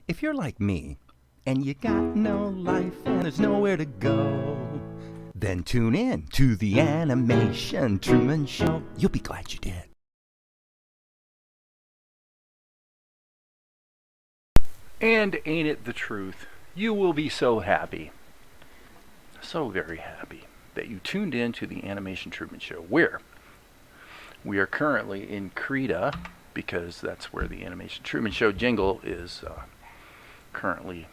If you're like me, and you got no life and there's nowhere to go, then tune in to the Animation Truman Show. You'll be glad you did. And ain't it the truth? You will be so happy, so very happy, that you tuned in to the Animation Truman Show, where we are currently in Krita, because that's where the Animation Truman Show jingle is currently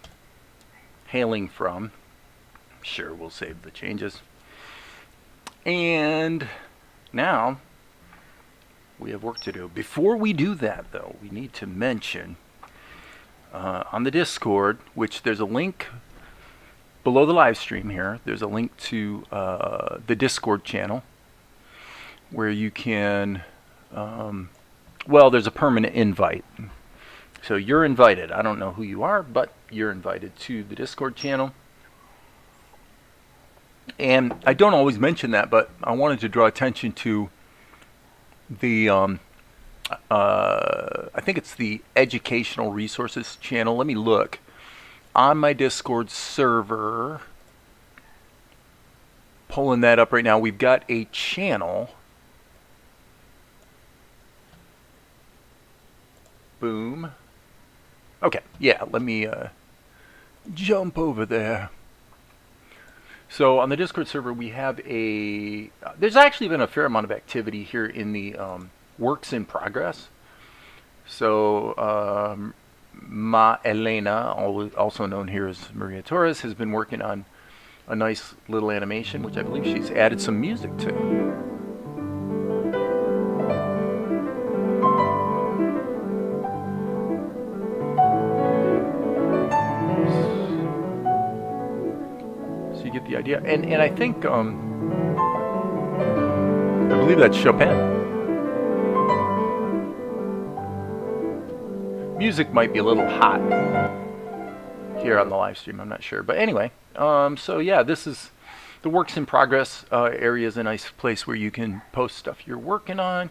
hailing from. Sure, we'll save the changes. And now we have work to do. Before we do that, though, we need to mention on the Discord, which there's a link below the live stream here. There's a link to the Discord channel where you can, well, there's a permanent invite. So you're invited. I don't know who you are, but you're invited to the Discord channel. And I don't always mention that, but I wanted to draw attention to the I think it's the educational resources channel. Let me look on my Discord server. Pulling that up right now. We've got a channel. Boom. Okay, yeah, let me jump over there. So on the Discord server, we have a... there's actually been a fair amount of activity here in the works in progress. So Ma Elena, also known here as Maria Torres, has been working on a nice little animation, which I believe she's added some music to. Get the idea, and I think I believe that's Chopin. Music might be a little hot here on the live stream, I'm not sure, but anyway, so yeah, this is the works in progress area. Is a nice place where you can post stuff you're working on.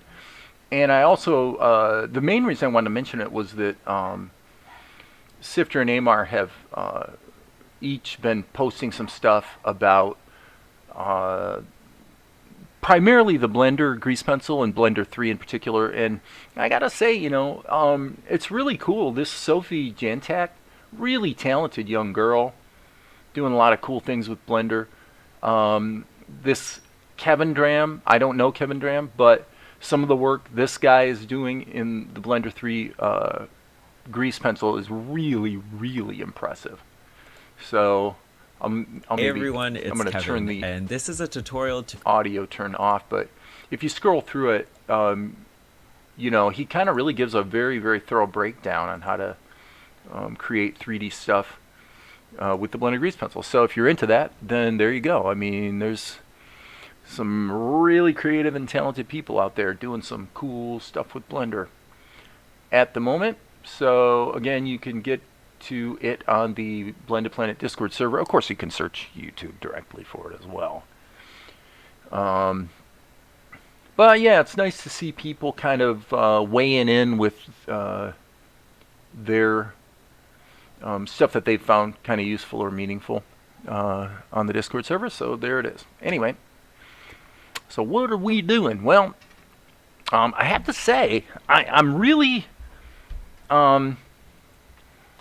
And I also the main reason I wanted to mention it was that Sifter and Amar have each been posting some stuff about primarily the Blender grease pencil and Blender 3 in particular. And I gotta say, you know, it's really cool. This Sophie Jantak, really talented young girl, doing a lot of cool things with Blender. This Kevin Dram, I don't know Kevin Dram, but some of the work this guy is doing in the Blender 3 grease pencil is really, really impressive. So hey everyone, it's going to Kevin, turn the and this is a tutorial to audio turn off. But if you scroll through it, you know, he kind of really gives a very, very thorough breakdown on how to create 3D stuff with the Blender grease pencil. So if you're into that, then there you go. I mean, there's some really creative and talented people out there doing some cool stuff with Blender at the moment. So again, you can get to it on the BlendedPlanet Discord server. Of course, you can search YouTube directly for it as well. But yeah, it's nice to see people kind of weighing in with their stuff that they found kind of useful or meaningful on the Discord server. So there it is. Anyway, so what are we doing? Well, I have to say, I'm really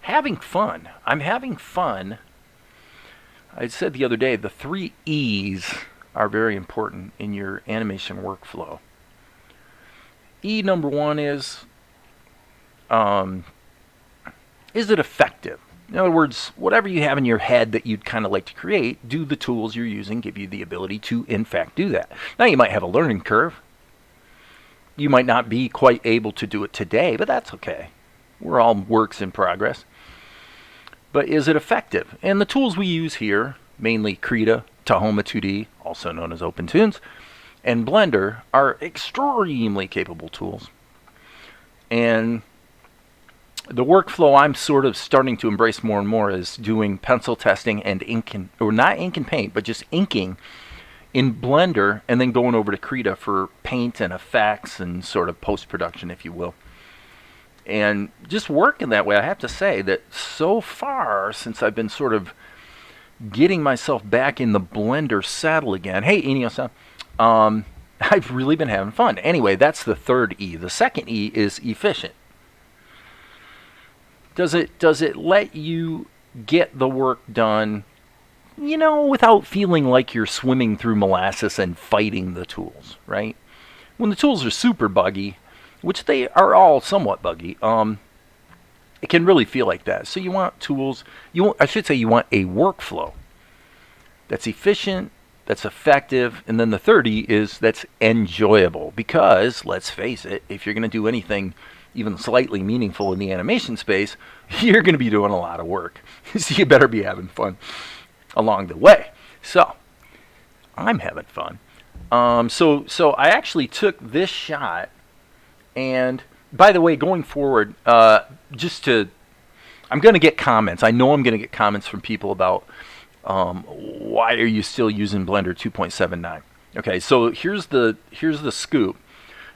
having fun. I'm having fun. I said the other day, the 3 E's are very important in your animation workflow. E number 1 is it effective? In other words, whatever you have in your head that you'd kind of like to create, do the tools you're using give you the ability to, in fact, do that. Now, you might have a learning curve. You might not be quite able to do it today, but that's okay. We're all works in progress. But is it effective? And the tools we use here, mainly Krita, Tahoma 2D, also known as OpenToons, and Blender, are extremely capable tools. And the workflow I'm sort of starting to embrace more and more is doing pencil testing and ink, or not ink and paint, but just inking in Blender, and then going over to Krita for paint and effects and sort of post-production, if you will. And just working that way, I have to say that so far, since I've been sort of getting myself back in the Blender saddle again, hey, Ineos, I've really been having fun. Anyway, that's the third E. The second E is efficient. Does it let you get the work done, without feeling like you're swimming through molasses and fighting the tools, right? When the tools are super buggy, which they are all somewhat buggy, it can really feel like that. So you want tools, you want a workflow that's efficient, that's effective, and then the third E is that's enjoyable. Because, let's face it, if you're going to do anything even slightly meaningful in the animation space, you're going to be doing a lot of work. So you better be having fun along the way. So, I'm having fun. So I actually took this shot, and by the way, going forward, I'm going to get comments. I know I'm going to get comments from people about why are you still using Blender 2.79? Okay, so here's the scoop.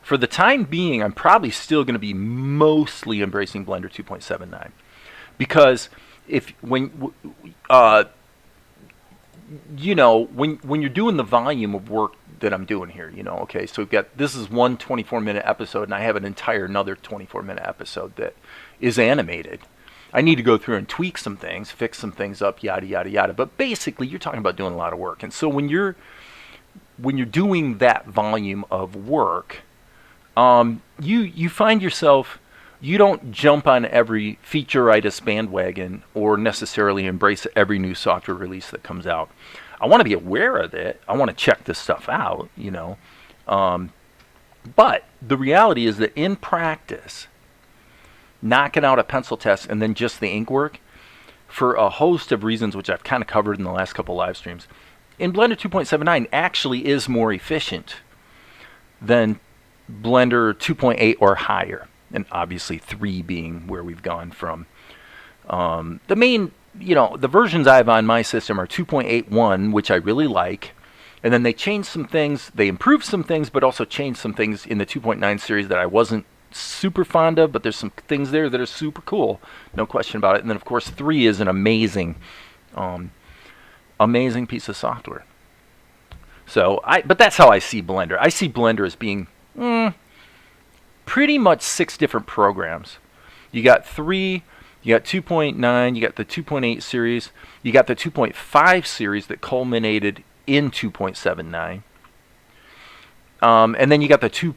For the time being, I'm probably still going to be mostly embracing Blender 2.79, because when you're doing the volume of work that I'm doing here, okay, so this is one 24-minute episode, and I have another 24-minute episode that is animated. I need to go through and tweak some things, fix some things up, yada yada yada. But basically, you're talking about doing a lot of work, and so when you're doing that volume of work, you find yourself, you don't jump on every featureitis bandwagon or necessarily embrace every new software release that comes out. I want to be aware of it. I want to check this stuff out, But the reality is that in practice, knocking out a pencil test and then just the ink work, for a host of reasons which I've kind of covered in the last couple live streams, in Blender 2.79 actually is more efficient than Blender 2.8 or higher, and obviously 3 being where we've gone from. The main, the versions I have on my system are 2.81, which I really like, and then they changed some things, they improved some things, but also changed some things in the 2.9 series that I wasn't super fond of, but there's some things there that are super cool, no question about it. And then of course 3 is an amazing piece of software. But that's how I see Blender. I see Blender as being pretty much 6 different programs. You got 3, you got 2.9, you got the 2.8 series, you got the 2.5 series that culminated in 2.79, and then you got the 2.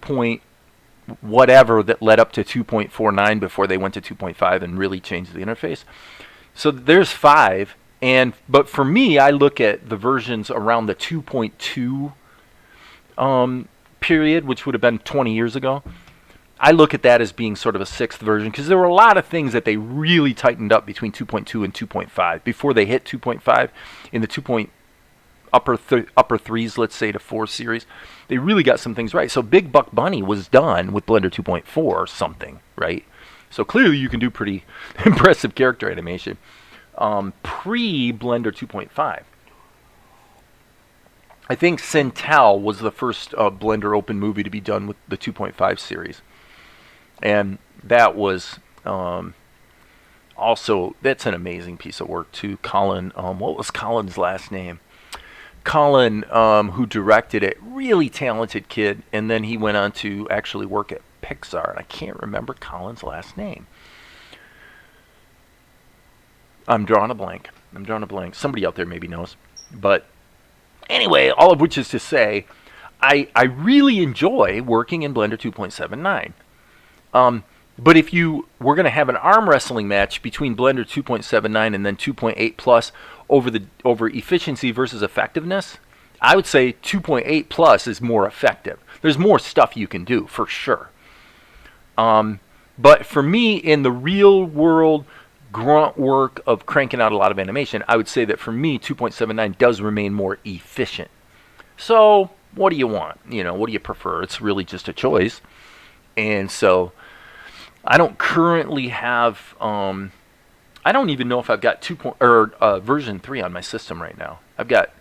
Whatever that led up to 2.49 before they went to 2.5 and really changed the interface. So there's 5, but for me, I look at the versions around the 2.2 period, which would have been 20 years ago. I look at that as being sort of a 6th version, because there were a lot of things that they really tightened up between 2.2 and 2.5 before they hit 2.5 in the upper threes, let's say, to 4 series. They really got some things right. So Big Buck Bunny was done with Blender 2.4 or something, right? So clearly you can do pretty impressive character animation pre-Blender 2.5. I think Centel was the first Blender open movie to be done with the 2.5 series. And that was also, that's an amazing piece of work too. Colin, what was Colin's last name? Colin, who directed it, really talented kid, and then he went on to actually work at Pixar. I can't remember Colin's last name. I'm drawing a blank. Somebody out there maybe knows. But anyway, all of which is to say, I really enjoy working in Blender 2.79. But if you were going to have an arm wrestling match between Blender 2.79 and then 2.8 plus over efficiency versus effectiveness, I would say 2.8 plus is more effective. There's more stuff you can do, for sure. But for me, in the real world grunt work of cranking out a lot of animation, I would say that for me, 2.79 does remain more efficient. So, what do you want? What do you prefer? It's really just a choice. And so, I don't currently have, I don't even know if I've got version 3 on my system right now. I've got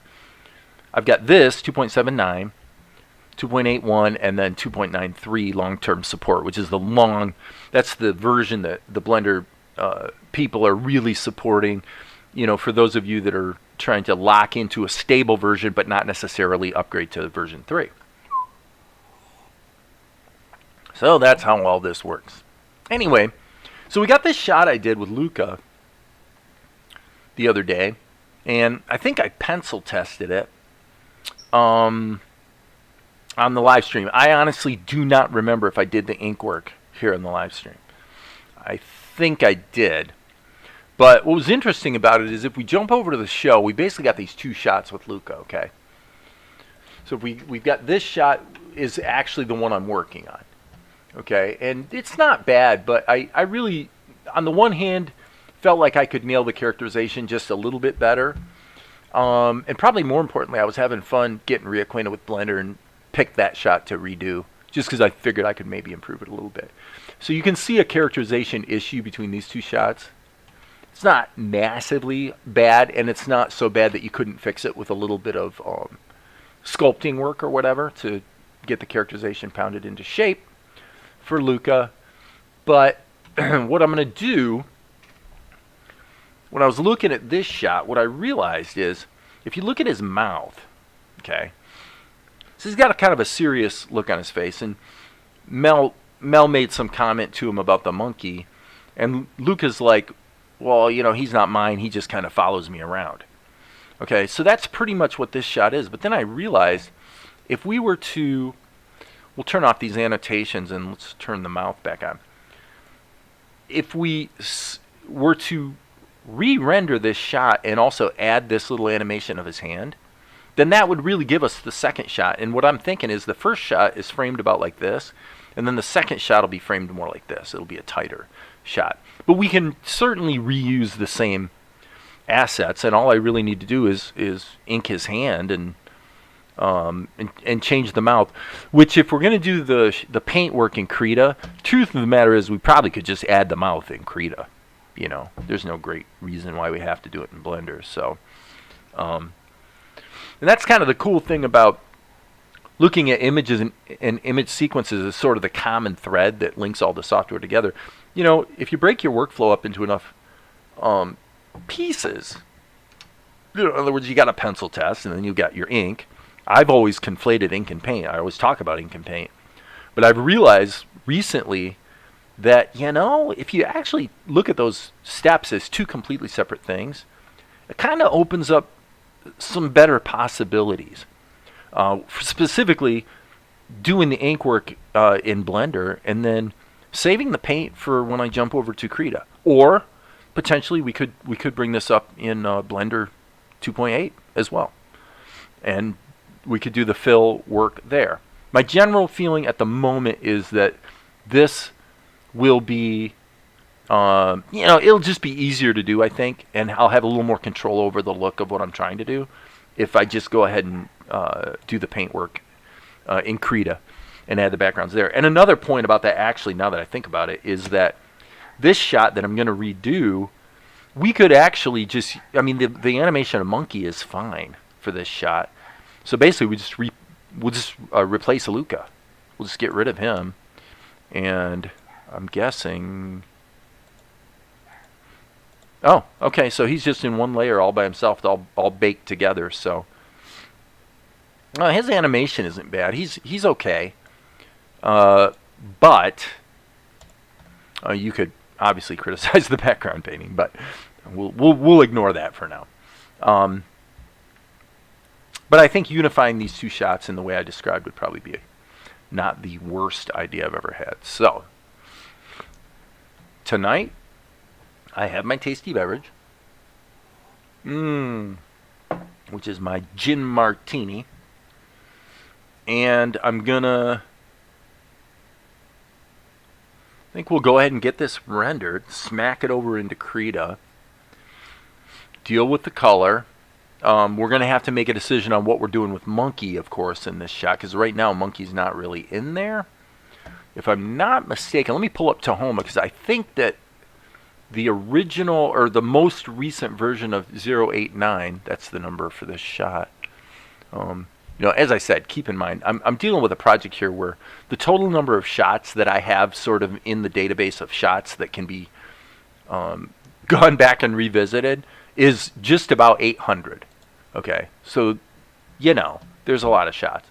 this 2.79, 2.81, and then 2.93 long-term support, which is that's the version that the Blender people are really supporting, for those of you that are trying to lock into a stable version but not necessarily upgrade to version 3. So that's how all this works. Anyway, so we got this shot I did with Luka the other day, and I think I pencil tested it on the live stream. I honestly do not remember if I did the ink work here in the live stream. I think I did. But what was interesting about it is if we jump over to the show, we basically got these 2 shots with Luka, okay? So we've got this shot is actually the one I'm working on, okay? And it's not bad, but I really, on the one hand, felt like I could nail the characterization just a little bit better. And probably more importantly, I was having fun getting reacquainted with Blender and picked that shot to redo just because I figured I could maybe improve it a little bit. So you can see a characterization issue between these 2 shots. It's not massively bad, and it's not so bad that you couldn't fix it with a little bit of sculpting work or whatever to get the characterization pounded into shape for Luka. But what I'm going to do, when I was looking at this shot, what I realized is if you look at his mouth, okay, so he's got a kind of a serious look on his face, and Mel made some comment to him about the monkey, and Luka's like, well, he's not mine, he just kind of follows me around. Okay, so that's pretty much what this shot is. But then I realized if we were to, we'll turn off these annotations and let's turn the mouth back on. If we were to re-render this shot and also add this little animation of his hand, then that would really give us the second shot. And what I'm thinking is the first shot is framed about like this, and then the second shot will be framed more like this. It'll be a tighter shot. But we can certainly reuse the same assets, and all I really need to do is ink his hand and change the mouth. Which, if we're going to do the paint work in Krita, truth of the matter is we probably could just add the mouth in Krita. There's no great reason why we have to do it in Blender. So, and that's kind of the cool thing about looking at images and image sequences is sort of the common thread that links all the software together. If you break your workflow up into enough pieces, in other words, you got a pencil test and then you got your ink. I've always conflated ink and paint. I always talk about ink and paint. But I've realized recently that, if you actually look at those steps as 2 completely separate things, it kind of opens up some better possibilities. Specifically, doing the ink work in Blender and then saving the paint for when I jump over to Krita. Or potentially we could bring this up in Blender 2.8 as well, and we could do the fill work there. My general feeling at the moment is that this will be, it'll just be easier to do, I think, and I'll have a little more control over the look of what I'm trying to do if I just go ahead and do the paint work in Krita and add the backgrounds there. And another point about that, actually, now that I think about it, is that this shot that I'm going to redo, we could actually just, the animation of monkey is fine for this shot. So basically, we'll just replace Luka. We'll just get rid of him, and I'm guessing. Oh, okay. So he's just in one layer all by himself, all baked together. So his animation isn't bad. He's okay. But you could obviously criticize the background painting, but we'll ignore that for now. But I think unifying these 2 shots in the way I described would probably be not the worst idea I've ever had. So tonight I have my tasty beverage, which is my gin martini, and I think we'll go ahead and get this rendered, smack it over into Krita, deal with the color. We're going to have to make a decision on what we're doing with Monkey, of course, in this shot, because right now Monkey's not really in there. If I'm not mistaken, let me pull up Tahoma, because I think that the original, or the most recent version of 089, that's the number for this shot, as I said, keep in mind, I'm dealing with a project here where the total number of shots that I have sort of in the database of shots that can be gone back and revisited is just about 800. Okay, so, there's a lot of shots.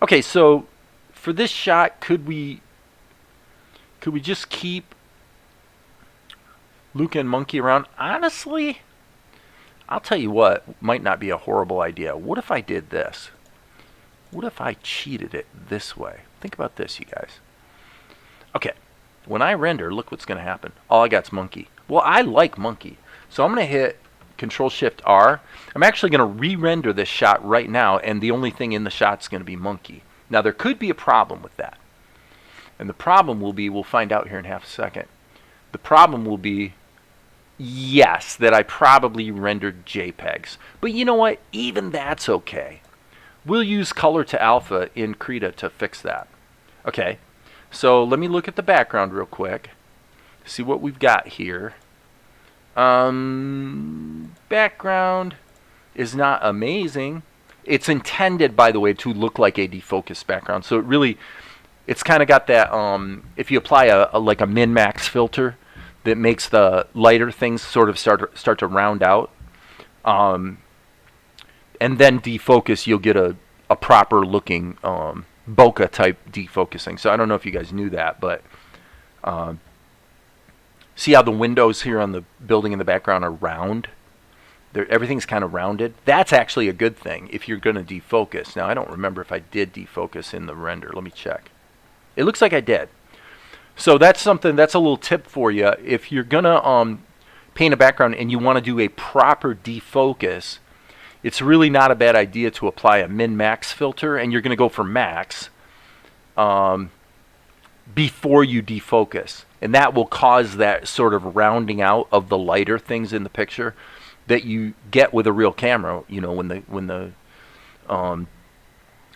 Okay, so for this shot, could we just keep Luka and Monkey around? Honestly, I'll tell you what might not be a horrible idea. What if I did this? What if I cheated it this way? Think about this, you guys. Okay, when I render, look what's going to happen. All I got's Monkey. Well, I like Monkey, so I'm going to hit Control-Shift-R. I'm actually going to re-render this shot right now, and the only thing in the shot is going to be Monkey. Now, there could be a problem with that. And the problem will be, we'll find out here in half a second. The problem will be, yes, that I probably rendered JPEGs. But you know what? Even that's okay. We'll use color to alpha in Krita to fix that. Okay, so let me look at the background real quick. See what we've got here. Background is not amazing. It's intended, by the way, to look like a defocused background. So it's kind of got that, if you apply like a min-max filter that makes the lighter things sort of start to round out, and then defocus, you'll get a proper looking bokeh type defocusing. So I don't know if you guys knew that, but see how the windows here on the building in the background are round? Everything's kind of rounded. That's actually a good thing if you're going to defocus. Now, I don't remember if I did defocus in the render. Let me check. It looks like I did. So that's a little tip for you. If you're going to paint a background and you want to do a proper defocus, it's really not a bad idea to apply a min-max filter, and you're going to go for max before you defocus. And that will cause that sort of rounding out of the lighter things in the picture that you get with a real camera.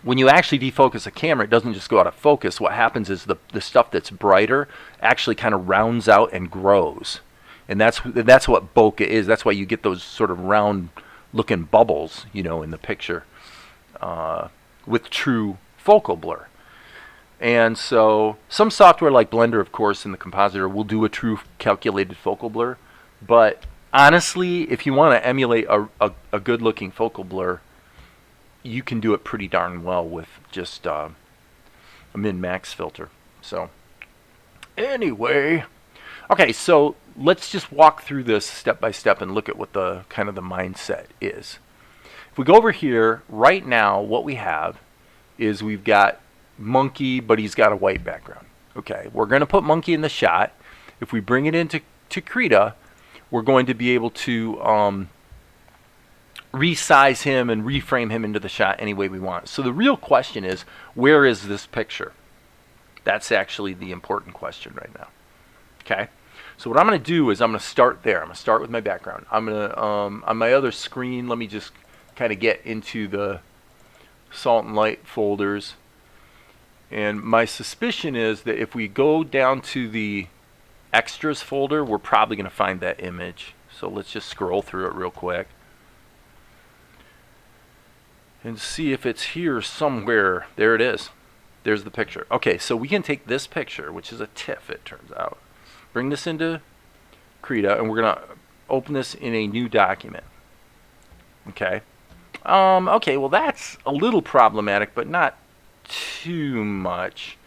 When you actually defocus a camera, it doesn't just go out of focus. What happens is the stuff that's brighter actually kind of rounds out and grows. And that's what bokeh is. That's why you get those sort of round looking bubbles, in the picture with true focal blur. And so some software like Blender, of course, in the compositor will do a true calculated focal blur. But honestly, if you want to emulate a good looking focal blur, you can do it pretty darn well with just a min-max filter. So anyway, okay, so let's just walk through this step by step and look at what the kind of the mindset is. If we go over here, right now what we have is we've got Monkey, but he's got a white background. Okay, we're going to put Monkey in the shot. If we bring it into Krita, we're going to be able to resize him and reframe him into the shot any way we want. So the real question is, where is this picture? That's actually the important question right now. Okay, so what I'm going to do is I'm going to start there. I'm going to start with my background. I'm going to, on my other screen, let me just kind of get into the Salt and Light folders. And my suspicion is that if we go down to the extras folder, we're probably going to find that image. So let's just scroll through it real quick and see if it's here somewhere. There it is. There's the picture. Okay, so we can take this picture, which is a TIFF, it turns out, bring this into Krita, and we're going to open this in a new document. Okay. Okay, well that's a little problematic, but not too much.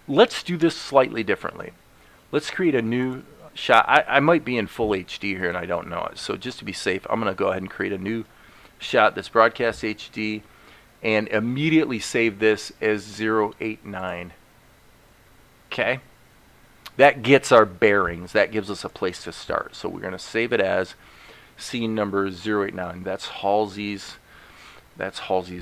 Let's do this slightly differently. Let's create a new shot. I might be in full HD here and I don't know it. So just to be safe, I'm going to go ahead and create a new shot that's broadcast HD and immediately save this as 089. Okay? That gets our bearings. That gives us a place to start. So we're going to save it as scene number 089. That's Halsey's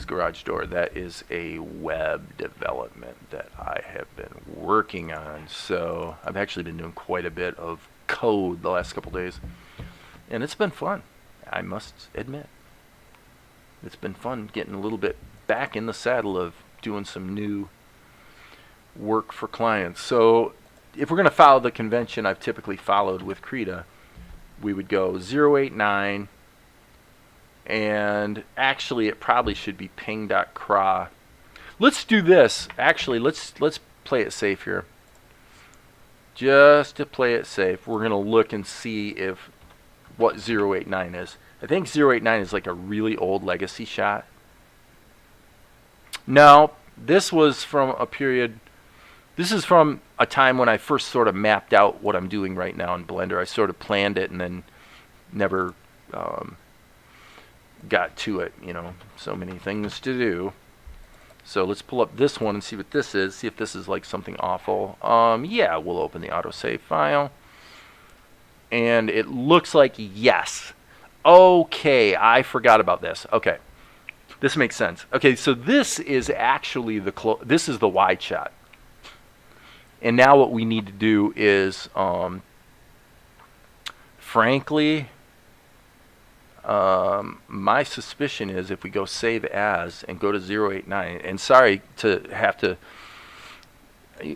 garage door. That is a web development that I have been working on. So I've actually been doing quite a bit of code the last couple days. And it's been fun, I must admit. It's been fun getting a little bit back in the saddle of doing some new work for clients. So if we're going to follow the convention I've typically followed with Krita, we would go 089 And actually, it probably should be ping.cra. Let's do this. Actually, let's play it safe here. Just to play it safe, we're going to look and see if what 089 is. I think 089 is like a really old legacy shot. No, this was from a period. This is from a time when I first sort of mapped out what I'm doing right now in Blender. I sort of planned it and then never got to it. You know, so many things to do. So let's pull up this one and see what this is. See if this is like something awful. Yeah, we'll open the autosave file. And it looks like yes. Okay, I forgot about this. Okay, this makes sense. Okay, so this is actually this is the wide shot. And now what we need to do is, frankly, my suspicion is if we go save as and go to 089, and sorry to have to,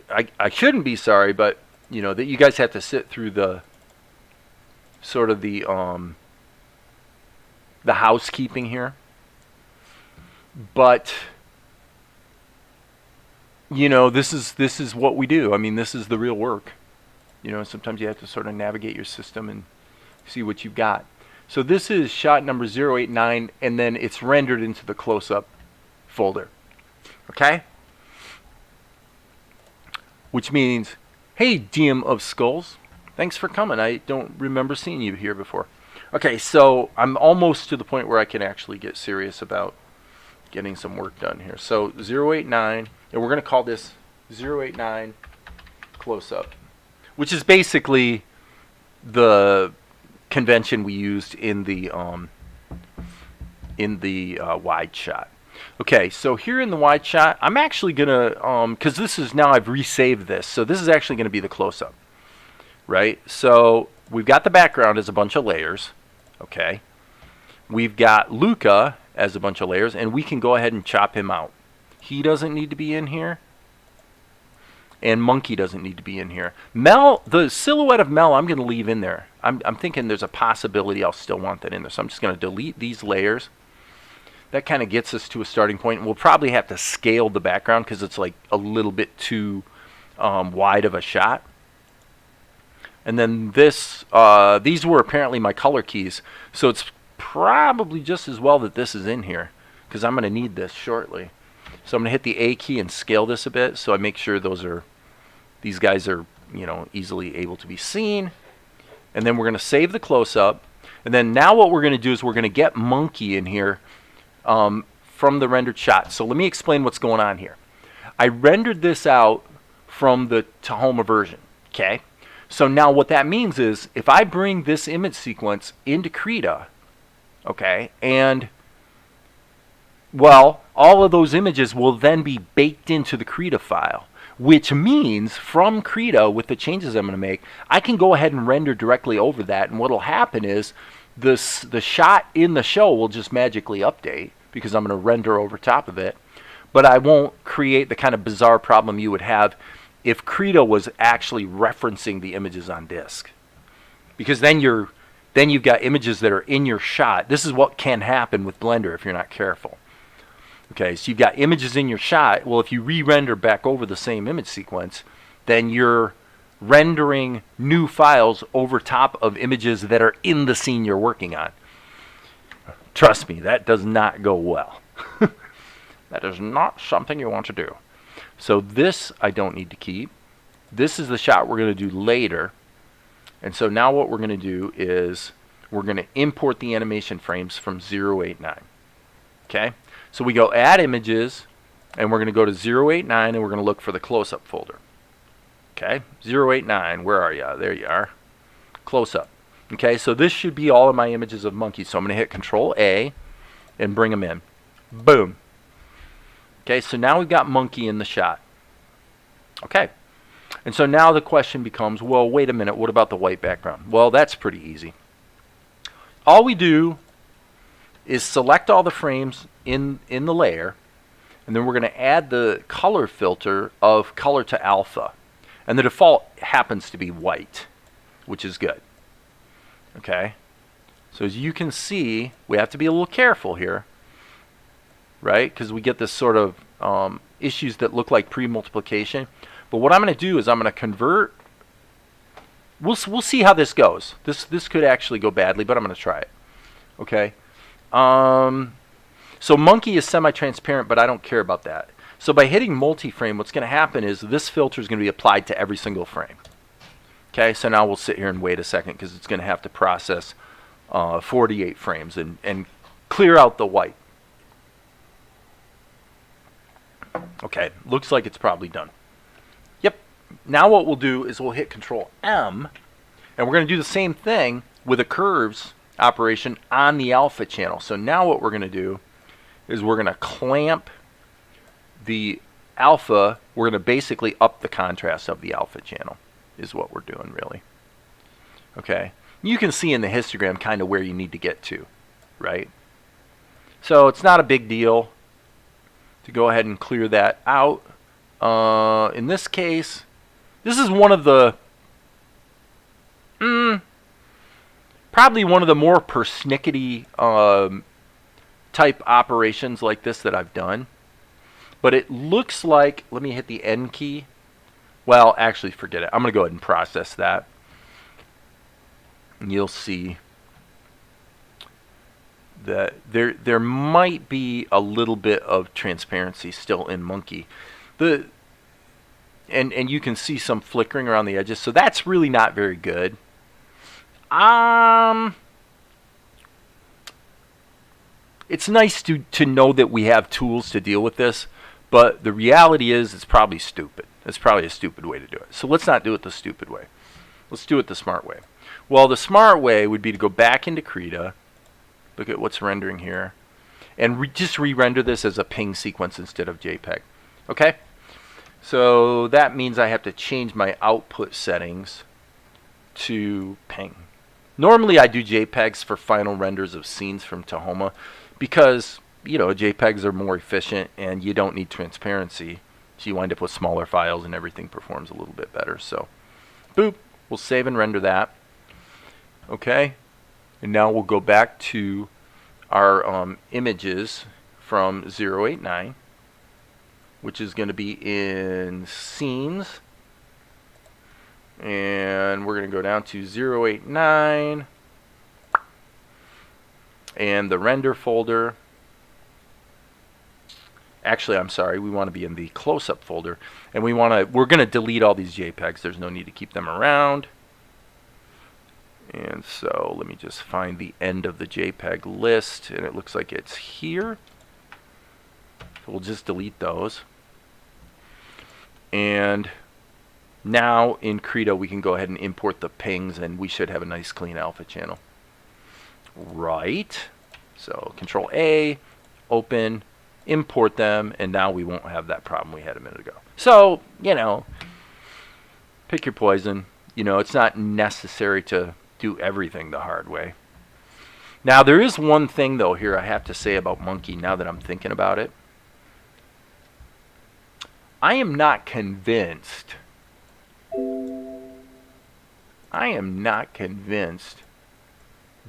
I shouldn't be sorry, but you know that you guys have to sit through the sort of the housekeeping here, but you know this is what we do. I mean, this is the real work. You know, sometimes you have to sort of navigate your system and see what you've got. So this is shot number 089, and then it's rendered into the close-up folder. Okay? Which means, hey, DM of Skulls, thanks for coming. I don't remember seeing you here before. Okay, so I'm almost to the point where I can actually get serious about getting some work done here. So 089, and we're going to call this 089 close-up, which is basically the convention we used in the wide shot. Okay, so here in the wide shot, I'm actually gonna because this is now I've resaved this, so this is actually going to be the close-up, right? So we've got the background as a bunch of layers. Okay, we've got Luka as a bunch of layers, and we can go ahead and chop him out. He doesn't need to be in here. And Monkey doesn't need to be in here. Mel, the silhouette of Mel, I'm going to leave in there. I'm thinking there's a possibility I'll still want that in there. So I'm just going to delete these layers. That kind of gets us to a starting point. And we'll probably have to scale the background because it's like a little bit too wide of a shot. And then this, these were apparently my color keys. So it's probably just as well that this is in here because I'm going to need this shortly. So I'm going to hit the A key and scale this a bit so I make sure these guys are, you know, easily able to be seen. And then we're going to save the close-up. And then now what we're going to do is we're going to get Monkey in here from the rendered shot. So let me explain what's going on here. I rendered this out from the Tahoma version, okay? So now what that means is if I bring this image sequence into Krita, okay, and well, all of those images will then be baked into the Krita file, which means from Krita, with the changes I'm going to make, I can go ahead and render directly over that. And what will happen is the shot in the show will just magically update because I'm going to render over top of it. But I won't create the kind of bizarre problem you would have if Krita was actually referencing the images on disk. Because then you've got images that are in your shot. This is what can happen with Blender if you're not careful. Okay, so you've got images in your shot. Well, if you re-render back over the same image sequence, then you're rendering new files over top of images that are in the scene you're working on. Trust me, that does not go well. That is not something you want to do. So this I don't need to keep. This is the shot we're going to do later. And so now what we're going to do is we're going to import the animation frames from 089. Okay? So we go add images, and we're going to go to 089, and we're going to look for the close-up folder. Okay? 089, where are you? There you are. Close-up. Okay, so this should be all of my images of monkeys. So I'm going to hit Control-A and bring them in. Boom. Okay, so now we've got monkey in the shot. Okay. And so now the question becomes, well, wait a minute, what about the white background? Well, that's pretty easy. All we do is select all the frames in the layer, and then we're going to add the color filter of color to alpha. And the default happens to be white, which is good. Okay. So as you can see, we have to be a little careful here, right? Because we get this sort of issues that look like pre-multiplication. But what I'm going to do is I'm going to convert. We'll see how this goes. This could actually go badly, but I'm going to try it. Okay. So monkey is semi-transparent, but I don't care about that. So by hitting multi-frame, what's going to happen is this filter is going to be applied to every single frame. Okay, so now we'll sit here and wait a second because it's going to have to process 48 frames and clear out the white. Okay, looks like it's probably done. Yep. Now what we'll do is we'll hit Control M, and we're going to do the same thing with a curves operation on the alpha channel. So now what we're going to do is we're going to clamp the alpha. We're going to basically up the contrast of the alpha channel is what we're doing, really. Okay. You can see in the histogram kind of where you need to get to, right? So it's not a big deal to go ahead and clear that out. In this case, this is one of the probably one of the more persnickety type operations like this that I've done. But it looks like, let me hit the N key. Well, actually, forget it. I'm going to go ahead and process that. And you'll see that there might be a little bit of transparency still in monkey. And you can see some flickering around the edges. So that's really not very good. It's nice to know that we have tools to deal with this, but the reality is it's probably stupid. It's probably a stupid way to do it. So let's not do it the stupid way. Let's do it the smart way. Well, the smart way would be to go back into Krita, look at what's rendering here, and just re-render this as a ping sequence instead of JPEG. Okay? So that means I have to change my output settings to ping. Normally I do JPEGs for final renders of scenes from Tahoma because, you know, JPEGs are more efficient and you don't need transparency. So you wind up with smaller files and everything performs a little bit better. So, boop, we'll save and render that. Okay, and now we'll go back to our images from 089, which is going to be in scenes. And we're going to go down to 089 and the render folder. Actually, I'm sorry, we want to be in the close-up folder, and we're going to delete all these JPEGs. There's no need to keep them around. And so let me just find the end of the JPEG list, and it looks like it's here. So we'll just delete those. And now in Krita we can go ahead and import the pings, and we should have a nice clean alpha channel. Right. So Control A, open, import them, and now we won't have that problem we had a minute ago. So, you know, pick your poison. You know, it's not necessary to do everything the hard way. Now, there is one thing, though, here I have to say about monkey now that I'm thinking about it. I am not convinced.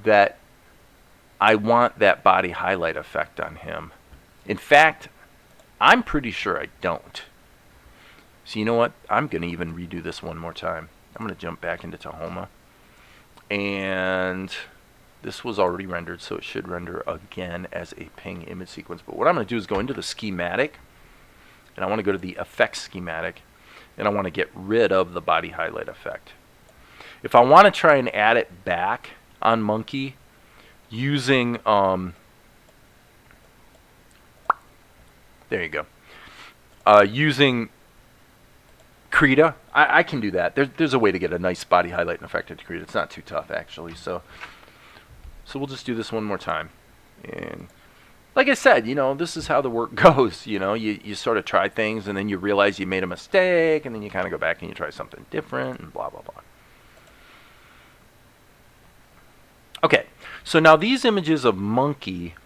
That I want that body highlight effect on him. In fact, I'm pretty sure I don't. So you know what? I'm going to even redo this one more time. I'm going to jump back into Tahoma. And this was already rendered, so it should render again as a ping image sequence. But what I'm going to do is go into the schematic, and I want to go to the effects schematic, and I want to get rid of the body highlight effect. If I want to try and add it back on monkey using there you go. Using Krita, I can do that. There's a way to get a nice body highlight and effect into Krita. It's not too tough, actually. So we'll just do this one more time. And like I said, you know, this is how the work goes. You know, you sort of try things, and then you realize you made a mistake, and then you kind of go back and you try something different, and blah, blah, blah. Okay, so now these images of monkey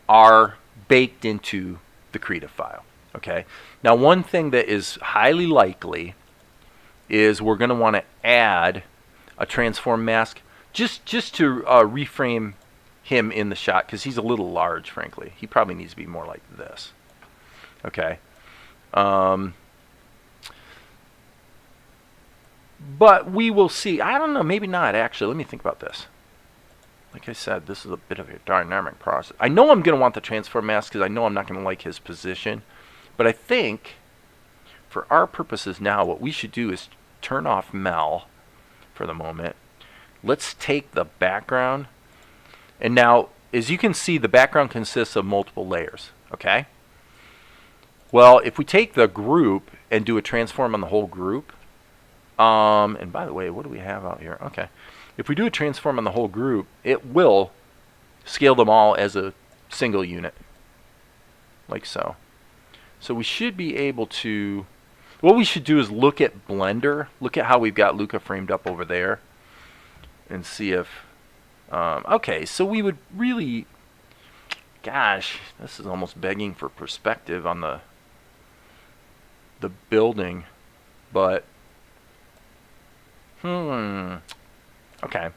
are baked into the Krita file. Okay, now one thing that is highly likely is we're going to want to add a transform mask just to reframe him in the shot because he's a little large, frankly. He probably needs to be more like this. Okay. But we will see. I don't know. Maybe not, actually. Let me think about this. Like I said, this is a bit of a dynamic process. I know I'm going to want the transform mask because I know I'm not going to like his position. But I think for our purposes now, what we should do is turn off Mel for the moment. Let's take the background. And now, as you can see, the background consists of multiple layers. Okay? Well, if we take the group and do a transform on the whole group, and by the way, what do we have out here? Okay. If we do a transform on the whole group, it will scale them all as a single unit. Like so. So we should be able to... What we should do is look at Blender. Look at how we've got Luka framed up over there. And see if... okay, so we would really... Gosh, this is almost begging for perspective on the building. But... Okay.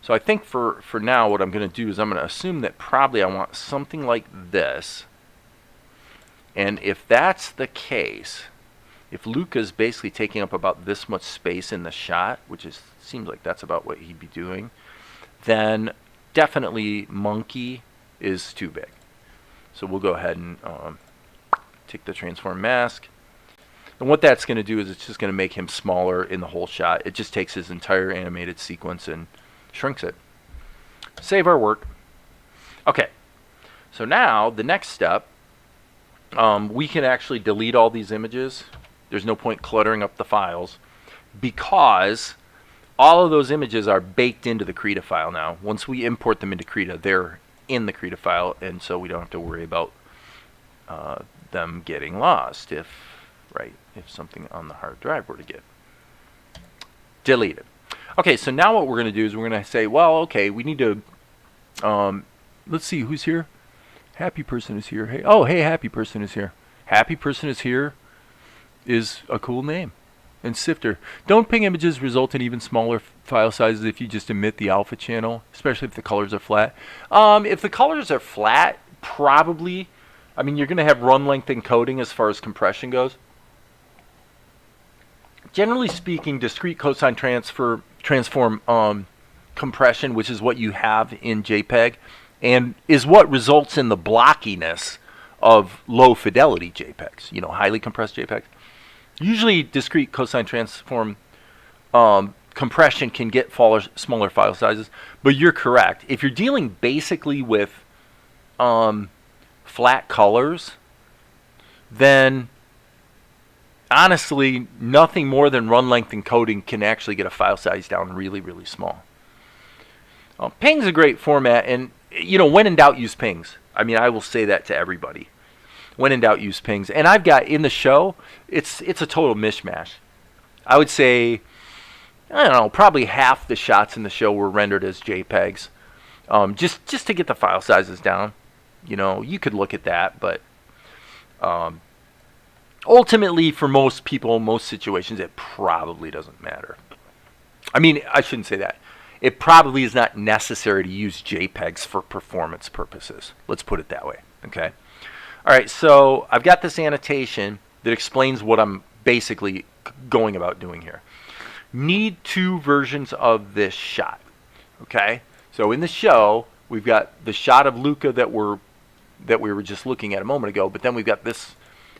So I think for now what I'm going to do is I'm going to assume that probably I want something like this. And if that's the case, if Luka's basically taking up about this much space in the shot, which seems like that's about what he'd be doing, then definitely monkey is too big. So we'll go ahead and take the transform mask. And what that's going to do is it's just going to make him smaller in the whole shot. It just takes his entire animated sequence and shrinks it. Save our work. Okay. So now the next step, we can actually delete all these images. There's no point cluttering up the files because all of those images are baked into the Krita file now. Once we import them into Krita, they're in the Krita file, and so we don't have to worry about them getting lost if something on the hard drive were to get deleted. Okay, so now what we're going to do is we're going to say, well, okay, we need to, let's see, who's here? Happy person is here. Hey, oh, hey, happy person is here. Happy person is here is a cool name. And Sifter. Don't ping images result in even smaller file sizes if you just emit the alpha channel, especially if the colors are flat. If the colors are flat, probably, I mean, you're going to have run length encoding as far as compression goes. Generally speaking, discrete cosine transform compression, which is what you have in JPEG, and is what results in the blockiness of low fidelity JPEGs, you know, highly compressed JPEGs. Usually discrete cosine transform compression can get smaller file sizes, but you're correct. If you're dealing basically with flat colors, then honestly, nothing more than run length encoding can actually get a file size down really, really small. Ping's a great format, and you know, when in doubt, use pings. I mean, I will say that to everybody. When in doubt, use pings. And I've got in the show, it's a total mishmash. I would say, I don't know, probably half the shots in the show were rendered as JPEGs, just to get the file sizes down. You know, you could look at that, but ultimately, for most people, most situations, it probably doesn't matter. I mean, I shouldn't say that. It probably is not necessary to use JPEGs for performance purposes. Let's put it that way, okay? All right, so I've got this annotation that explains what I'm basically going about doing here. Need two versions of this shot, okay? So in the show, we've got the shot of Luka that we were just looking at a moment ago, but then we've got this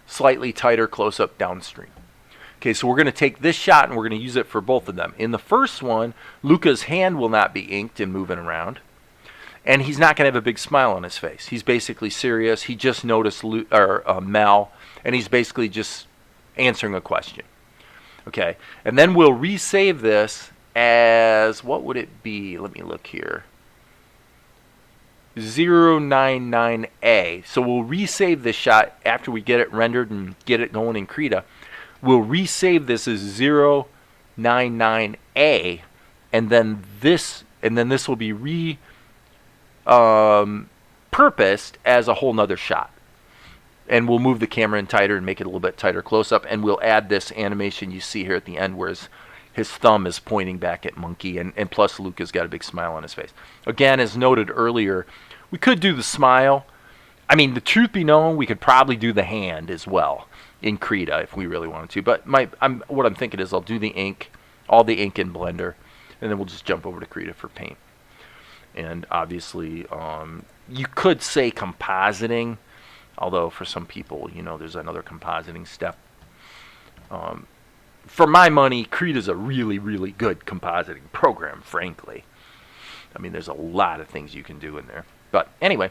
slightly tighter close-up downstream. Okay, so we're going to take this shot and we're going to use it for both of them. In the first one, Luka's hand will not be inked and moving around. And he's not going to have a big smile on his face. He's basically serious. He just noticed Mel, and he's basically just answering a question. Okay, and then we'll resave this as, what would it be? Let me look here. 099A. So we'll resave this shot after we get it rendered and get it going in Krita. We'll resave this as 099A, and then this will be purposed as a whole nother shot. And we'll move the camera in tighter and make it a little bit tighter close up, and we'll add this animation you see here at the end where his his thumb is pointing back at Monkey, and plus Luka's got a big smile on his face. Again, as noted earlier, we could do the smile. I mean, the truth be known, we could probably do the hand as well in Krita if we really wanted to. But what I'm thinking is I'll do the ink, all the ink in Blender, and then we'll just jump over to Krita for paint. And obviously, you could say compositing, although for some people, there's another compositing step. For my money, Krita's a really, really good compositing program, frankly. I mean, there's a lot of things you can do in there. But anyway,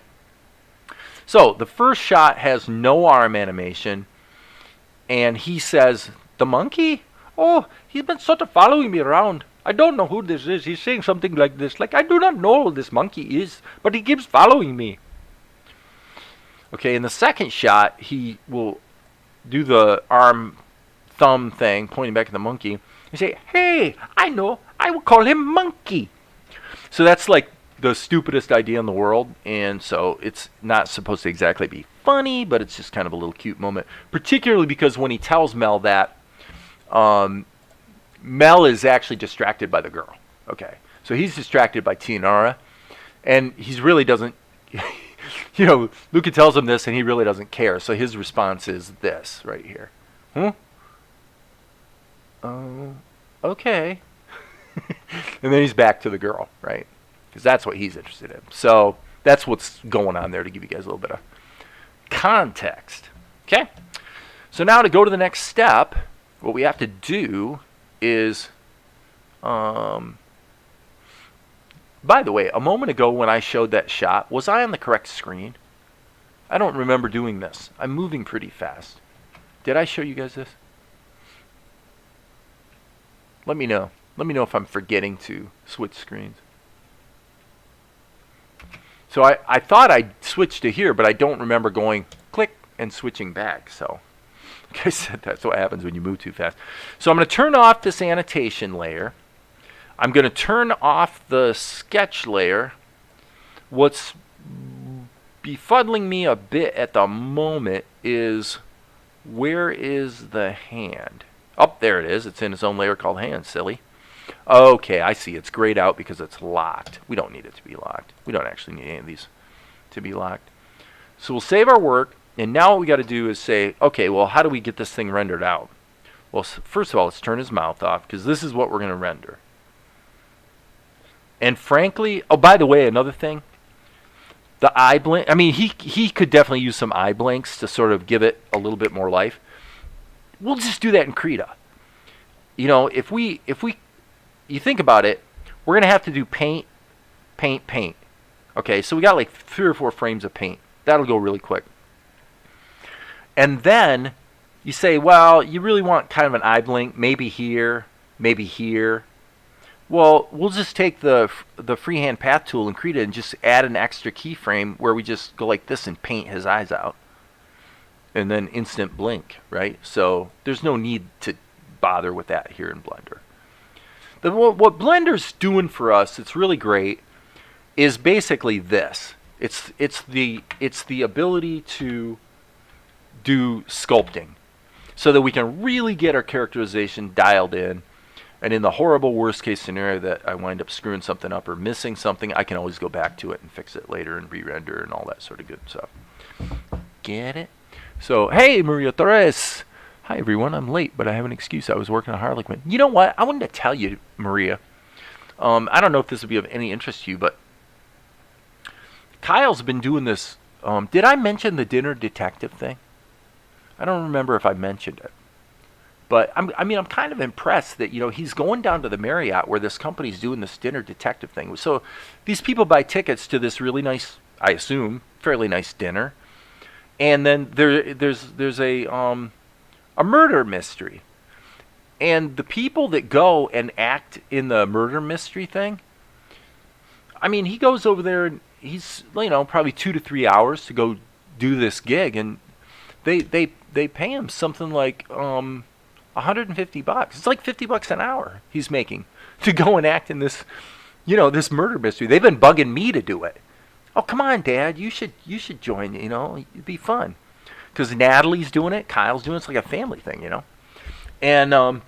so the first shot has no arm animation, and he says, "The monkey? Oh, he's been sort of following me around. I don't know who this is. He's saying something like this, like, I do not know who this monkey is, but he keeps following me." Okay, in the second shot, he will do the arm thumb thing, pointing back at the monkey, and say, "Hey, I know, I will call him Monkey." So that's like the stupidest idea in the world, and so it's not supposed to exactly be funny, but it's just kind of a little cute moment, particularly because when he tells Mel that, Mel is actually distracted by the girl. Okay, so he's distracted by Tianara, and he really doesn't, Luka tells him this, and he really doesn't care, so his response is this right here. Okay. And then he's back to the girl, right? Because that's what he's interested in. So that's what's going on there, to give you guys a little bit of context. Okay? So now to go to the next step, what we have to do is, by the way, a moment ago when I showed that shot, was I on the correct screen? I don't remember doing this. I'm moving pretty fast. Did I show you guys this? Let me know. Let me know if I'm forgetting to switch screens. So I thought I switched to here, but I don't remember going click and switching back. So, like I said, that's what happens when you move too fast. So I'm going to turn off this annotation layer. I'm going to turn off the sketch layer. What's befuddling me a bit at the moment is, where is the hand? Oh, there it is. It's in its own layer called hand, silly. Okay, I see. It's grayed out because it's locked. We don't need it to be locked. We don't actually need any of these to be locked. So we'll save our work, and now what we got to do is say, okay, well, how do we get this thing rendered out? Well, first of all, let's turn his mouth off, because this is what we're going to render. And frankly, oh, by the way, another thing, the eye blink, I mean, he could definitely use some eye blinks to sort of give it a little bit more life. We'll just do that in Krita. If you think about it, we're going to have to do paint, paint, paint. Okay, so we got like 3 or 4 frames of paint. That'll go really quick. And then you say, well, you really want kind of an eye blink, maybe here, maybe here. Well, we'll just take the freehand path tool in Krita and just add an extra keyframe where we just go like this and paint his eyes out. And then instant blink, right? So there's no need to bother with that here in Blender. What Blender's doing for us, it's really great, is basically this. It's the ability to do sculpting, so that we can really get our characterization dialed in. And in the horrible worst case scenario that I wind up screwing something up or missing something, I can always go back to it and fix it later and re-render and all that sort of good stuff. Get it? So, hey, Maria Torres. Hi, everyone. I'm late, but I have an excuse. I was working on Harlequin. You know what? I wanted to tell you, Maria. I don't know if this would be of any interest to you, but Kyle's been doing this. Did I mention the dinner detective thing? I don't remember if I mentioned it. But I'm kind of impressed that he's going down to the Marriott where this company's doing this dinner detective thing. So these people buy tickets to this really nice, I assume, fairly nice dinner, and then there's a murder mystery, and the people that go and act in the murder mystery thing, I mean, he goes over there and he's probably 2 to 3 hours to go do this gig, and they pay him something like $150. It's like $50 an hour he's making to go and act in this this murder mystery. They've been bugging me to do it. Oh, come on, Dad, you should join. It'd be fun. Because Natalie's doing it, Kyle's doing it. It's like a family thing, And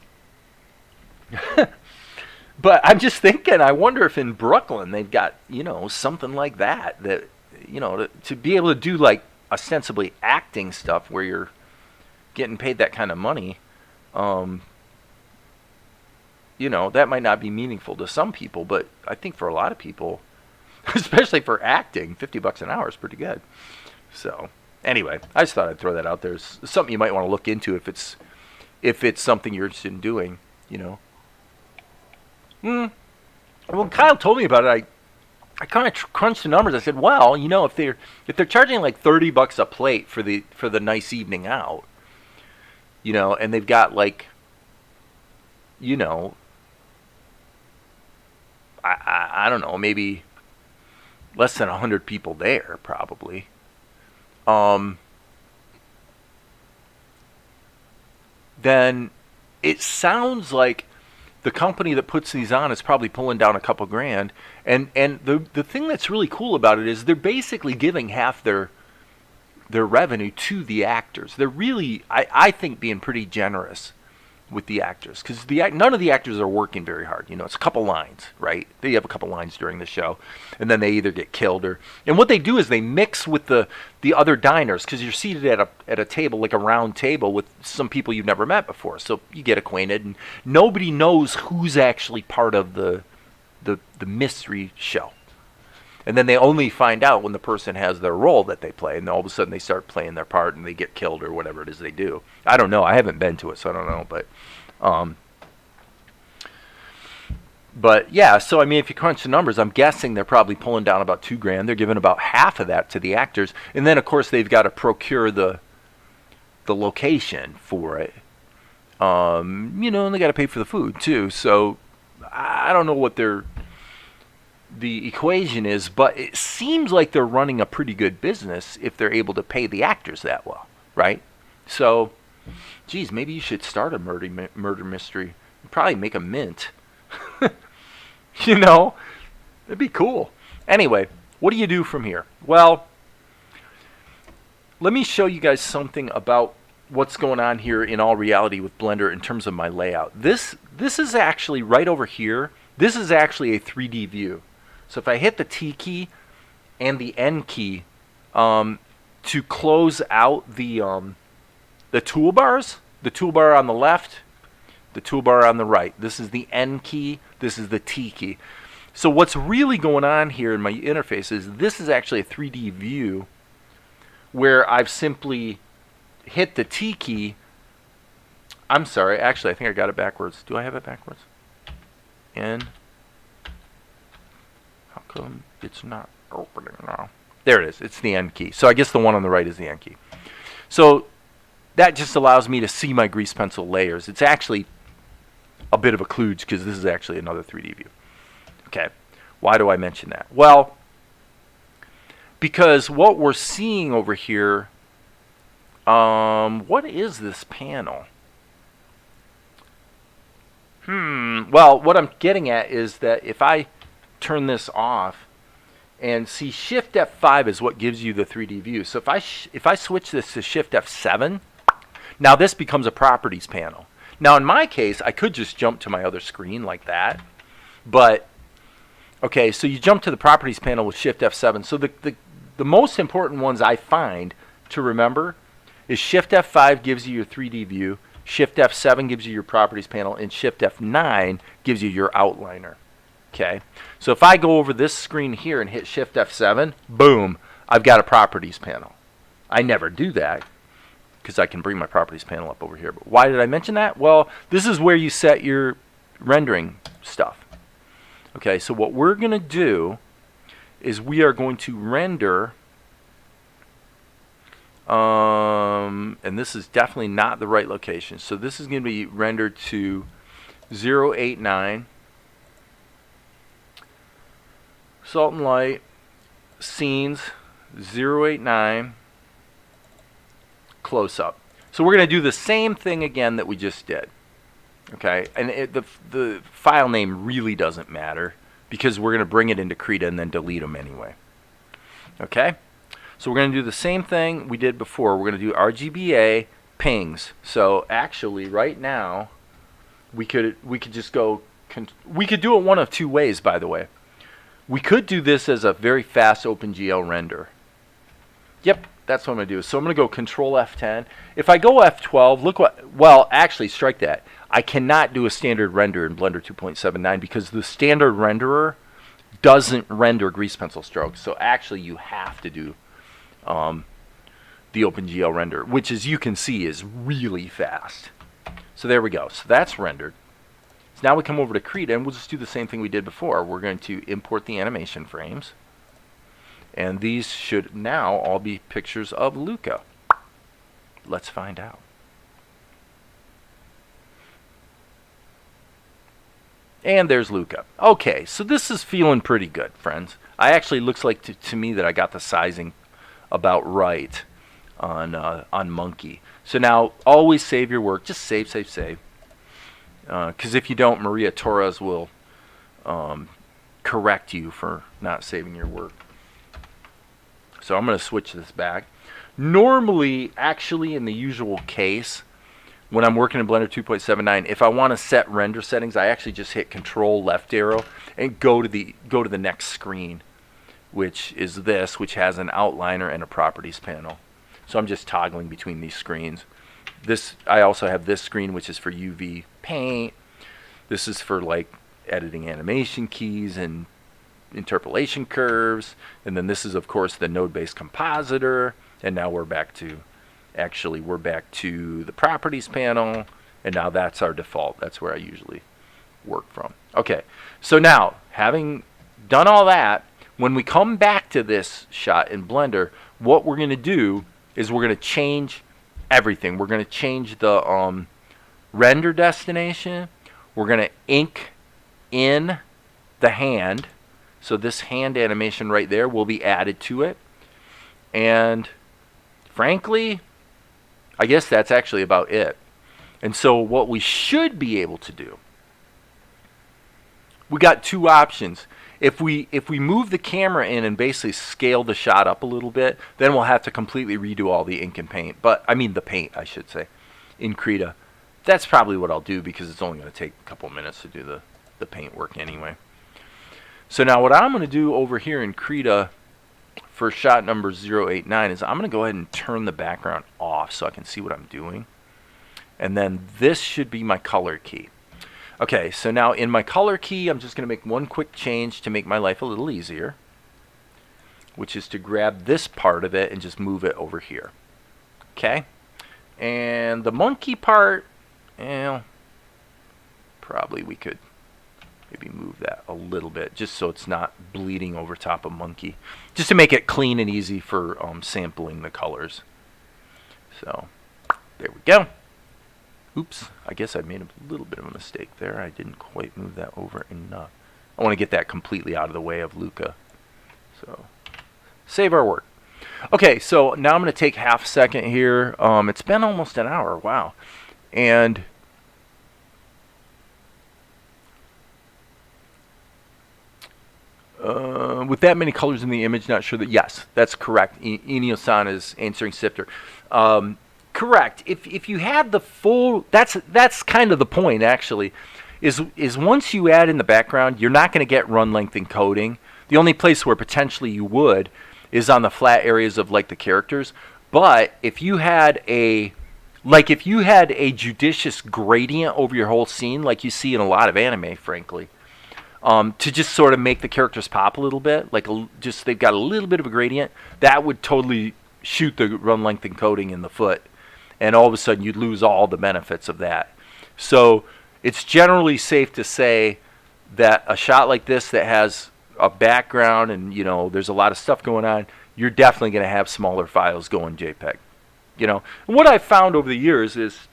But I'm just thinking, I wonder if in Brooklyn they've got, something like that, to be able to do like ostensibly acting stuff where you're getting paid that kind of money, that might not be meaningful to some people, but I think for a lot of people, especially for acting, $50 an hour is pretty good. So anyway, I just thought I'd throw that out there. It's something you might want to look into if it's something you're interested in doing, When Kyle told me about it, I kind of crunched the numbers. I said, well, if they're charging like $30 a plate for the nice evening out, and they've got like, I don't know, maybe less than 100 people there, probably. Then it sounds like the company that puts these on is probably pulling down a couple grand. And the thing that's really cool about it is they're basically giving half their revenue to the actors. They're really, I think, being pretty generous with the actors, because none of the actors are working very hard. It's a couple lines, right? They have a couple lines during the show, and then they either get killed and what they do is they mix with the other diners, because you're seated at a table, like a round table, with some people you've never met before, so you get acquainted, and nobody knows who's actually part of the mystery show. And then they only find out when the person has their role that they play, and all of a sudden they start playing their part and they get killed or whatever it is they do. I don't know. I haven't been to it, so I don't know. But yeah, so I mean, if you crunch the numbers, I'm guessing they're probably pulling down about $2 grand. They're giving about half of that to the actors, and then of course they've got to procure the location for it. And they got to pay for the food too. So I don't know what the equation is, but it seems like they're running a pretty good business if they're able to pay the actors that well, right? So, geez, maybe you should start a murder mystery. Probably make a mint. It'd be cool. Anyway, what do you do from here? Well, let me show you guys something about what's going on here in all reality with Blender in terms of my layout. This is actually right over here. This is actually a 3D view. So if I hit the T key and the N key to close out the toolbars, the toolbar on the left, the toolbar on the right. This is the N key, this is the T key. So what's really going on here in my interface is this is actually a 3D view where I've simply hit the T key. I'm sorry, actually I think I got it backwards. Do I have it backwards? N. How come it's not opening now? There it is. It's the N key. So I guess the one on the right is the N key. So that just allows me to see my grease pencil layers. It's actually a bit of a kludge because this is actually another 3D view. Okay. Why do I mention that? Well, because what we're seeing over here, what is this panel? Well, what I'm getting at is that if I turn this off and see, Shift F5 is what gives you the 3D view. So if I switch this to Shift F7, now this becomes a properties panel. Now in my case, I could just jump to my other screen like that, but okay, so you jump to the properties panel with Shift F7. So the most important ones I find to remember is Shift F5 gives you your 3D view, Shift F7 gives you your properties panel, and Shift F9 gives you your outliner. Okay, so if I go over this screen here and hit Shift F7, boom, I've got a properties panel. I never do that because I can bring my properties panel up over here. But why did I mention that? Well, this is where you set your rendering stuff. Okay, so what we're going to do is we are going to render, and this is definitely not the right location. So this is going to be rendered to 089. Salt and light, scenes, 089, close up. So we're going to do the same thing again that we just did. Okay, and the file name really doesn't matter because we're going to bring it into Krita and then delete them anyway. Okay, so we're going to do the same thing we did before. We're going to do RGBA pings. So actually right now, we could just go. We could do it one of two ways, by the way. We could do this as a very fast OpenGL render. Yep, that's what I'm going to do. So I'm going to go Control F10. If I go F12, look what, well, actually, strike that. I cannot do a standard render in Blender 2.79 because the standard renderer doesn't render grease pencil strokes. So actually, you have to do the OpenGL render, which, as you can see, is really fast. So there we go. So that's rendered. So now we come over to Krita, and we'll just do the same thing we did before. We're going to import the animation frames. And these should now all be pictures of Luka. Let's find out. And there's Luka. Okay, so this is feeling pretty good, friends. Actually looks like to me that I got the sizing about right on Monkey. So now always save your work. Just save, save, save. Because if you don't, Maria Torres will correct you for not saving your work. So I'm going to switch this back. Normally, actually, in the usual case, when I'm working in Blender 2.79, if I want to set render settings, I actually just hit Control left arrow and go to the next screen, which is this, which has an outliner and a properties panel. So I'm just toggling between these screens. I also have this screen, which is for UV paint. This is for like editing animation keys and interpolation curves. And then this is, of course, the node-based compositor. And now we're back to the properties panel. And now that's our default. That's where I usually work from. Okay, so now, having done all that, when we come back to this shot in Blender, what we're going to do is we're going to change everything. We're going to change the render destination. We're going to ink in the hand. So this hand animation right there will be added to it. And frankly, I guess that's actually about it. And so what we should be able to do, we got two options. If we move the camera in and basically scale the shot up a little bit, then we'll have to completely redo all the ink and paint. But I mean the paint, I should say, in Krita. That's probably what I'll do because it's only going to take a couple minutes to do the paint work anyway. So now what I'm going to do over here in Krita for shot number 089 is I'm going to go ahead and turn the background off so I can see what I'm doing. And then this should be my color key. Okay, so now in my color key, I'm just going to make one quick change to make my life a little easier, which is to grab this part of it and just move it over here. Okay, and the monkey part, well, probably we could maybe move that a little bit just so it's not bleeding over top of monkey, just to make it clean and easy for sampling the colors. So there we go. Oops, I guess I made a little bit of a mistake there. I didn't quite move that over enough. I want to get that completely out of the way of Luka. So, save our work. Okay, so now I'm going to take half a second here. It's been almost an hour, wow. And with that many colors in the image, not sure that, yes, that's correct. Inio-san is answering Sifter. Correct. If you had the full, that's kind of the point actually, is once you add in the background, you're not going to get run length encoding. The only place where potentially you would is on the flat areas of like the characters. But if you had a judicious gradient over your whole scene, like you see in a lot of anime, frankly, to just sort of make the characters pop a little bit, like they've got a little bit of a gradient, that would totally shoot the run length encoding in the foot. And all of a sudden you'd lose all the benefits of that. So it's generally safe to say that a shot like this that has a background and there's a lot of stuff going on, you're definitely going to have smaller files going JPEG. And what I've found over the years is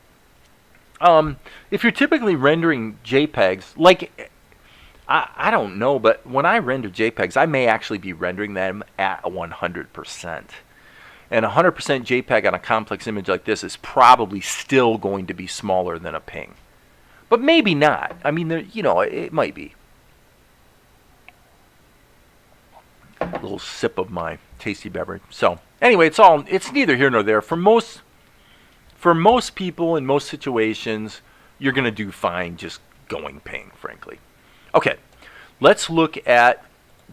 if you're typically rendering JPEGs, like I don't know, but when I render JPEGs, I may actually be rendering them at 100%. And 100% JPEG on a complex image like this is probably still going to be smaller than a ping. But maybe not. I mean, it might be. A little sip of my tasty beverage. So, anyway, it's neither here nor there. For most people in most situations, you're going to do fine just going ping, frankly. Okay, let's look at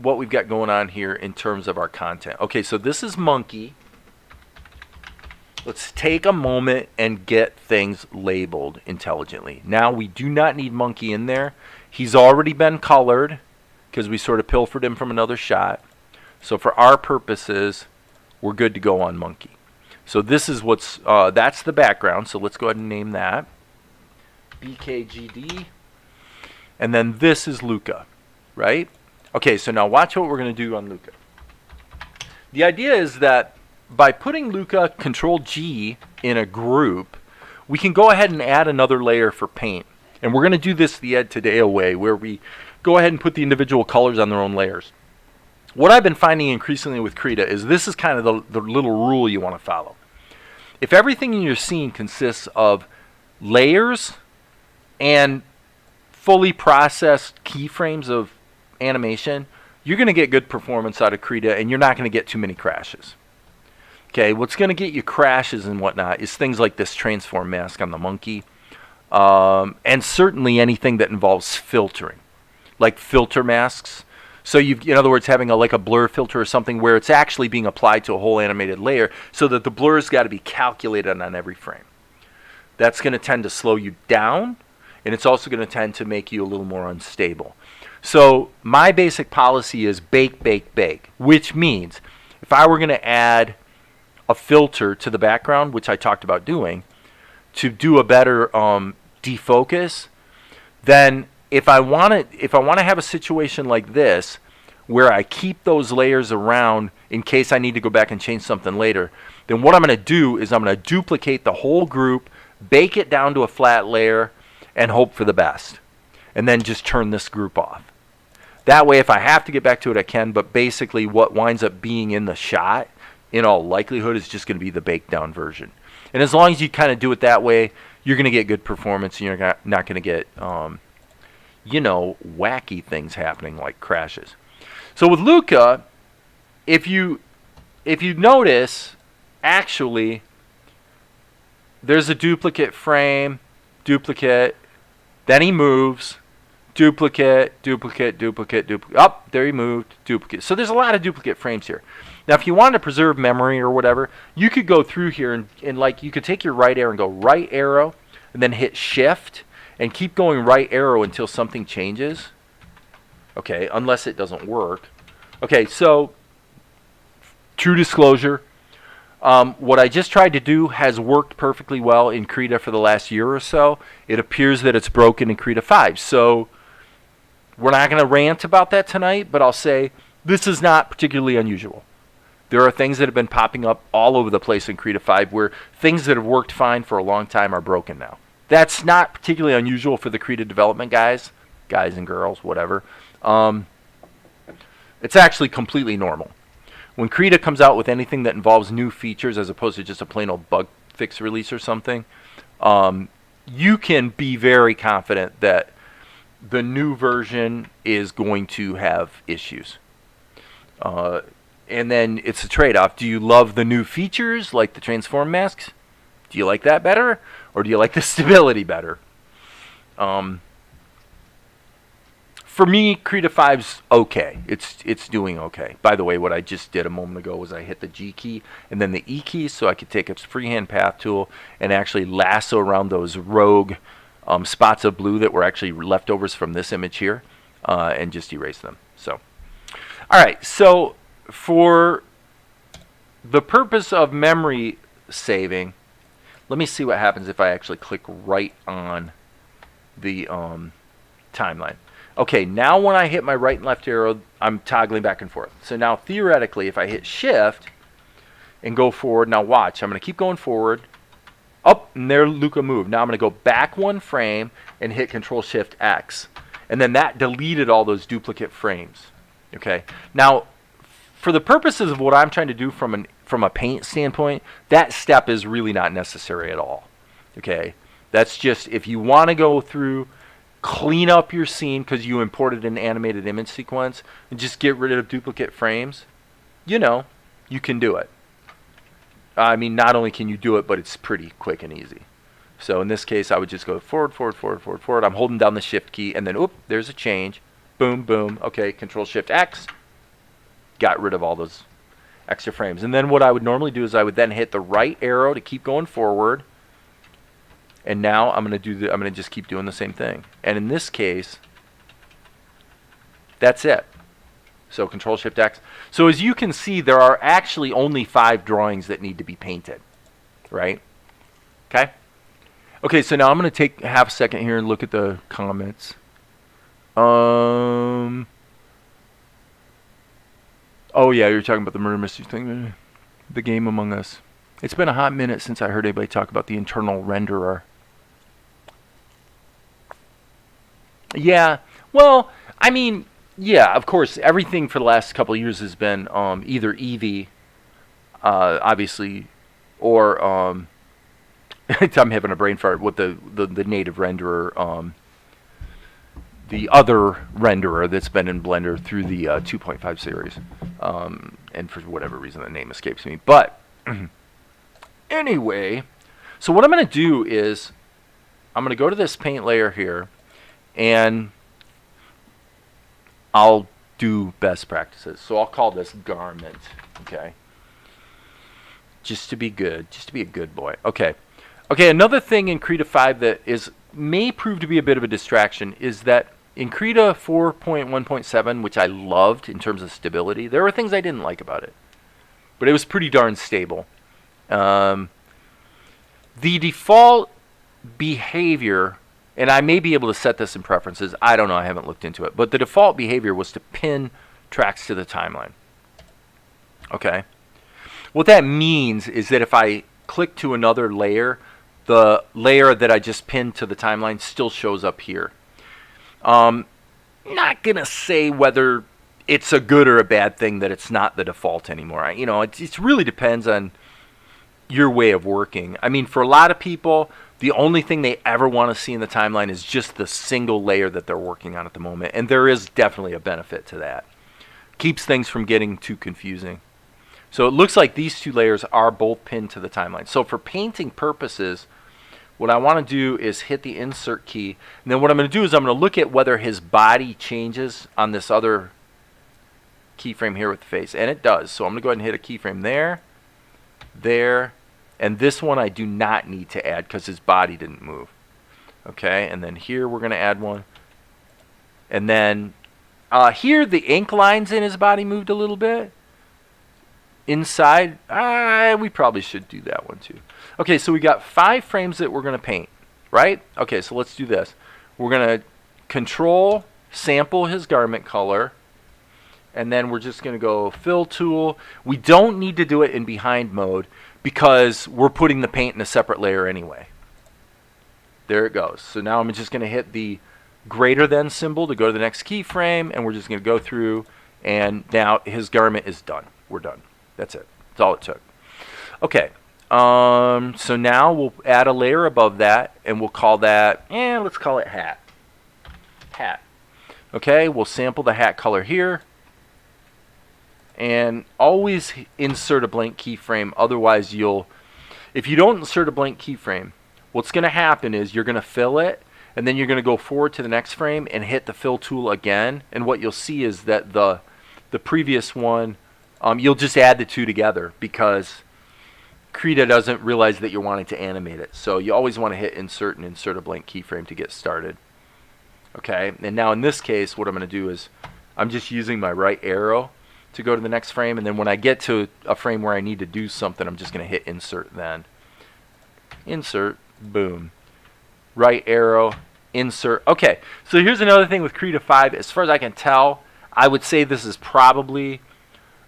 what we've got going on here in terms of our content. Okay, so this is monkey. Let's take a moment and get things labeled intelligently. Now, we do not need monkey in there. He's already been colored because we sort of pilfered him from another shot. So for our purposes, we're good to go on monkey. So this is that's the background. So let's go ahead and name that BKGD. And then this is Luka, right? Okay, so now watch what we're going to do on Luka. The idea is that by putting Luka Control-G in a group, we can go ahead and add another layer for paint. And we're going to do this the Ed Tadeo way, where we go ahead and put the individual colors on their own layers. What I've been finding increasingly with Krita is this is kind of the little rule you want to follow. If everything in your scene consists of layers and fully processed keyframes of animation, you're going to get good performance out of Krita, and you're not going to get too many crashes. Okay, what's going to get you crashes and whatnot is things like this transform mask on the monkey, and certainly anything that involves filtering, like filter masks. So in other words, having like a blur filter or something where it's actually being applied to a whole animated layer, so that the blur's got to be calculated on every frame. That's going to tend to slow you down, and it's also going to tend to make you a little more unstable. So my basic policy is bake, bake, bake, which means if I were going to add a filter to the background, which I talked about doing, to do a better defocus, then if I want to have a situation like this where I keep those layers around in case I need to go back and change something later, then what I'm going to do is I'm going to duplicate the whole group, bake it down to a flat layer, and hope for the best. And then just turn this group off. That way, if I have to get back to it, I can, but basically what winds up being in the shot, in all likelihood, is just going to be the baked down version. And as long as you kind of do it that way, you're going to get good performance, and you're not going to get, wacky things happening like crashes. So with Luka, if you notice, actually, there's a duplicate frame, duplicate, then he moves, duplicate, duplicate, duplicate, duplicate. Oh, there he moved, duplicate. So there's a lot of duplicate frames here. Now, if you wanted to preserve memory or whatever, you could go through here and like you could take your right arrow and go right arrow and then hit shift and keep going right arrow until something changes. Okay, unless it doesn't work. Okay, so true disclosure, what I just tried to do has worked perfectly well in Krita for the last year or so. It appears that it's broken in Krita 5. So we're not going to rant about that tonight, but I'll say this is not particularly unusual. There are things that have been popping up all over the place in Krita 5 where things that have worked fine for a long time are broken now. That's not particularly unusual for the Krita development guys and girls, whatever. It's actually completely normal. When Krita comes out with anything that involves new features as opposed to just a plain old bug fix release or something, you can be very confident that the new version is going to have issues. And then it's a trade-off. Do you love the new features like the transform masks? Do you like that better? Or do you like the stability better? For me, Krita 5's okay. It's doing okay. By the way, what I just did a moment ago was I hit the G key and then the E key so I could take a freehand path tool and actually lasso around those rogue spots of blue that were actually leftovers from this image here and just erase them. So, all right. So for the purpose of memory saving, let me see what happens if I actually click right on the timeline. Okay, now when I hit my right and left arrow, I'm toggling back and forth. So now theoretically, if I hit shift and go forward, now watch, I'm going to keep going forward. Up, and there Luka moved. Now I'm going to go back one frame and hit Control Shift X. And then that deleted all those duplicate frames. Okay, now for the purposes of what I'm trying to do from a paint standpoint, that step is really not necessary at all. Okay, that's just if you want to go through, clean up your scene because you imported an animated image sequence and just get rid of duplicate frames, you can do it. I mean, not only can you do it, but it's pretty quick and easy. So in this case, I would just go forward, forward, forward, forward, forward. I'm holding down the shift key, and then, oop, there's a change. Boom, boom. Okay, Control Shift X. Got rid of all those extra frames. And then what I would normally do is I would then hit the right arrow to keep going forward. And now I'm going to just keep doing the same thing. And in this case, that's it. So Control Shift X. So as you can see, there are actually only 5 drawings that need to be painted, right? Okay. Okay, so now I'm going to take half a second here and look at the comments. Oh yeah, you're talking about the murder mystery thing, the game Among Us. It's been a hot minute since I heard anybody talk about the internal renderer. Yeah, well, I mean, yeah, of course, everything for the last couple of years has been either Eevee, obviously, or I'm having a brain fart with the native renderer, the other renderer that's been in Blender through the 2.5 series, and for whatever reason the name escapes me. But anyway, so what I'm going to do is I'm going to go to this paint layer here, and I'll do best practices. So I'll call this garment, okay? Just to be good, just to be a good boy. Okay. Okay, another thing in Krita 5 that may prove to be a bit of a distraction is that in Krita 4.1.7, which I loved in terms of stability, there were things I didn't like about it. But it was pretty darn stable. The default behavior, and I may be able to set this in preferences, I don't know, I haven't looked into it, but the default behavior was to pin tracks to the timeline. Okay? What that means is that if I click to another layer, the layer that I just pinned to the timeline still shows up here. Not going to say whether it's a good or a bad thing that it's not the default anymore. You know, it really depends on your way of working. I mean, for a lot of people, the only thing they ever want to see in the timeline is just the single layer that they're working on at the moment. And there is definitely a benefit to that. Keeps things from getting too confusing. So it looks like these 2 layers are both pinned to the timeline. So for painting purposes, what I want to do is hit the insert key. And then what I'm going to do is I'm going to look at whether his body changes on this other keyframe here with the face. And it does. So I'm going to go ahead and hit a keyframe there, there, and this one I do not need to add because his body didn't move. Okay, and then here we're going to add one. And then here the ink lines in his body moved a little bit. Inside, we probably should do that one too. Okay, so we got 5 frames that we're going to paint, right? Okay, so let's do this. We're going to control sample his garment color, and then we're just going to go fill tool. We don't need to do it in behind mode because we're putting the paint in a separate layer anyway. There it goes. So now I'm just going to hit the greater than symbol to go to the next keyframe, and we're just going to go through, and now his garment is done. We're done. That's it. That's all it took. Okay. So now we'll add a layer above that, and we'll call that, let's call it hat. Hat. Okay, we'll sample the hat color here. And always insert a blank keyframe, otherwise if you don't insert a blank keyframe, what's going to happen is you're going to fill it, and then you're going to go forward to the next frame and hit the fill tool again, and what you'll see is that the previous one, you'll just add the 2 together because Krita doesn't realize that you're wanting to animate it. So you always want to hit insert and insert a blank keyframe to get started. Okay, and now in this case, what I'm going to do is I'm just using my right arrow to go to the next frame, and then when I get to a frame where I need to do something, I'm just going to hit insert then. Insert, boom. Right arrow, insert. Okay, so here's another thing with Krita 5. As far as I can tell, I would say this is probably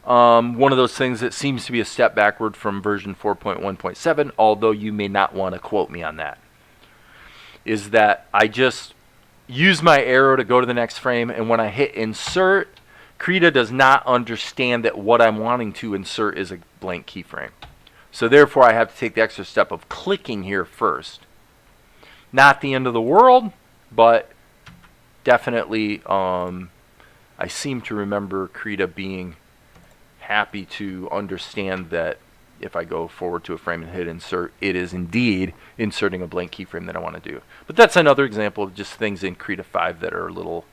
one of those things that seems to be a step backward from version 4.1.7, although you may not want to quote me on that. Is that I just use my arrow to go to the next frame, and when I hit insert, Krita does not understand that what I'm wanting to insert is a blank keyframe. So therefore I have to take the extra step of clicking here first. Not the end of the world, but definitely I seem to remember Krita being happy to understand that if I go forward to a frame and hit insert, it is indeed inserting a blank keyframe that I want to do. But that's another example of just things in Krita 5 that are a little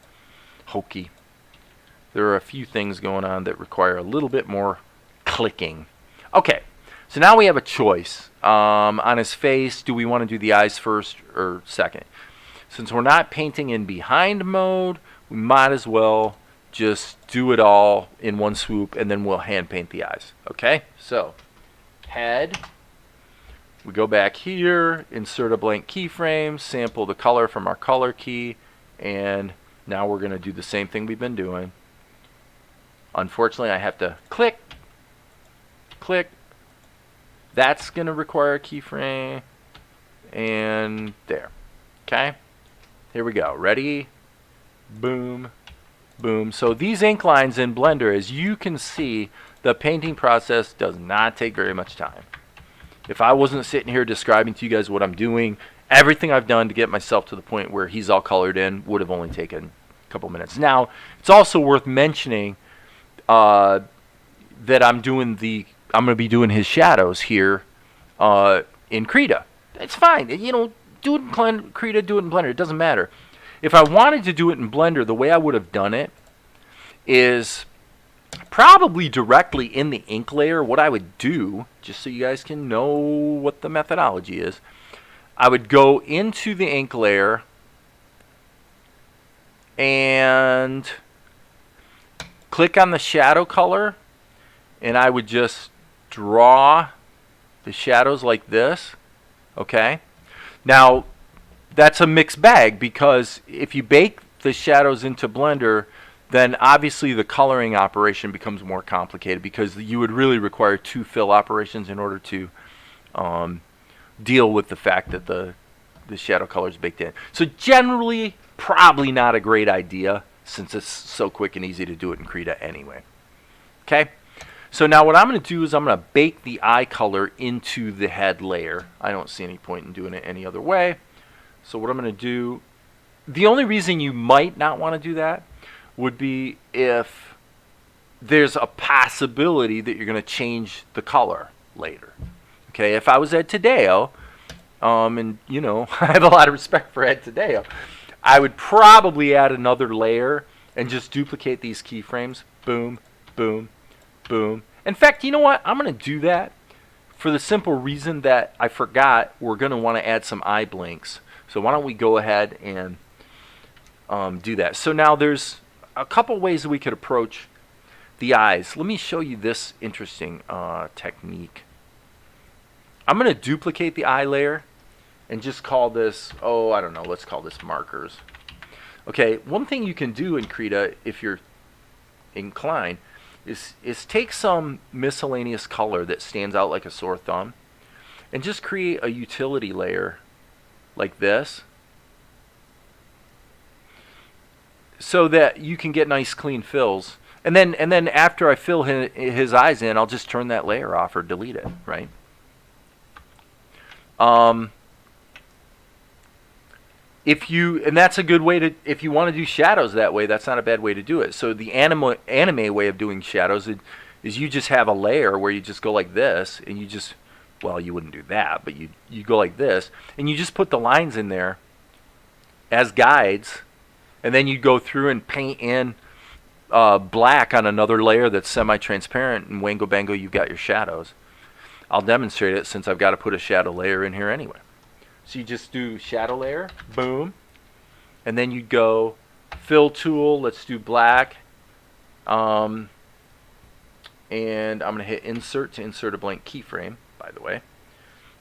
hokey. There are a few things going on that require a little bit more clicking. Okay, so now we have a choice. On his face, do we want to do the eyes first or second? Since we're not painting in behind mode, we might as well just do it all in one swoop, and then we'll hand paint the eyes. Okay, so head, we go back here, insert a blank keyframe, sample the color from our color key, and now we're going to do the same thing we've been doing. Unfortunately, I have to click, click. That's going to require a keyframe, and there. Okay, here we go. Ready? Boom, boom. So these ink lines in Blender, as you can see, the painting process does not take very much time. If I wasn't sitting here describing to you guys what I'm doing, everything I've done to get myself to the point where he's all colored in would have only taken a couple minutes. Now, it's also worth mentioning that I'm going to be doing his shadows here in Krita. It's fine. You know, do it in Krita, do it in Blender. It doesn't matter. If I wanted to do it in Blender, the way I would have done it is probably directly in the ink layer. What I would do, just so you guys can know what the methodology is, I would go into the ink layer and click on the shadow color, and I would just draw the shadows like this. Okay, now that's a mixed bag, because if you bake the shadows into Blender, then obviously the coloring operation becomes more complicated, because you would really require 2 fill operations in order to deal with the fact that the shadow color is baked in. So generally, probably not a great idea, since it's so quick and easy to do it in Krita anyway. Okay, so now what I'm going to do is I'm going to bake the eye color into the head layer. I don't see any point in doing it any other way. So what I'm going to do, the only reason you might not want to do that would be if there's a possibility that you're going to change the color later. Okay, if I was Ed Tadeo, and you know, I have a lot of respect for Ed Tadeo, I would probably add another layer and just duplicate these keyframes. Boom, boom, boom. In fact, you know what? I'm going to do that for the simple reason that I forgot we're going to want to add some eye blinks. So why don't we go ahead and do that. So now there's a couple ways that we could approach the eyes. Let me show you this interesting technique. I'm going to duplicate the eye layer and just call this, oh, I don't know, let's call this markers. Okay, one thing you can do in Krita, if you're inclined, is take some miscellaneous color that stands out like a sore thumb and just create a utility layer like this, so that you can get nice clean fills. And then after I fill his eyes in, I'll just turn that layer off or delete it, right? And that's a good way to, if you want to do shadows that way, that's not a bad way to do it. So the anime way of doing shadows is you just have a layer where you just go like this, and you just, well, you wouldn't do that, but you go like this, and you just put the lines in there as guides, and then you go through and paint in black on another layer that's semi-transparent, and wango bango, you've got your shadows. I'll demonstrate it since I've got to put a shadow layer in here anyway. So you just do shadow layer, boom, and then you go fill tool, let's do black, and I'm going to hit insert to insert a blank keyframe, by the way.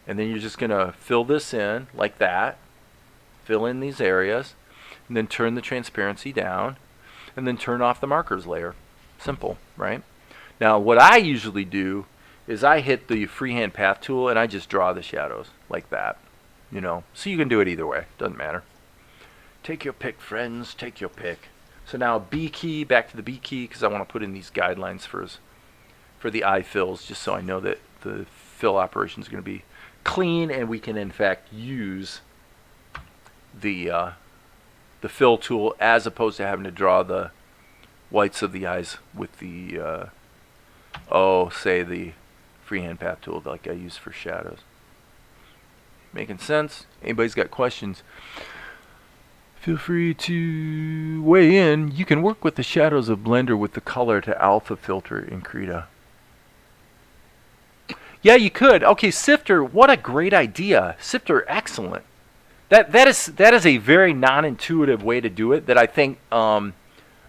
And then you're just going to fill this in like that, fill in these areas, and then turn the transparency down, and then turn off the markers layer. Simple, right? Now what I usually do is I hit the freehand path tool and I just draw the shadows like that, you know. So you can do it either way, doesn't matter. Take your pick, friends, take your pick. So now B key, back to the B key, because I want to put in these guidelines for the eye fills, just so I know that the fill operation is going to be clean, and we can in fact use the fill tool as opposed to having to draw the whites of the eyes with the say the freehand path tool like I use for shadows. Making sense? Anybody's got questions, feel free to weigh in. You can work with the shadows of Blender with the color to alpha filter in Krita. Yeah, you could. Okay, Sifter, what a great idea. Sifter, excellent. That is a very non-intuitive way to do it that I think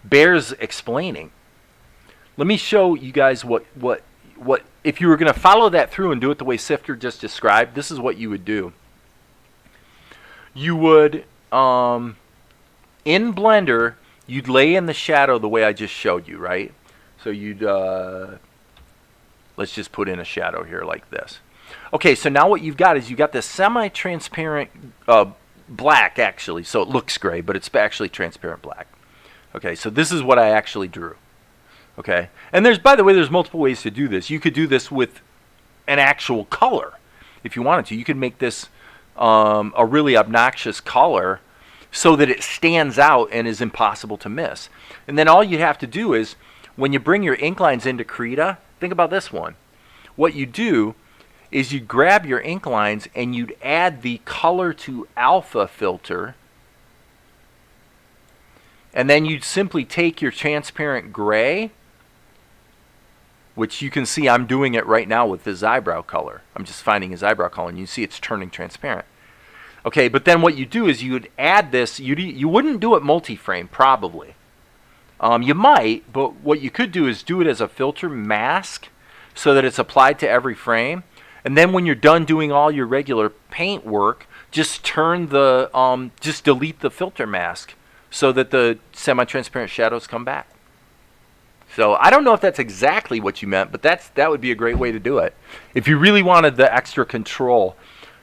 bears explaining. Let me show you guys what if you were going to follow that through and do it the way Sifter just described, this is what you would do. You would, in Blender, you'd lay in the shadow the way I just showed you, right? So you'd, let's just put in a shadow here like this. Okay, so now what you've got is you've got this semi-transparent black, actually. So it looks gray, but it's actually transparent black. Okay, so this is what I actually drew. Okay, and there's, by the way, there's multiple ways to do this. You could do this with an actual color if you wanted to. You could make this a really obnoxious color so that it stands out and is impossible to miss. And then all you have to do is, when you bring your ink lines into Krita, think about this one. What you do is you grab your ink lines and you'd add the color to alpha filter, and then you'd simply take your transparent gray, which you can see I'm doing it right now with his eyebrow color. I'm just finding his eyebrow color, and you see it's turning transparent. Okay, but then what you do is you would add this. You wouldn't do it multi-frame, probably. You might, but what you could do is do it as a filter mask so that it's applied to every frame. And then when you're done doing all your regular paint work, just turn the, just delete the filter mask so that the semi-transparent shadows come back. So I don't know if that's exactly what you meant, but that would be a great way to do it. If you really wanted the extra control,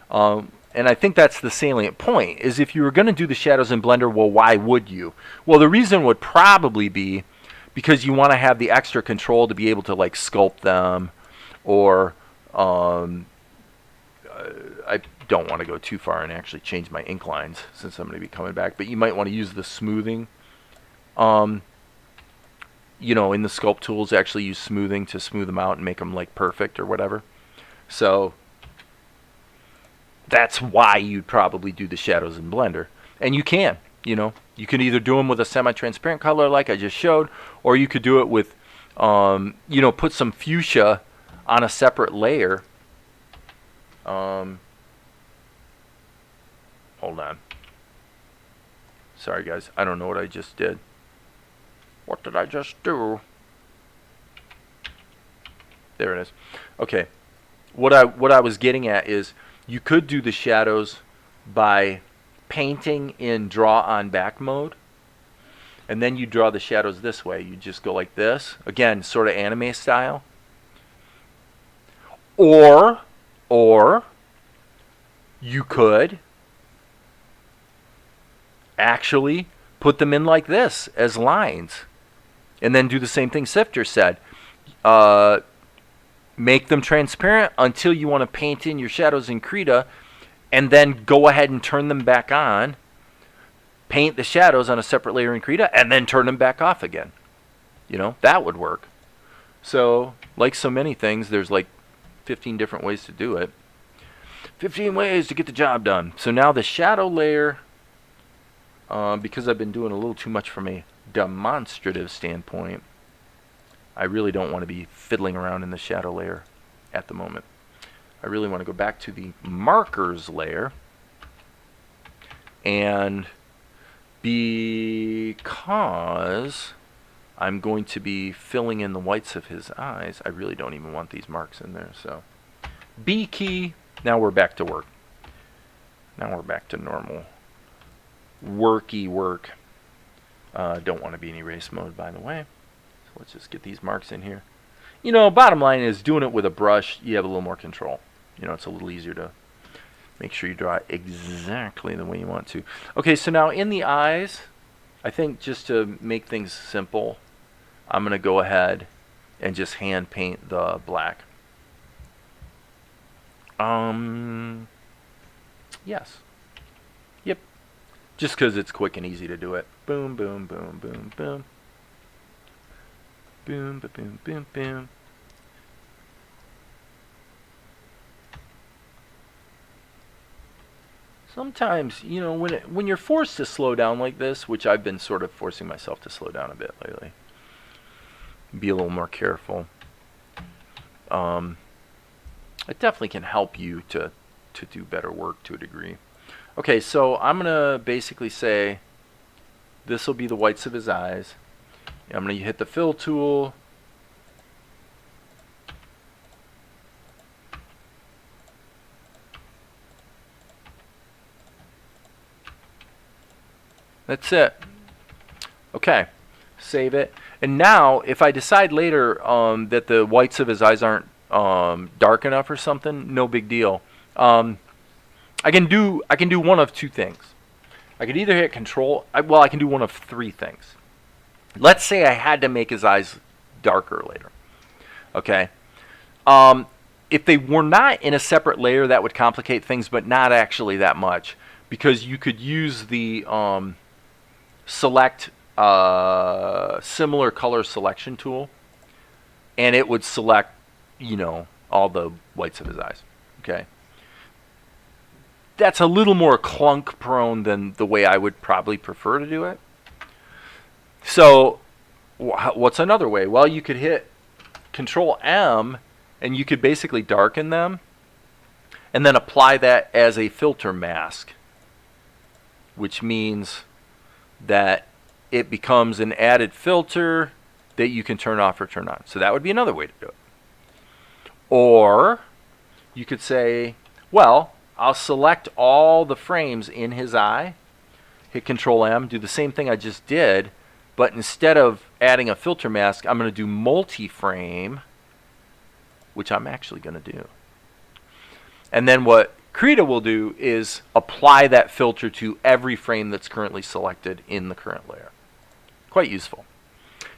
and I think that's the salient point, is if you were going to do the shadows in Blender, well, why would you? Well, the reason would probably be because you want to have the extra control to be able to like sculpt them, or I don't want to go too far and actually change my ink lines since I'm going to be coming back, but you might want to use the smoothing. You know, in the sculpt tools, actually use smoothing to smooth them out and make them like perfect or whatever. So that's why you'd probably do the shadows in Blender. And you can, you know, you can either do them with a semi-transparent color like I just showed, or you could do it with, you know, put some fuchsia on a separate layer. Hold on. Sorry guys, I don't know what I just did. What did I just do? There it is. Okay. What I was getting at is you could do the shadows by painting in draw on back mode, and then you draw the shadows this way. You just go like this. Again, sort of anime style. Or you could actually put them in like this as lines. And then do the same thing Sifter said. Make them transparent until you want to paint in your shadows in Krita, and then go ahead and turn them back on. Paint the shadows on a separate layer in Krita, and then turn them back off again. You know, that would work. So, like so many things, there's like 15 different ways to do it. 15 ways to get the job done. So now the shadow layer, because I've been doing a little too much from a demonstrative standpoint, I really don't want to be fiddling around in the shadow layer at the moment. I really want to go back to the markers layer, and because I'm going to be filling in the whites of his eyes, I really don't even want these marks in there. So B key. Now we're back to work. Now we're back to normal worky work. Don't want to be in erase mode, by the way. So let's just get these marks in here. You know, bottom line is, doing it with a brush, you have a little more control. You know, it's a little easier to make sure you draw it exactly the way you want to. Okay, so now in the eyes, I think just to make things simple, I'm going to go ahead and just hand paint the black. Yes. Yep. Just because it's quick and easy to do it. Boom, boom, boom, boom, boom. Boom, boom, boom, boom, boom. sometimes, you know, when you're forced to slow down like this, which I've been sort of forcing myself to slow down a bit lately, be a little more careful. It definitely can help you to do better work to a degree. Okay, so I'm going to basically say this will be the whites of his eyes. I'm going to hit the fill tool. That's it. Okay, save it. And now, if I decide later that the whites of his eyes aren't dark enough or something, no big deal. I can do one of two things. I could either hit Control. I can do one of three things. Let's say I had to make his eyes darker later. Okay. If they were not in a separate layer, that would complicate things, but not actually that much, because you could use the select similar color selection tool, and it would select, you know, all the whites of his eyes. Okay. That's a little more clunk prone than the way I would probably prefer to do it. So what's another way? Well, you could hit Control M and you could basically darken them and then apply that as a filter mask, which means that it becomes an added filter that you can turn off or turn on. So that would be another way to do it. Or you could say, well, I'll select all the frames in his eye, hit Control M, do the same thing I just did, but instead of adding a filter mask, I'm going to do multi-frame, which I'm actually going to do. And then what Krita will do is apply that filter to every frame that's currently selected in the current layer. Quite useful.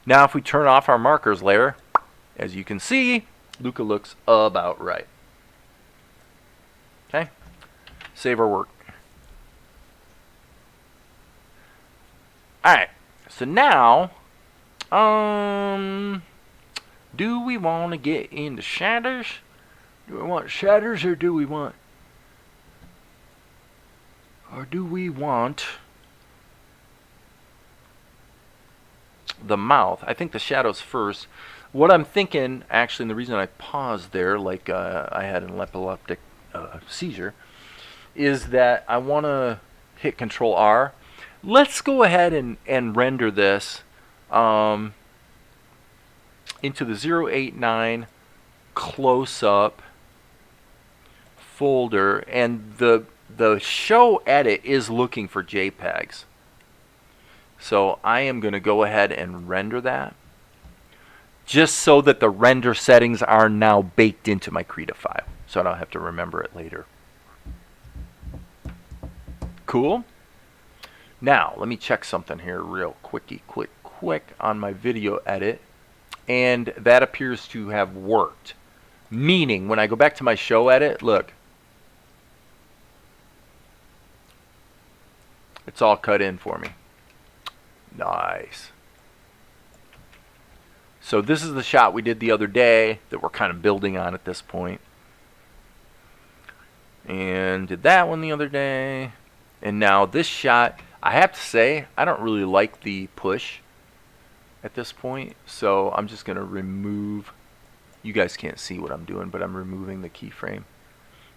Now if we turn off our markers layer, as you can see, Luka looks about right. Okay? Save our work. Alright, so now, do we want to get into shadows? Do we want shadows or do we want the mouth? I think the shadows first. What I'm thinking, actually, and the reason I paused there, like I had an epileptic seizure, is that I want to hit Control R. Let's go ahead and render this into the 089 close-up folder, and the show edit is looking for JPEGs. So I am going to go ahead and render that, just so that the render settings are now baked into my Krita file, so I don't have to remember it later. Cool. Now, let me check something here real quick on my video edit, and that appears to have worked. Meaning, when I go back to my show edit, look, it's all cut in for me. Nice. So this is the shot we did the other day that we're kind of building on at this point. And did that one the other day. And now this shot, I have to say, I don't really like the push at this point. So I'm just going to remove, you guys can't see what I'm doing, but I'm removing the keyframe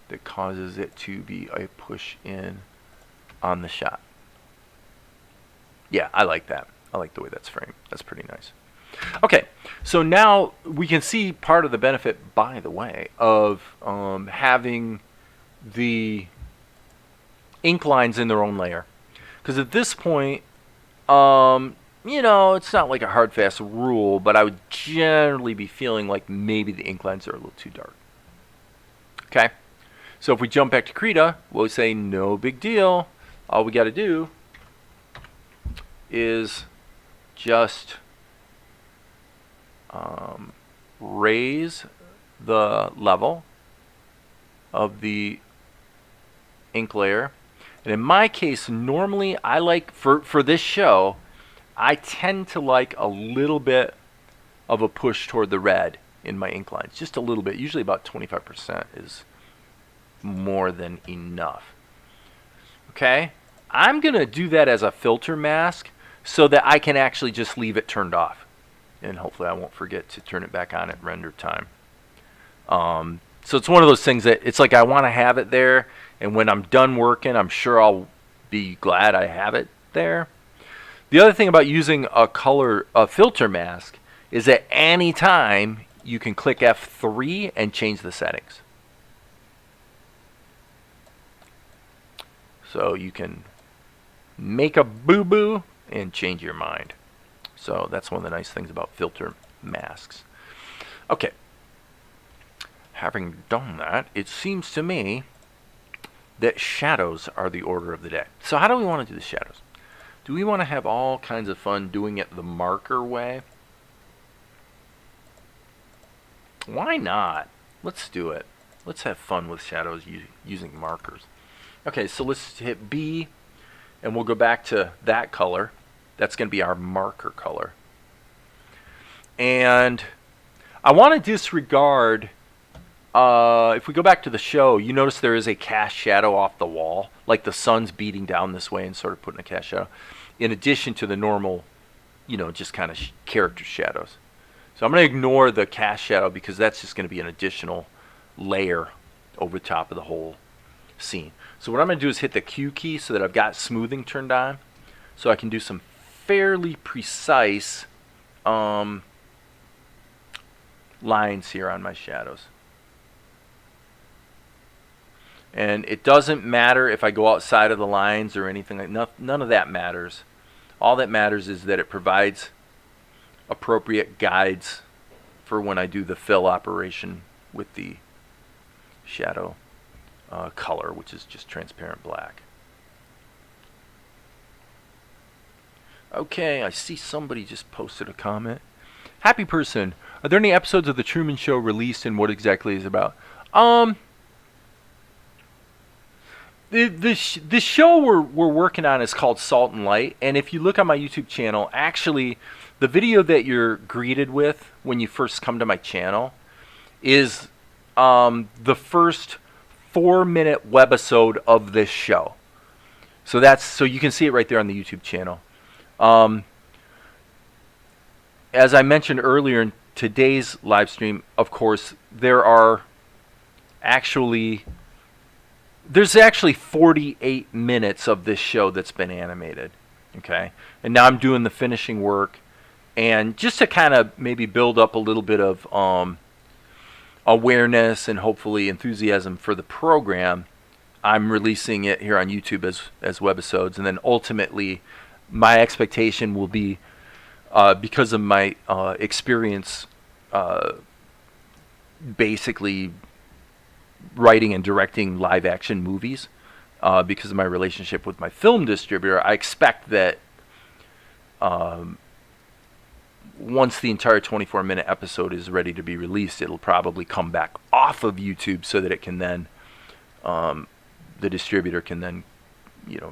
that causes it to be a push in on the shot. Yeah, I like that. I like the way that's framed. That's pretty nice. Okay, so now we can see part of the benefit, by the way, of having the ink lines in their own layer. Because at this point, you know, it's not like a hard, fast rule, but I would generally be feeling like maybe the ink lines are a little too dark. Okay, so if we jump back to Krita, we'll say no big deal. All we got to do is just raise the level of the ink layer. And in my case, normally I like, for this show, I tend to like a little bit of a push toward the red in my ink lines. Just a little bit. Usually about 25% is more than enough. Okay, I'm going to do that as a filter mask so that I can actually just leave it turned off. And hopefully I won't forget to turn it back on at render time. So it's one of those things that it's like I want to have it there, and when I'm done working, I'm sure I'll be glad I have it there. The other thing about using a filter mask is that any time you can click F3 and change the settings. So you can make a boo-boo and change your mind. So that's one of the nice things about filter masks. Okay. Having done that, it seems to me that shadows are the order of the day. So how do we want to do the shadows? Do we want to have all kinds of fun doing it the marker way? Why not? Let's do it. Let's have fun with shadows using markers. Okay, so let's hit B, and we'll go back to that color. That's going to be our marker color. And I want to disregard, if we go back to the show, you notice there is a cast shadow off the wall, like the sun's beating down this way and sort of putting a cast shadow, in addition to the normal, just kind of character shadows. So I'm going to ignore the cast shadow because that's just going to be an additional layer over the top of the whole scene. So what I'm going to do is hit the Q key so that I've got smoothing turned on, so I can do some fairly precise lines here on my shadows. And it doesn't matter if I go outside of the lines or anything like none of that matters. All that matters is that it provides appropriate guides for when I do the fill operation with the shadow color, which is just transparent black. Okay, I see somebody just posted a comment. Happy person, are there any episodes of the Truman Show released, and what exactly is it about? The show we're working on is called Salt and Light, and if you look on my YouTube channel, actually the video that you're greeted with when you first come to my channel is the first 4-minute webisode of this show. So you can see it right there on the YouTube channel. As I mentioned earlier in today's live stream, of course, there's actually 48 minutes of this show that's been animated. Okay, and now I'm doing the finishing work, and just to kind of maybe build up a little bit of awareness and hopefully enthusiasm for the program, I'm releasing it here on YouTube as webisodes, and then ultimately my expectation will be, because of my experience basically writing and directing live action movies, because of my relationship with my film distributor, I expect that once the entire 24-minute episode is ready to be released, it'll probably come back off of YouTube so that it can then, the distributor can then,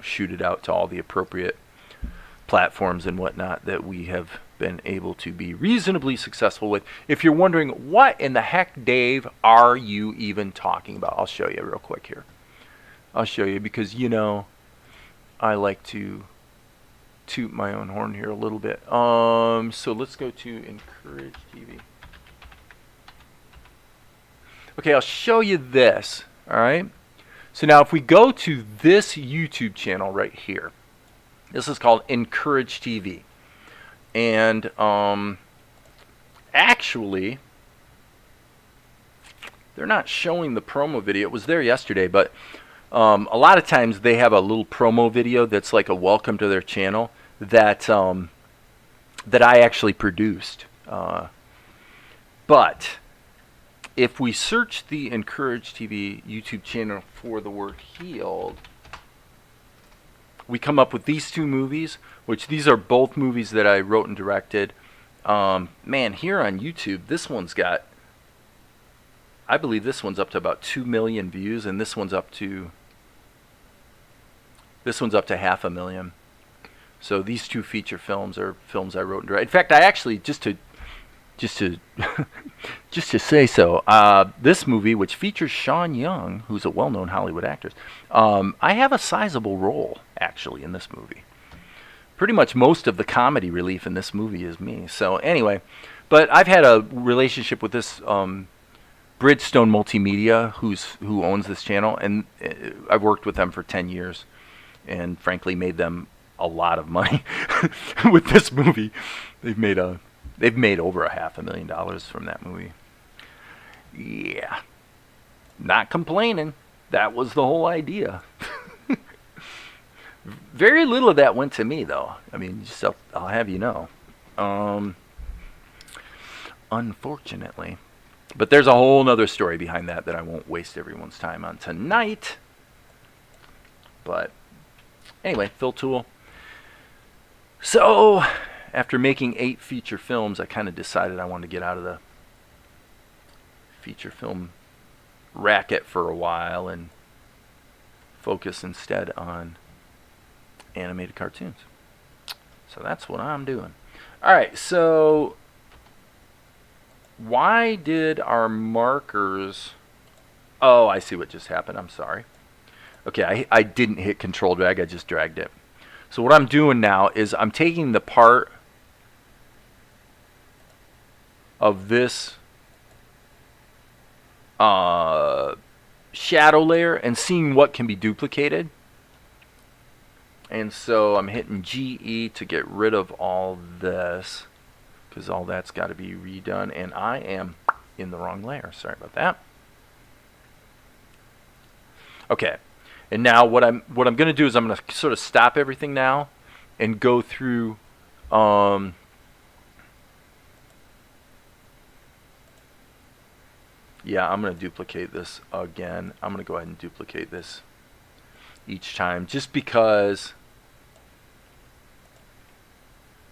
shoot it out to all the appropriate platforms and whatnot that we have been able to be reasonably successful with. If you're wondering, what in the heck, Dave, are you even talking about? I'll show you real quick here. I'll show you because, I like to toot my own horn here a little bit. So let's go to Encourage TV. Okay, I'll show you this. All right. So now if we go to this YouTube channel right here, this is called Encourage TV. And actually, they're not showing the promo video. It was there yesterday, but a lot of times they have a little promo video that's like a welcome to their channel that that I actually produced. But if we search the Encourage TV YouTube channel for the word healed, we come up with these two movies, which these are both movies that I wrote and directed. Man, here on YouTube, this one's got, I believe this one's up to about 2 million views, and this one's up to 500,000. So these two feature films are films I wrote and directed. In fact, I actually, just to just to just to say so, this movie, which features Sean Young, who's a well-known Hollywood actor, I have a sizable role actually in this movie. Pretty much most of the comedy relief in this movie is me. So anyway, but I've had a relationship with this Bridgestone Multimedia, who owns this channel, and I've worked with them for 10 years, and frankly made them a lot of money with this movie. They've made over $500,000 from that movie. Yeah, not complaining. That was the whole idea. Very little of that went to me, though. I mean, just I'll have you know. Unfortunately. But there's a whole nother story behind that I won't waste everyone's time on tonight. But anyway, fill tool. So, after making 8 feature films, I kind of decided I wanted to get out of the feature film racket for a while and focus instead on animated cartoons. So that's what I'm doing. Alright, so why did our markers... Oh, I see what just happened. I'm sorry. Okay, I didn't hit control drag. I just dragged it. So what I'm doing now is I'm taking the part of this shadow layer and seeing what can be duplicated. And so I'm hitting GE to get rid of all this, because all that's got to be redone, and I am in the wrong layer. Sorry about that. Okay, and now what I'm going to do is I'm going to sort of stop everything now and go through yeah, I'm going to duplicate this again. I'm going to go ahead and duplicate this each time, just because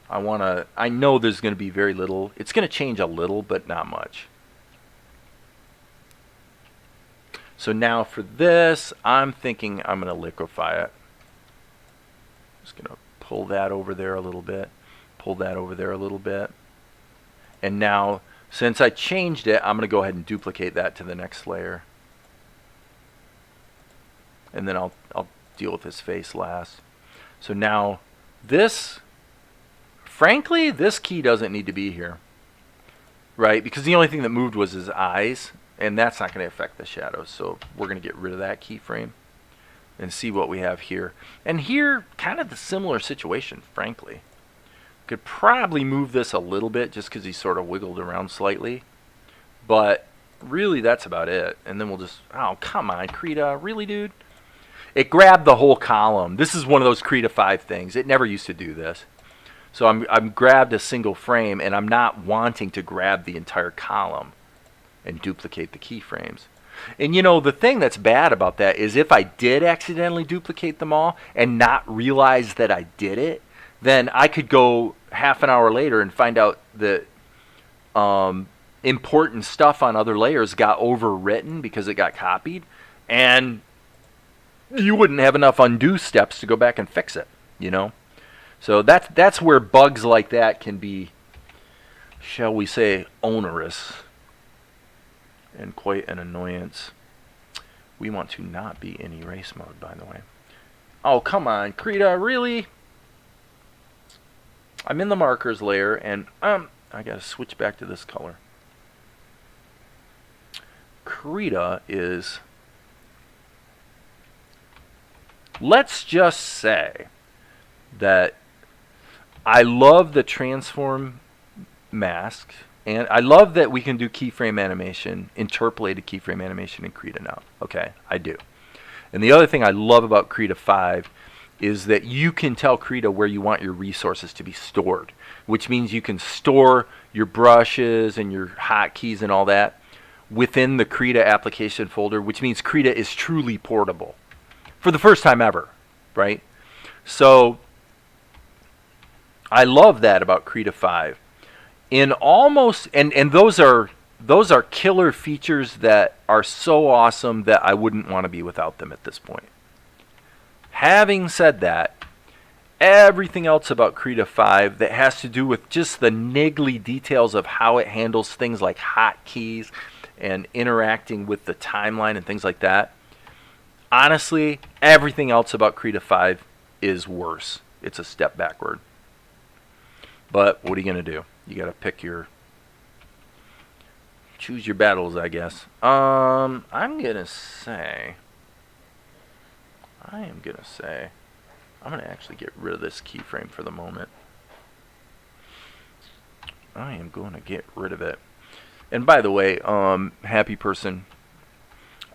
I know there's going to be very little. It's going to change a little, but not much. So now for this, I'm thinking I'm going to liquefy it. Just going to pull that over there a little bit, pull that over there a little bit. And now, since I changed it, I'm going to go ahead and duplicate that to the next layer. And then I'll deal with his face last. So now this, frankly, this key doesn't need to be here, right? Because the only thing that moved was his eyes, and that's not going to affect the shadows. So we're going to get rid of that keyframe and see what we have here. And here, kind of the similar situation, frankly. Could probably move this a little bit just because he sort of wiggled around slightly. But really, that's about it. And then we'll just, oh, come on, Krita, really, dude? It grabbed the whole column. This is one of those Krita 5 things. It never used to do this. So I'm grabbed a single frame, and I'm not wanting to grab the entire column and duplicate the keyframes. And you know, the thing that's bad about that is if I did accidentally duplicate them all and not realize that I did it, then I could go half an hour later and find out that important stuff on other layers got overwritten because it got copied, and you wouldn't have enough undo steps to go back and fix it, you know? So that's where bugs like that can be, shall we say, onerous and quite an annoyance. We want to not be in erase mode, by the way. Oh, come on, Krita, really? I'm in the markers layer, and I gotta switch back to this color. Krita is, let's just say that I love the transform mask, and I love that we can do keyframe animation, interpolated keyframe animation in Krita now. Okay, I do. And the other thing I love about Krita 5 is that you can tell Krita where you want your resources to be stored, which means you can store your brushes and your hotkeys and all that within the Krita application folder, which means Krita is truly portable for the first time ever, right? So I love that about Krita 5. In almost, and those are killer features that are so awesome that I wouldn't want to be without them at this point. Having said that, everything else about Krita 5 that has to do with just the niggly details of how it handles things like hotkeys and interacting with the timeline and things like that. Honestly, everything else about Krita 5 is worse. It's a step backward. But what are you going to do? You got to pick choose your battles, I guess. I'm going to say, I'm going to actually get rid of this keyframe for the moment. I am going to get rid of it. And by the way, happy person,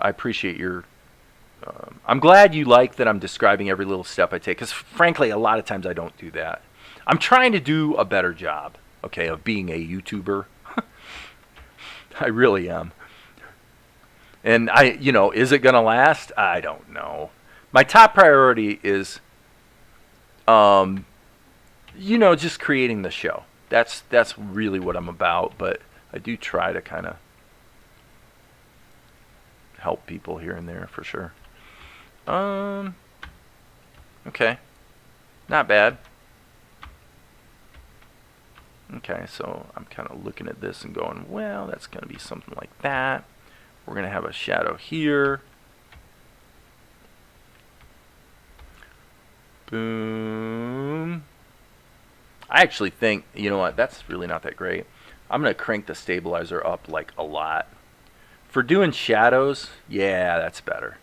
I appreciate your... I'm glad you like that I'm describing every little step I take, because frankly, a lot of times I don't do that. I'm trying to do a better job, okay, of being a YouTuber. I really am. And is it going to last? I don't know. My top priority is, just creating the show. That's really what I'm about, but I do try to kind of help people here and there for sure. Okay. Not bad. Okay, so I'm kind of looking at this and going, well, that's going to be something like that. We're going to have a shadow here. Boom. I actually think, you know what, that's really not that great. I'm going to crank the stabilizer up like a lot. For doing shadows, yeah, that's better.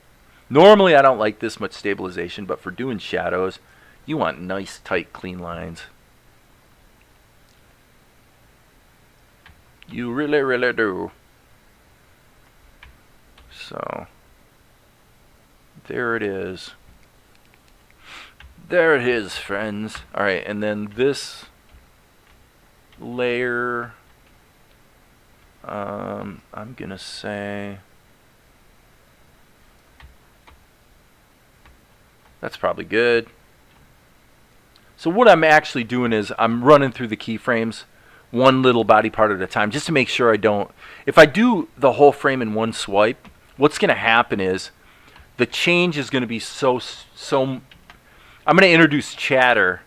Normally I don't like this much stabilization, but for doing shadows, you want nice, tight, clean lines. You really, really do. So, there it is. There it is, friends. Alright, and then this layer, I'm going to say... That's probably good. So what I'm actually doing is I'm running through the keyframes one little body part at a time just to make sure I don't... If I do the whole frame in one swipe, what's going to happen is the change is going to be so... I'm going to introduce chatter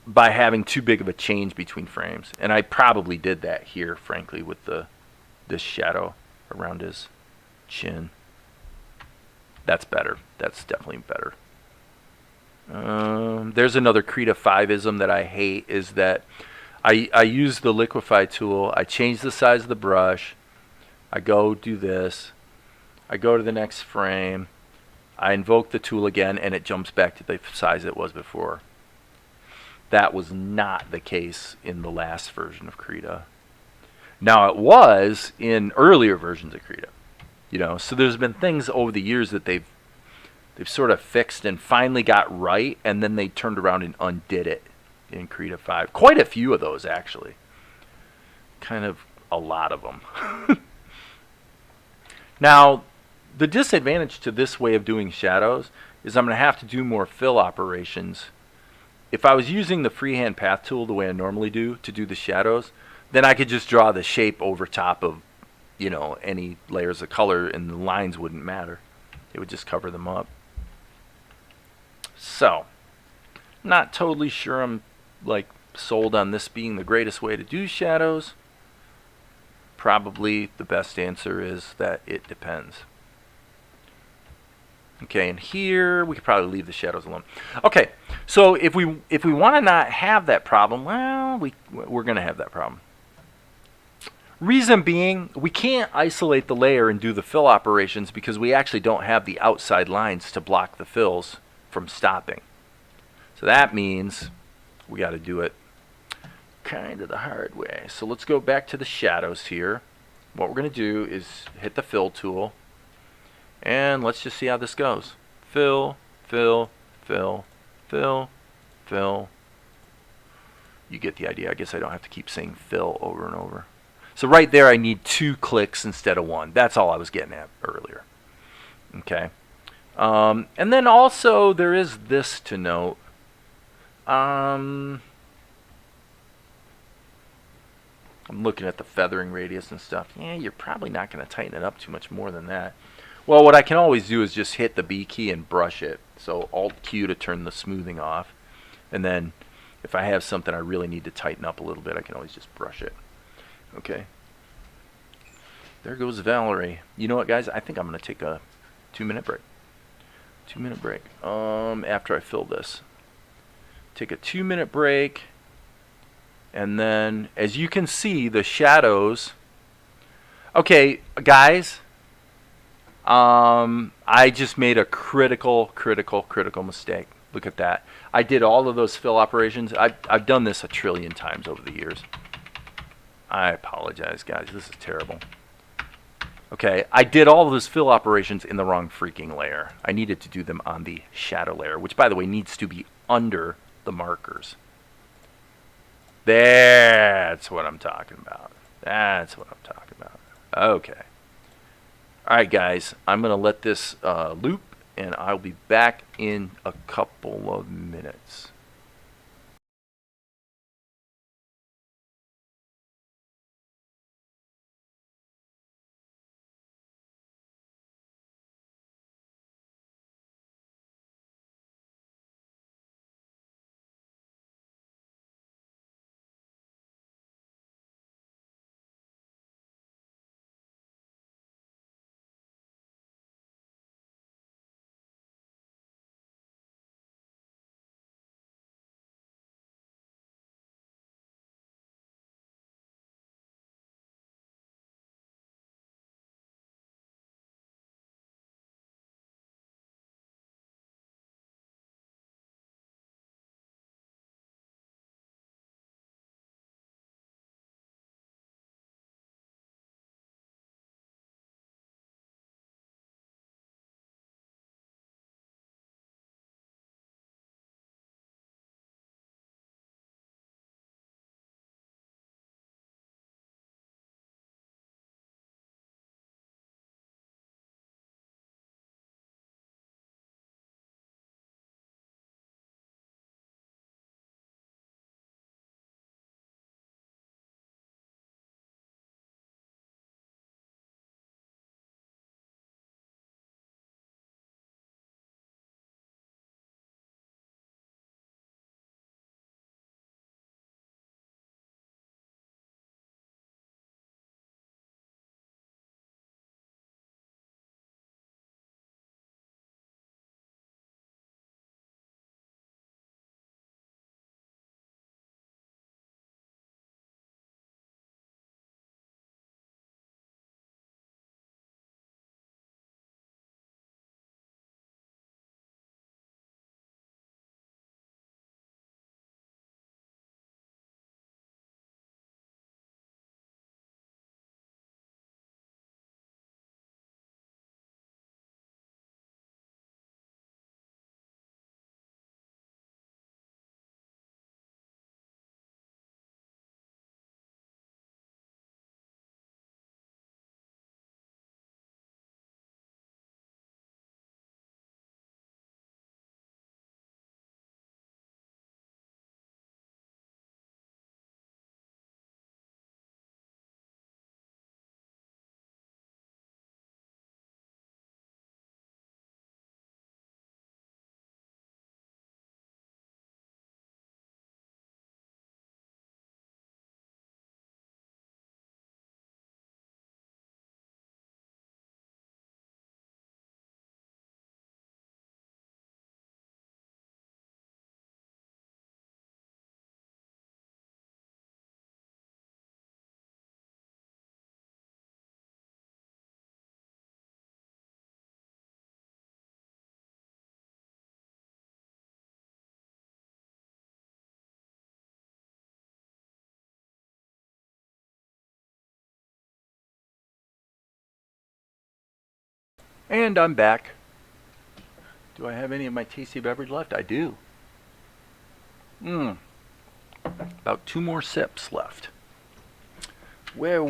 by having too big of a change between frames. And I probably did that here, frankly, with this shadow around his chin. That's better. That's definitely better. There's another Krita 5-ism that I hate, is that I use the liquify tool, I change the size of the brush, I go do this, I go to the next frame, I invoke the tool again, and it jumps back to the size it was before. That was not the case in the last version of Krita. Now it was in earlier versions of Krita. So there's been things over the years that they've sort of fixed and finally got right, and then they turned around and undid it in Krita 5. Quite a few of those, actually. Kind of a lot of them. Now, the disadvantage to this way of doing shadows is I'm going to have to do more fill operations. If I was using the freehand path tool the way I normally do to do the shadows, then I could just draw the shape over top of, any layers of color, and the lines wouldn't matter. It would just cover them up. So, not totally sure I'm sold on this being the greatest way to do shadows. Probably the best answer is that it depends. Okay, and here we could probably leave the shadows alone. Okay, so if we want to not have that problem, well, we're going to have that problem. Reason being, we can't isolate the layer and do the fill operations because we actually don't have the outside lines to block the fills from stopping. So that means we got to do it kind of the hard way. So let's go back to the shadows here. What we're going to do is hit the fill tool, and let's just see how this goes. Fill, fill, fill, fill, fill. You get the idea. I guess I don't have to keep saying fill over and over. So right there I need 2 clicks instead of 1. That's all I was getting at earlier. Okay. And then also there is this to note. I'm looking at the feathering radius and stuff. Yeah, you're probably not going to tighten it up too much more than that. Well, what I can always do is just hit the B key and brush it. So Alt Q to turn the smoothing off. And then if I have something I really need to tighten up a little bit, I can always just brush it. Okay. There goes Valerie. You know what, guys? I think I'm going to take a 2-minute break. 2-minute break. After I fill this. Take a 2-minute break. And then, as you can see, the shadows. Okay, guys. I just made a critical mistake. Look at that. I did all of those fill operations. I've done this a trillion times over the years. I apologize, guys. This is terrible. Okay, I did all of those fill operations in the wrong freaking layer. I needed to do them on the shadow layer, which, by the way, needs to be under the markers. That's what I'm talking about. That's what I'm talking about. Okay. All right, guys. I'm going to let this loop, and I'll be back in a couple of minutes. And I'm back. Do I have any of my tasty beverage left? I do. About 2 more sips left. Where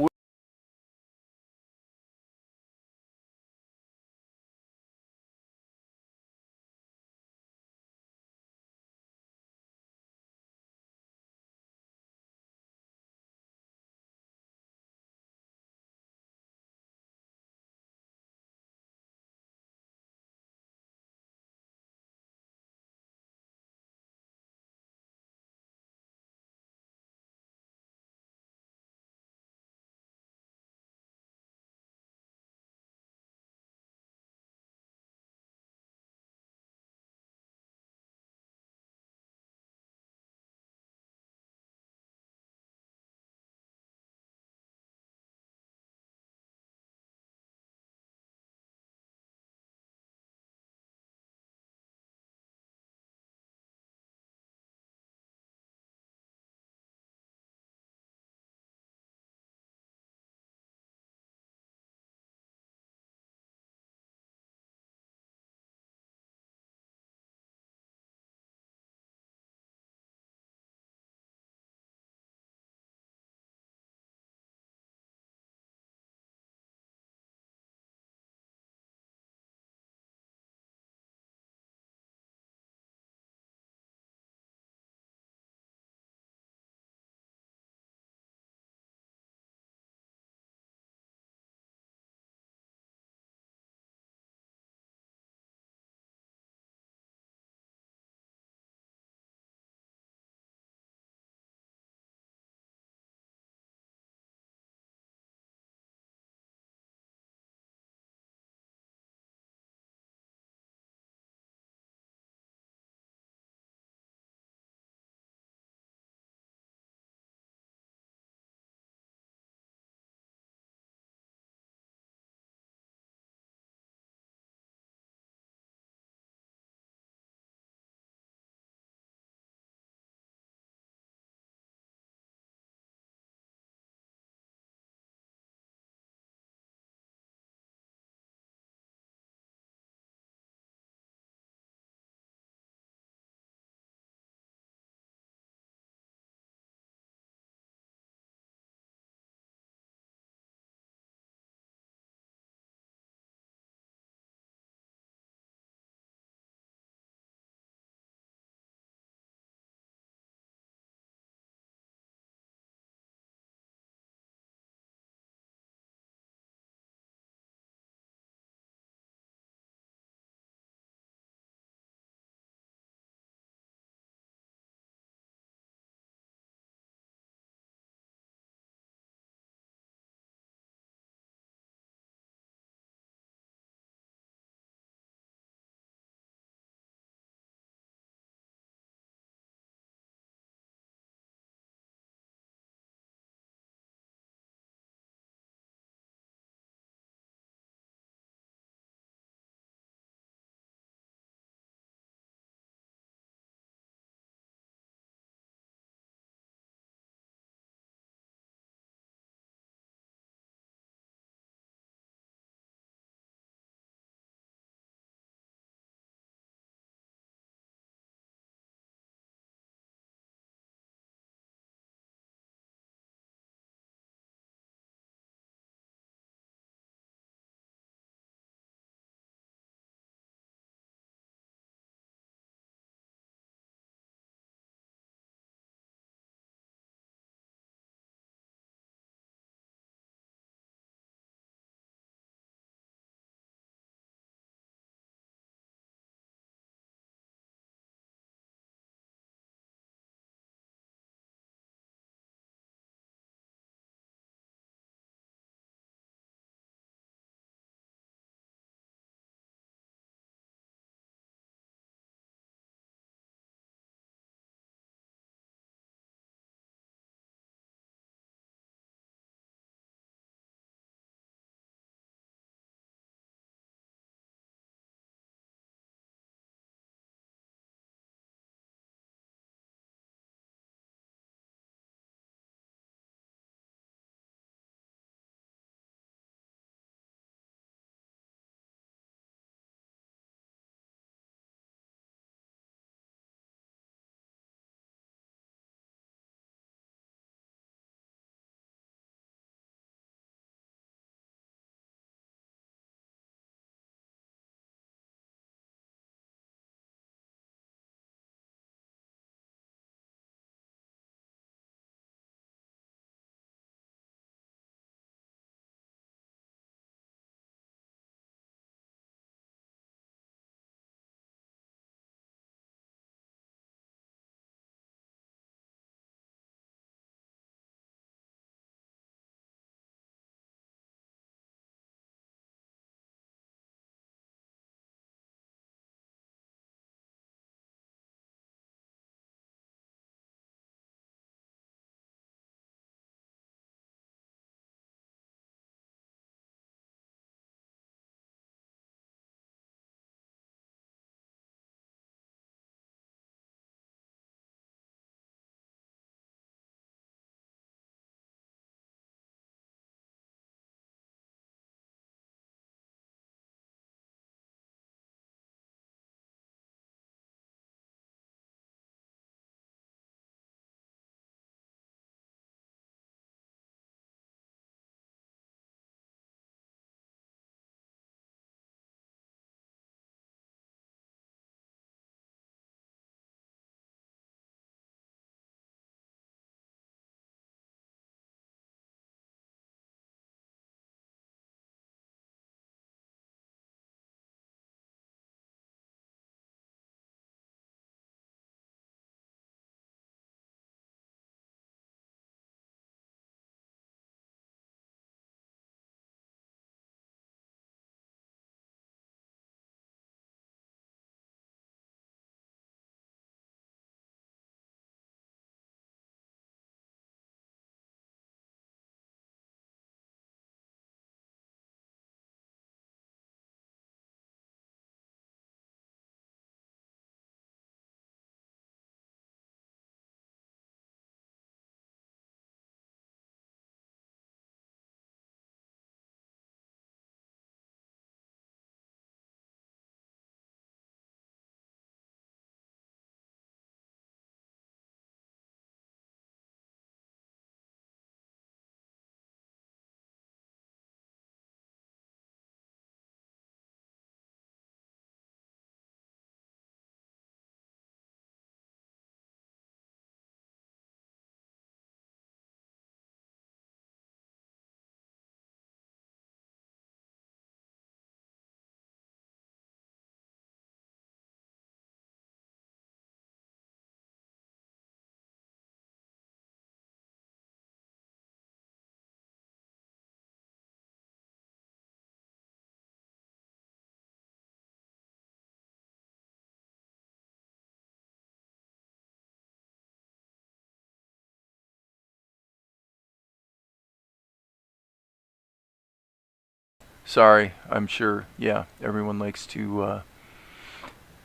Sorry, I'm sure, yeah, everyone likes to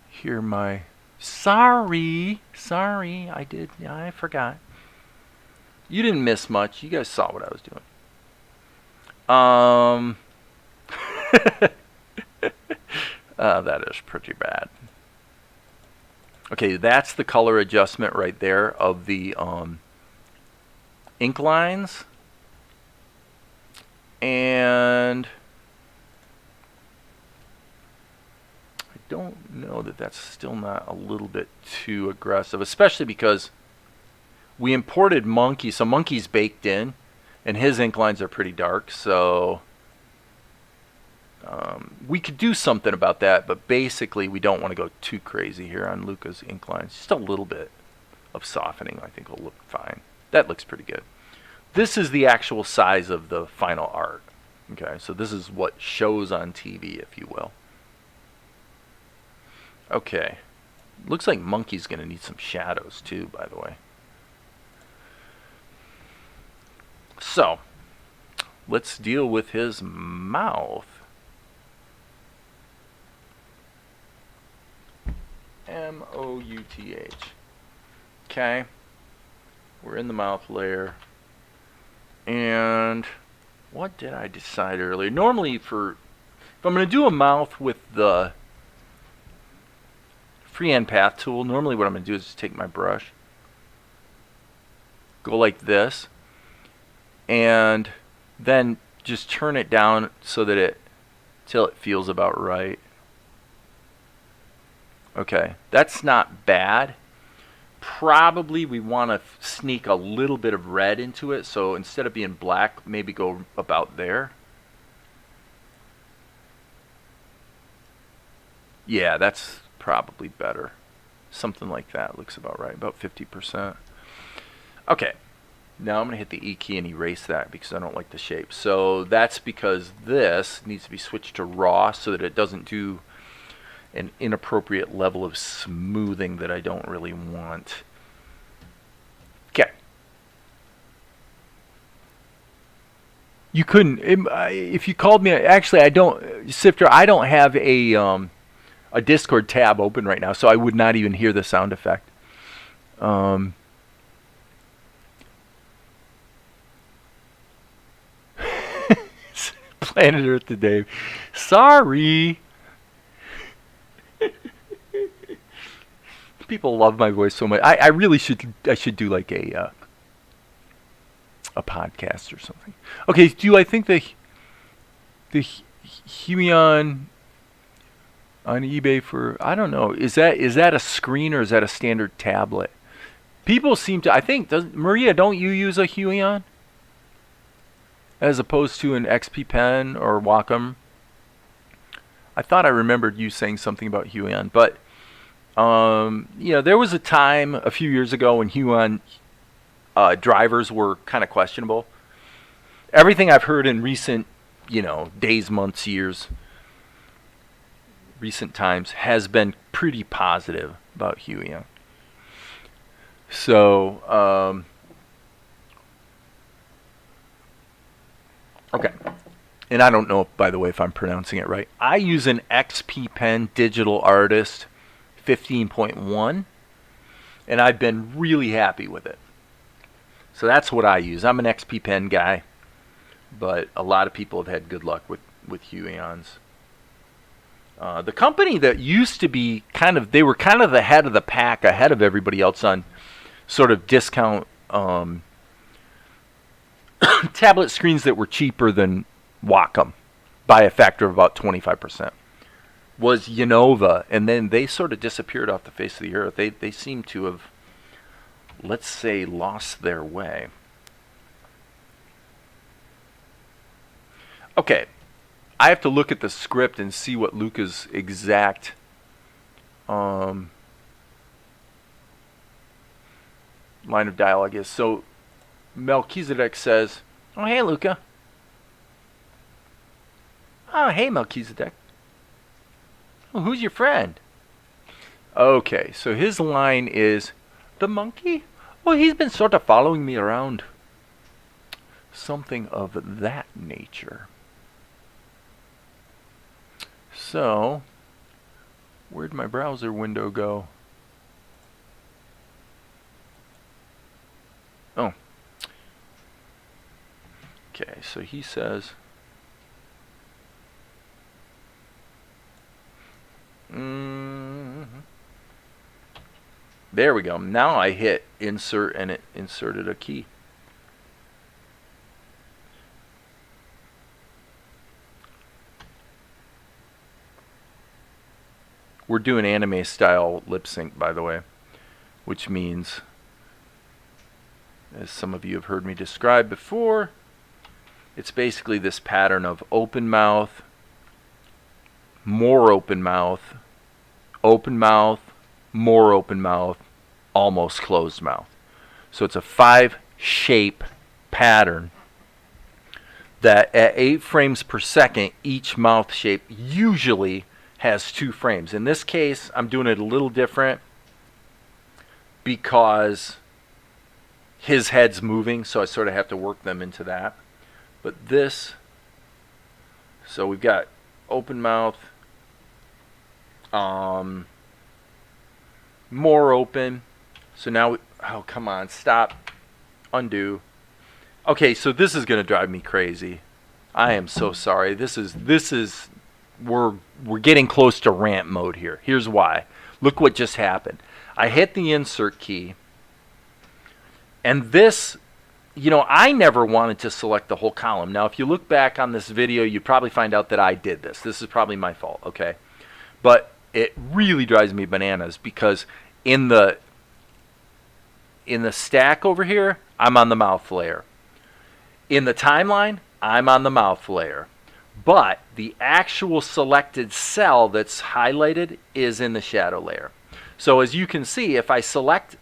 hear my... Sorry, I forgot. You didn't miss much. You guys saw what I was doing. That is pretty bad. Okay, that's the color adjustment right there of the ink lines. And I don't know that that's still not a little bit too aggressive, especially because we imported Monkey, so Monkey's baked in, and his ink lines are pretty dark, so we could do something about that, but basically we don't want to go too crazy here on Luka's ink lines. Just a little bit of softening I think will look fine. That looks pretty good. This is the actual size of the final art. Okay, so this is what shows on TV, if you will. Okay, looks like Monkey's going to need some shadows too, by the way. So, let's deal with his mouth. M-O-U-T-H. Okay, we're in the mouth layer. And what did I decide earlier? Normally if I'm going to do a mouth with the freehand path tool, normally what I'm going to do is just take my brush, go like this, and then just turn it down so that till it feels about right. Okay, that's not bad. Probably we want to sneak a little bit of red into it, so instead of being black, maybe go about there. Yeah, that's probably better. Something like that looks about right, about 50%. Okay, now I'm going to hit the E key and erase that because I don't like the shape. So that's because this needs to be switched to raw so that it doesn't do an inappropriate level of smoothing that I don't really want. Okay. You couldn't, if you called me, actually I don't, Sifter, I don't have a Discord tab open right now, so I would not even hear the sound effect. Planet Earth to Dave. Sorry. People love my voice so much. I really should do like a podcast or something. Okay, do I think the Huion on eBay for, I don't know, is that a screen or is that a standard tablet? People seem to, I think, Maria, don't you use a Huion as opposed to an XP Pen or Wacom? I thought I remembered you saying something about Huion, but there was a time a few years ago when Huion drivers were kind of questionable. Everything I've heard in recent, days, months, years, recent times has been pretty positive about Huion. So, okay. And I don't know, by the way, if I'm pronouncing it right. I use an XP Pen Digital Artist 15.1, and I've been really happy with it. So that's what I use. I'm an XP Pen guy, but a lot of people have had good luck with Huions. The company that used to be they were kind of the head of the pack, ahead of everybody else on sort of discount tablet screens that were cheaper than Wacom by a factor of about 25%. Was Unova, and then they sort of disappeared off the face of the earth. They seem to have, let's say, lost their way. Okay, I have to look at the script and see what Luka's exact line of dialogue is. So Melchizedek says, "Oh, hey, Luka." "Oh, hey, Melchizedek. Oh, who's your friend?" Okay, so his line is, "The monkey? Well, he's been sort of following me around." Something of that nature. So, where'd my browser window go? Oh. Okay, so he says, there we go. Now I hit insert and it inserted a key. We're doing anime style lip sync, by the way, which means, as some of you have heard me describe before, it's basically this pattern of open mouth, more open mouth, more open mouth, almost closed mouth. So it's a 5-shape pattern that at 8 frames per second, each mouth shape usually has 2 frames. In this case, I'm doing it a little different because his head's moving, so I sort of have to work them into that. But this, so we've got open mouth, more open. So now, oh, come on, stop, undo. Okay, so this is going to drive me crazy. I am so sorry. This is, we're getting close to rant mode here. Here's why. Look what just happened. I hit the insert key, and this, you know, I never wanted to select the whole column. Now, if you look back on this video, you'd probably find out that I did this. This is probably my fault, okay? But it really drives me bananas because in the stack over here, I'm on the mouth layer. In the timeline, I'm on the mouth layer. But the actual selected cell that's highlighted is in the shadow layer. So as you can see, if I select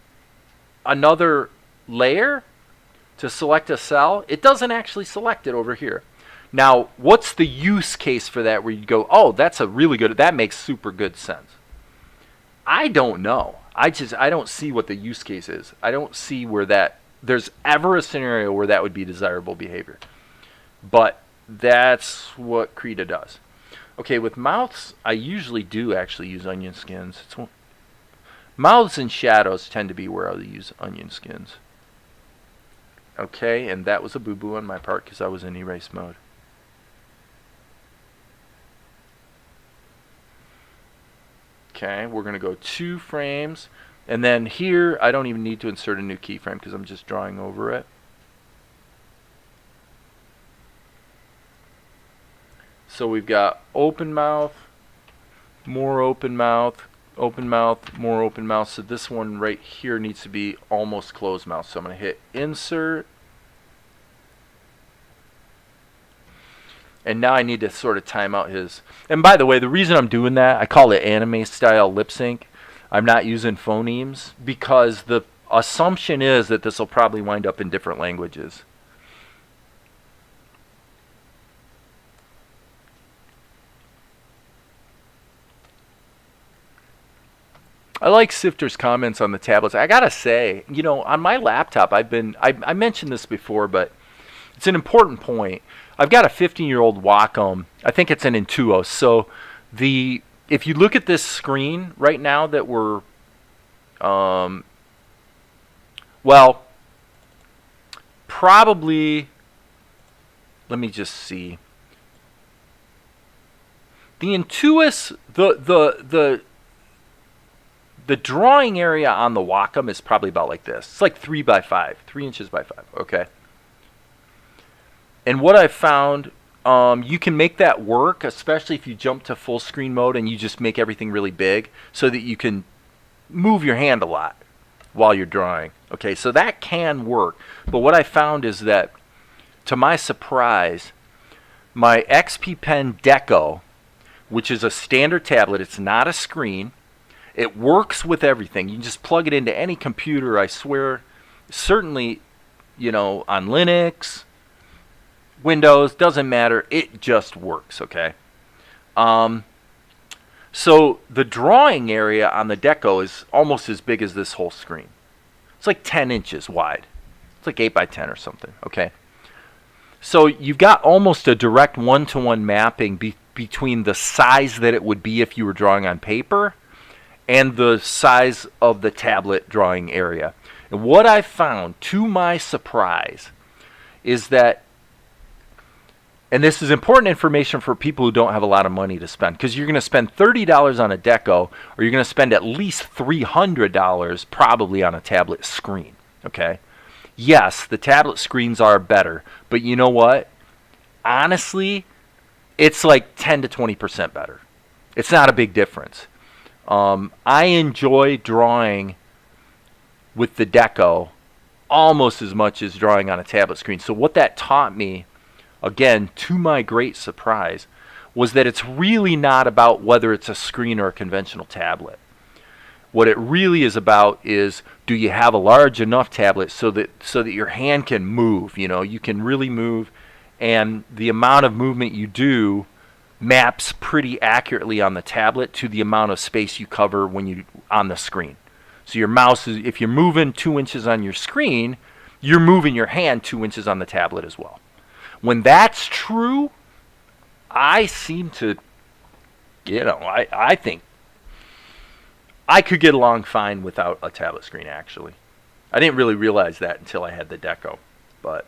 another layer to select a cell, it doesn't actually select it over here. Now, what's the use case for that where you go, oh, that's a really good, that makes super good sense? I don't know. I don't see what the use case is. I don't see where there's ever a scenario where that would be desirable behavior. But that's what Krita does. Okay, with mouths, I usually do actually use onion skins. Mouths and shadows tend to be where I use onion skins. Okay, and that was a boo-boo on my part because I was in erase mode. Okay, we're going to go 2 frames. And then here, I don't even need to insert a new keyframe because I'm just drawing over it. So we've got open mouth, more open mouth, more open mouth. So this one right here needs to be almost closed mouth. So I'm going to hit insert. And now I need to sort of time out his. And by the way, the reason I'm doing that, I call it anime style lip sync. I'm not using phonemes because the assumption is that this will probably wind up in different languages. I like Sifter's comments on the tablets. I gotta say, you know, on my laptop, I mentioned this before, but it's an important point. I've got a 15-year-old Wacom. I think it's an Intuos. So if you look at this screen right now that we're, well, probably, let me just see. The Intuos, the drawing area on the Wacom is probably about like this. It's like 3 by 5, 3 inches by 5, okay? And what I found, you can make that work, especially if you jump to full screen mode and you just make everything really big so that you can move your hand a lot while you're drawing. Okay, so that can work. But what I found is that, to my surprise, my XP Pen Deco, which is a standard tablet, it's not a screen, it works with everything. You can just plug it into any computer, I swear. Certainly, you know, on Linux, Windows, doesn't matter. It just works, okay? So the drawing area on the Deco is almost as big as this whole screen. It's like 10 inches wide. It's like 8 by 10 or something, okay? So you've got almost a direct one-to-one mapping between the size that it would be if you were drawing on paper and the size of the tablet drawing area. And what I found, to my surprise, is that, and this is important information for people who don't have a lot of money to spend, because you're going to spend $30 on a deco, or you're going to spend at least $300 probably on a tablet screen, okay? Yes, the tablet screens are better, but you know what? Honestly, it's like 10 to 20% better. It's not a big difference. I enjoy drawing with the deco almost as much as drawing on a tablet screen. So what that taught me, again, to my great surprise, was that it's really not about whether it's a screen or a conventional tablet. What it really is about is, do you have a large enough tablet so that your hand can move? You know, you can really move, and the amount of movement you do maps pretty accurately on the tablet to the amount of space you cover when you on the screen. So your mouse is, if you're moving 2 inches on your screen, you're moving your hand 2 inches on the tablet as well. When that's true, I seem to, I think I could get along fine without a tablet screen, actually. I didn't really realize that until I had the deco. But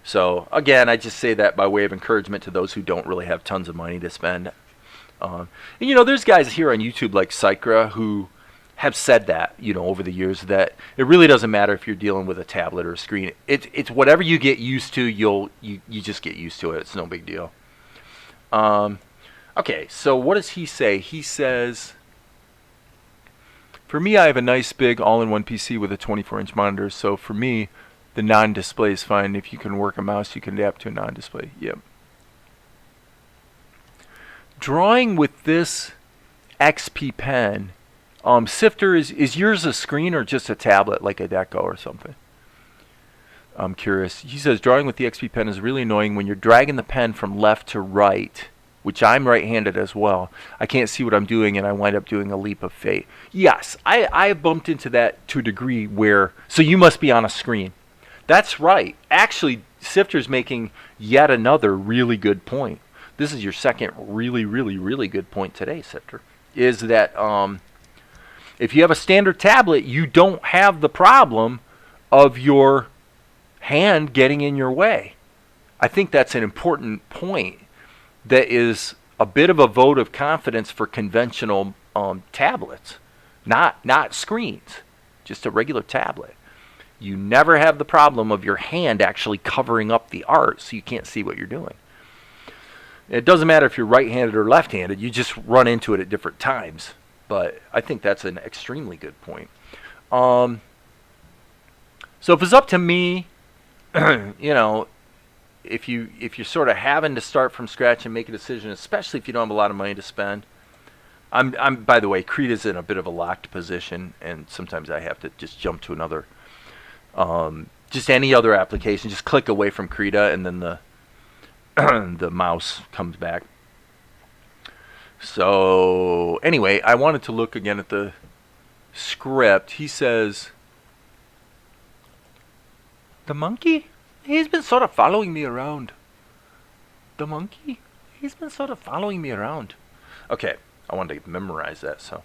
so again, I just say that by way of encouragement to those who don't really have tons of money to spend. And there's guys here on YouTube like Psychra who have said that, over the years, that it really doesn't matter if you're dealing with a tablet or a screen. It's whatever you get used to, you just get used to it. It's no big deal. Okay, so what does he say? He says, for me, I have a nice big all-in-one PC with a 24-inch monitor, so for me, the non-display is fine. If you can work a mouse, you can adapt to a non-display. Yep. Drawing with this XP pen, Sifter, is yours a screen or just a tablet, like a deco or something? I'm curious. He says, drawing with the XP pen is really annoying when you're dragging the pen from left to right, which I'm right-handed as well. I can't see what I'm doing, and I wind up doing a leap of faith. Yes, I bumped into that to a degree where, so you must be on a screen. That's right. Actually, Sifter's making yet another really good point. This is your second really, really, really good point today, Sifter, is that if you have a standard tablet, you don't have the problem of your hand getting in your way. I think that's an important point that is a bit of a vote of confidence for conventional tablets, not screens, just a regular tablet. You never have the problem of your hand actually covering up the art so you can't see what you're doing. It doesn't matter if you're right-handed or left-handed, you just run into it at different times. But I think that's an extremely good point. So if it's up to me, if you're sort of having to start from scratch and make a decision, especially if you don't have a lot of money to spend, I'm by the way, Krita's in a bit of a locked position, and sometimes I have to just jump to another, just any other application. Just click away from Krita, and then the the mouse comes back. So anyway, I wanted to look again at the script. He says, the monkey? He's been sort of following me around. The monkey? He's been sort of following me around. Okay, I wanted to memorize that, so.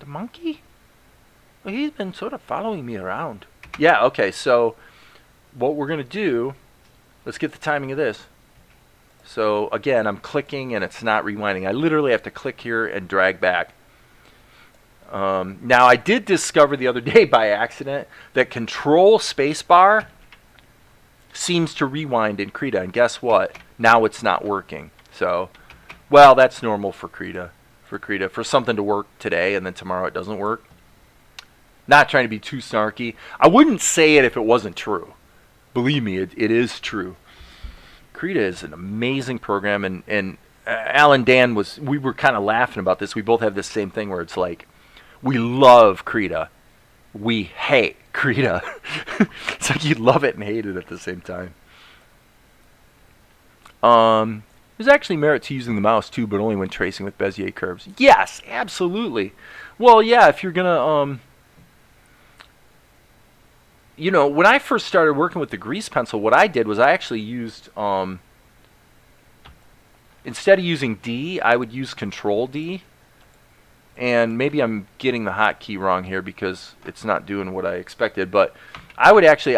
The monkey? Well, he's been sort of following me around. Yeah, okay, so what we're going to do, let's get the timing of this. So again, I'm clicking and it's not rewinding. I literally have to click here and drag back. Now I did discover the other day by accident that Control Spacebar seems to rewind in Krita, and guess what? Now it's not working. So, well, that's normal for Krita. For something to work today and then tomorrow it doesn't work. Not trying to be too snarky. I wouldn't say it if it wasn't true. Believe me, it is true. Krita is an amazing program, and Alan Dan we were kind of laughing about this. We both have this same thing where it's like, we love Krita, we hate Krita. It's like you love it and hate it at the same time. There's actually merit to using the mouse too, but only when tracing with Bezier curves. Yes, absolutely. Well, yeah, if you're gonna when I first started working with the grease pencil, what I did was I actually used, in instead of using D, I would use Control D. And maybe I'm getting the hotkey wrong here because it's not doing what I expected. But I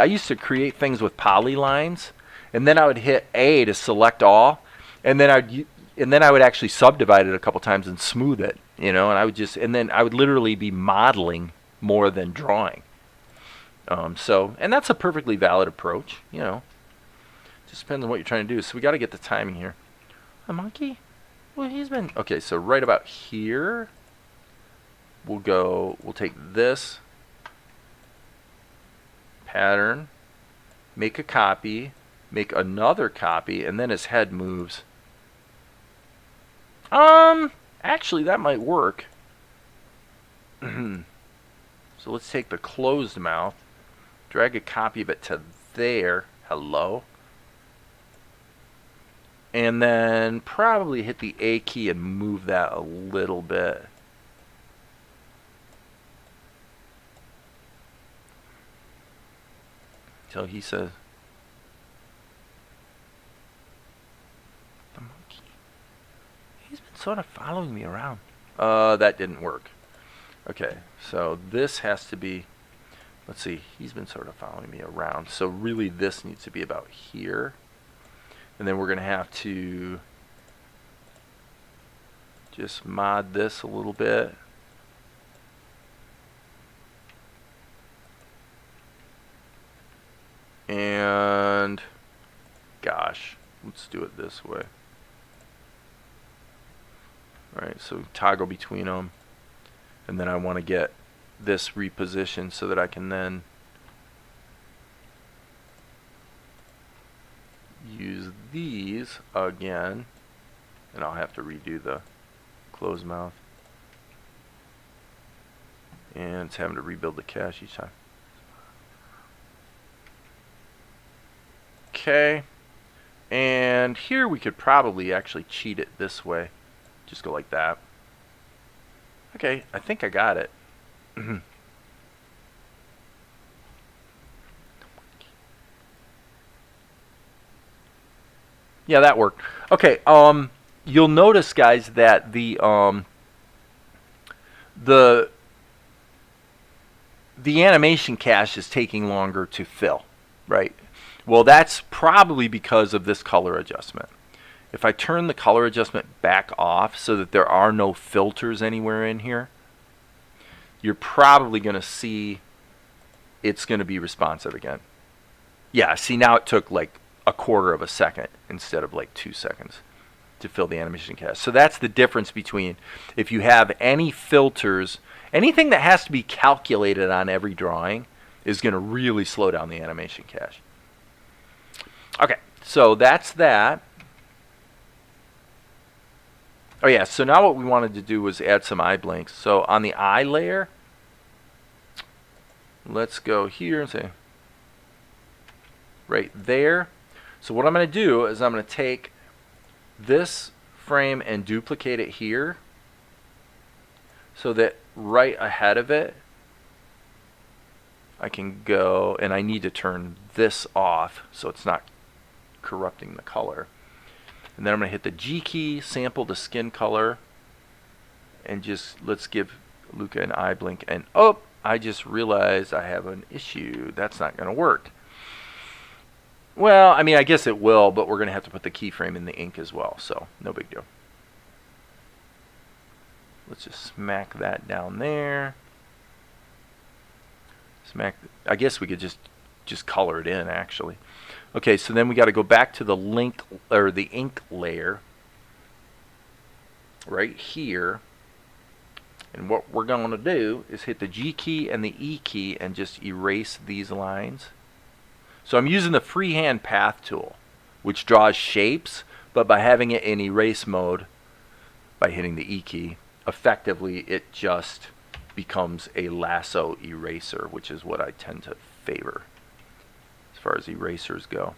used to create things with polylines, and then I would hit A to select all, and then I would actually subdivide it a couple times and smooth it, and I would literally be modeling more than drawing. And that's a perfectly valid approach, Just depends on what you're trying to do. So we got to get the timing here. A monkey? Well, okay. So right about here, we'll take this pattern, make a copy, make another copy, and then his head moves. Actually, that might work. So let's take the closed mouth, drag a copy of it to there. Hello. And then probably hit the A key and move that a little bit. Until he says, the monkey. He's been sort of following me around. That didn't work. Okay, so this has to be, let's see, he's been sort of following me around. So really this needs to be about here. And then we're going to have to just mod this a little bit. And gosh, let's do it this way. Alright, so toggle between them. And then I want to get this repositioned so that I can then use these again. And I'll have to redo the closed mouth. And it's having to rebuild the cache each time. Okay, and here we could probably actually cheat it this way. Just go like that. Okay, I think I got it. Yeah, that worked. Okay, you'll notice, guys, that the animation cache is taking longer to fill, right? Well, that's probably because of this color adjustment. If I turn the color adjustment back off so that there are no filters anywhere in here, you're probably going to see it's going to be responsive again. Yeah, see, now it took like a quarter of a second instead of like 2 seconds to fill the animation cache. So that's the difference between if you have any filters, anything that has to be calculated on every drawing is going to really slow down the animation cache. Okay, so that's that. Oh yeah, so now what we wanted to do was add some eye blinks. So on the eye layer, let's go here and say, right there. So what I'm going to do is I'm going to take this frame and duplicate it here so that right ahead of it, I can go, and I need to turn this off so it's not corrupting the color. And then I'm going to hit the G key, sample the skin color, and just let's give Luka an eye blink. And oh, I just realized I have an issue. That's not going to work. Well, I mean, I guess it will, but we're going to have to put the keyframe in the ink as well, so no big deal. Let's just smack that down there. Smack. I guess we could just color it in, actually. Okay, so then we got to go back to the link or the ink layer right here. And what we're going to do is hit the G key and the E key and just erase these lines. So I'm using the freehand path tool, which draws shapes, but by having it in erase mode, by hitting the E key, effectively it just becomes a lasso eraser, which is what I tend to favor as far as erasers go.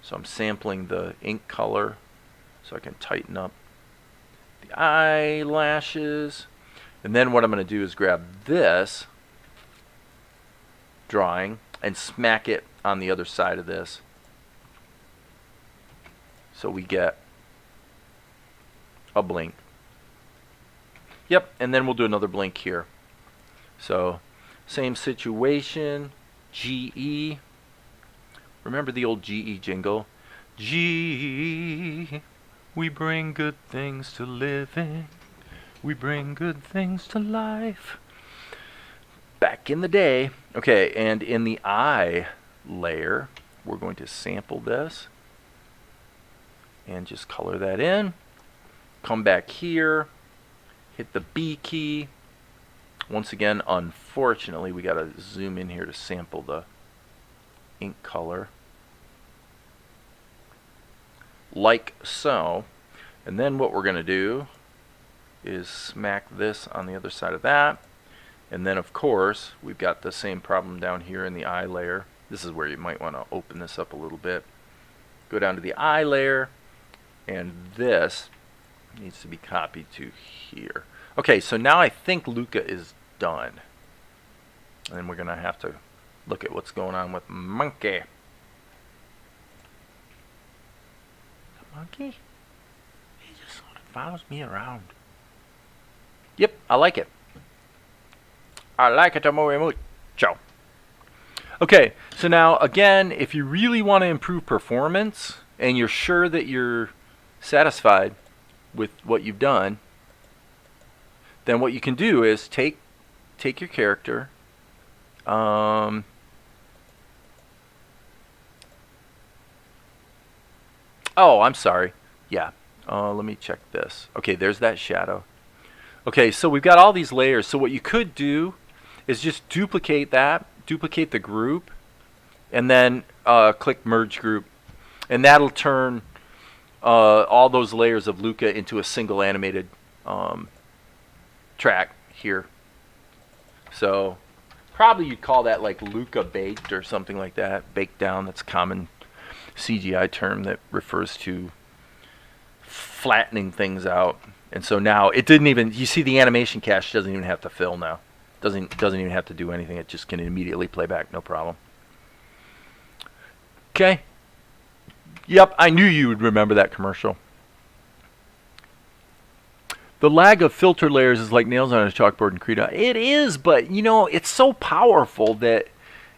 So I'm sampling the ink color so I can tighten up the eyelashes. And then what I'm going to do is grab this drawing and smack it on the other side of this. So we get a blink. Yep, and then we'll do another blink here. So, same situation, GE. Remember the old GE jingle? GE, we bring good things to living. We bring good things to life. Back in the day. Okay, and in the eye layer, we're going to sample this and just color that in. Come back here, hit the B key. Once again, unfortunately, we got to zoom in here to sample the ink color. Like so. And then what we're going to do is smack this on the other side of that. And then, of course, we've got the same problem down here in the eye layer. This is where you might want to open this up a little bit. Go down to the eye layer, and this needs to be copied to here. Okay, so now I think Luka is done. And then we're going to have to look at what's going on with Monkey. The monkey? He just sort of follows me around. Yep, I like it. I like it muy mucho. Okay, so now again, if you really want to improve performance and you're sure that you're satisfied with what you've done, then what you can do is take your character, oh, I'm sorry. Yeah. Let me check this. Okay, there's that shadow. Okay, so we've got all these layers. So what you could do is just duplicate that, duplicate the group, and then click Merge Group. And that'll turn all those layers of Luka into a single animated track here. So probably you'd call that like Luka baked or something like that. Baked down, that's a common CGI term that refers to flattening things out. And so now it didn't even, you see the animation cache doesn't even have to fill now. Doesn't even have to do anything. It just can immediately play back, no problem. Okay. Yep, I knew you would remember that commercial. The lag of filter layers is like nails on a chalkboard in Krita. It is, but you know, it's so powerful that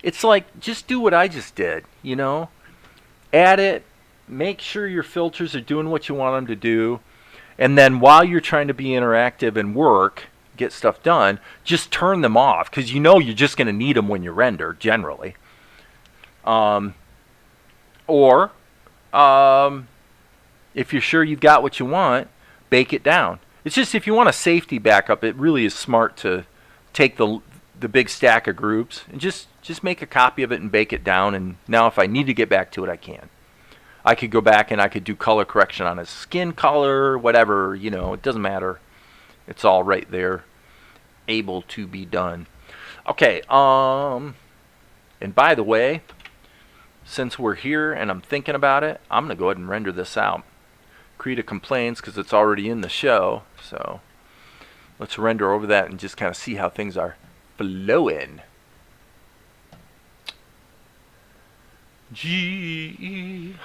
it's like, just do what I just did, you know? Add it, make sure your filters are doing what you want them to do, and then while you're trying to be interactive and work, get stuff done, just turn them off, because you know you're just going to need them when you render, generally. Or if you're sure you've got what you want, bake it down. It's just if you want a safety backup, it really is smart to take the big stack of groups and just make a copy of it and bake it down, and now if I need to get back to it, I can. I could go back and I could do color correction on his skin color, whatever, you know, it doesn't matter. It's all right there, able to be done. Okay, and by the way, since we're here and I'm thinking about it, I'm going to go ahead and render this out. Krita complains because it's already in the show, so let's render over that and just kind of see how things are flowing. G.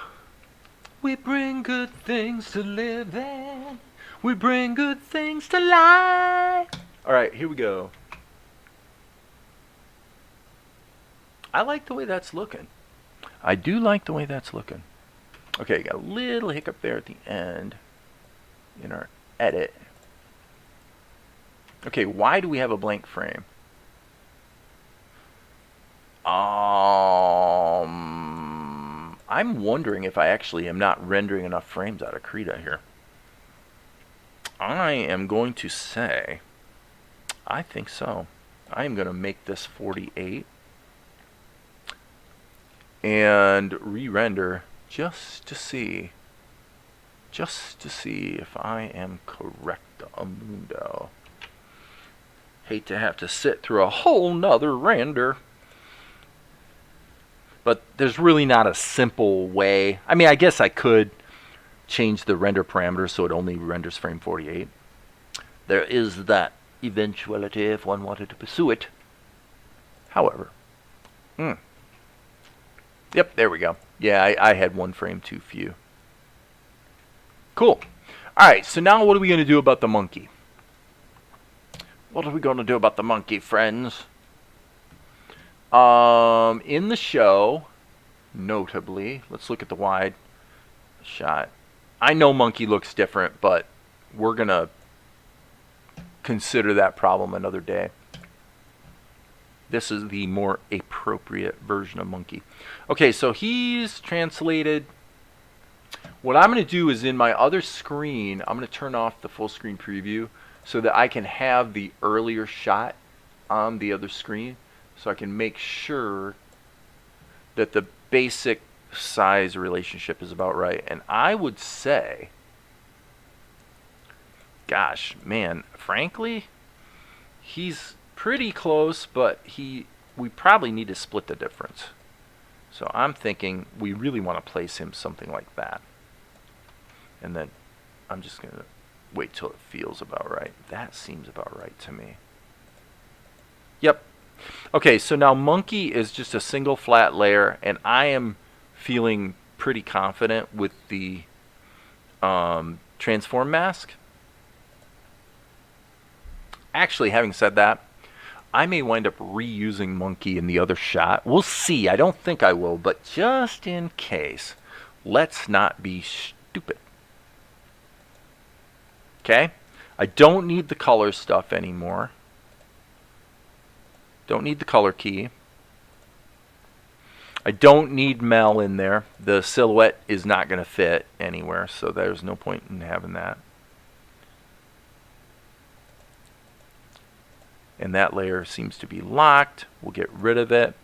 We bring good things to live in. We bring good things to life. All right, here we go. I like the way that's looking. I do like the way that's looking. Okay, got a little hiccup there at the end in our edit. Okay, why do we have a blank frame? I'm wondering if I actually am not rendering enough frames out of Krita here. I am going to say, I think so. I am going to make this 48 and re-render just to see if I am correct, Amundo. Hate to have to sit through a whole nother render. But there's really not a simple way. I mean, I guess I could change the render parameters so it only renders frame 48. There is that eventuality if one wanted to pursue it. However, yep, there we go. Yeah, I had one frame too few. Cool. Alright, so now what are we going to do about the monkey? What are we going to do about the monkey, friends? In the show, notably, let's look at the wide shot. I know monkey looks different, but we're going to consider that problem another day. This is the more appropriate version of monkey. Okay, so he's translated. What I'm going to do is in my other screen, I'm going to turn off the full screen preview so that I can have the earlier shot on the other screen, so I can make sure that the basic size relationship is about right. And I would say, gosh, man, frankly, he's pretty close, but we probably need to split the difference. So I'm thinking we really want to place him something like that. And then I'm just going to wait till it feels about right. That seems about right to me. Yep. Okay, so now monkey is just a single flat layer, and I am feeling pretty confident with the transform mask. Actually, having said that, I may wind up reusing monkey in the other shot. We'll see. I don't think I will, but just in case, let's not be stupid. Okay? I don't need the color stuff anymore. Don't need the color key. I don't need Mel in there. The silhouette is not going to fit anywhere, so there's no point in having that. And that layer seems to be locked. We'll get rid of it.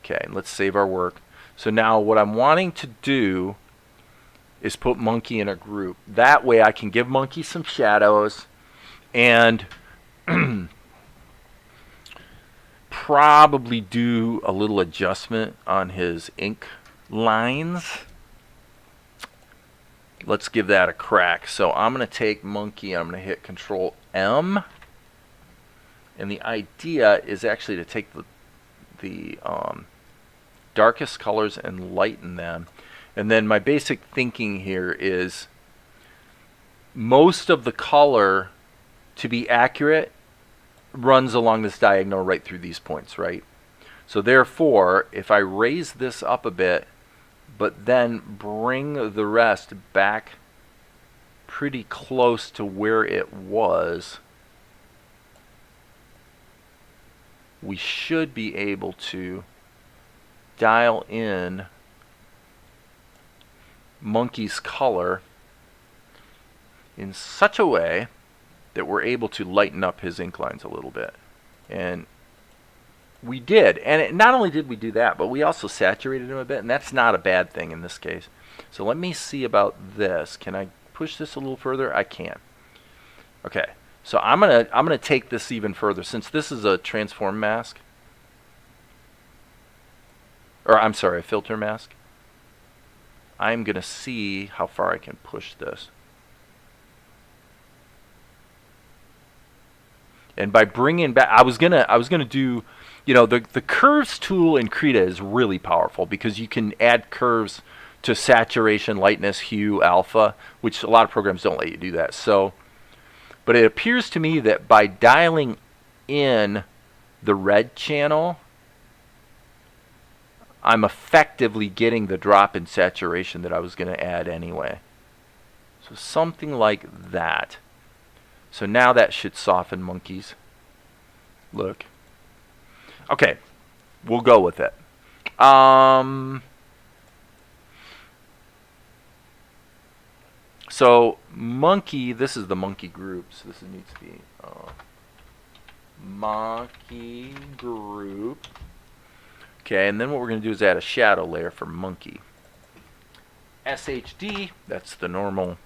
Okay, let's save our work. So now what I'm wanting to do is put monkey in a group. That way I can give monkey some shadows and probably do a little adjustment on his ink lines. Let's give that a crack. So I'm going to take monkey, I'm going to hit Control M. And the idea is actually to take the darkest colors and lighten them. And then my basic thinking here is most of the color, to be accurate, runs along this diagonal right through these points, right? So therefore, if I raise this up a bit, but then bring the rest back pretty close to where it was, we should be able to dial in monkey's color in such a way that we're able to lighten up his ink lines a little bit. And we did. And not only did we do that, but we also saturated him a bit, and that's not a bad thing in this case. So let me see about this. Can I push this a little further? I can. Okay. So I'm gonna take this even further, since this is a transform mask, or I'm sorry, a filter mask. I'm gonna see how far I can push this, and by bringing back, I was gonna do, you know, the curves tool in Krita is really powerful because you can add curves to saturation, lightness, hue, alpha, which a lot of programs don't let you do that. So. But it appears to me that by dialing in the red channel, I'm effectively getting the drop in saturation that I was going to add anyway. So something like that. So now that should soften monkey's look. Okay, we'll go with it. So monkey, this is the monkey group, so this needs to be monkey group. Okay, and then what we're going to do is add a shadow layer for monkey. SHD, that's the normal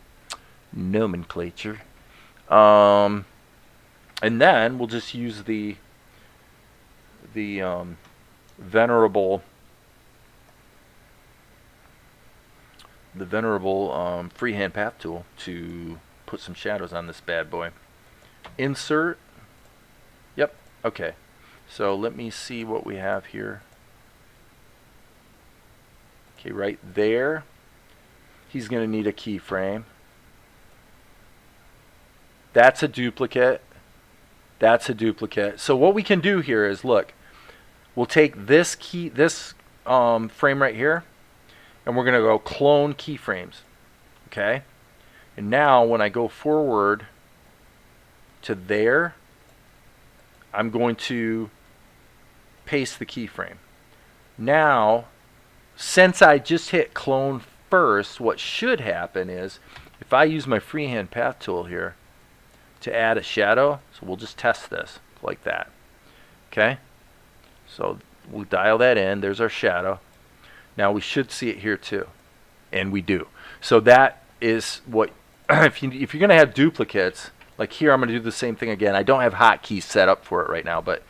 nomenclature. And then we'll just use the venerable freehand path tool to put some shadows on this bad boy. Insert. Yep. Okay. So let me see what we have here. Okay, right there. He's going to need a keyframe. That's a duplicate. That's a duplicate. So what we can do here is, look, we'll take this frame right here, and we're going to go clone keyframes. Okay? And now when I go forward to there, I'm going to paste the keyframe. Now, since I just hit clone first, what should happen is, if I use my freehand path tool here to add a shadow, so we'll just test this like that. Okay? So we'll dial that in. There's our shadow. Now we should see it here too. And we do. So that is what, if you're going to have duplicates, like here I'm going to do the same thing again. I don't have hotkeys set up for it right now, but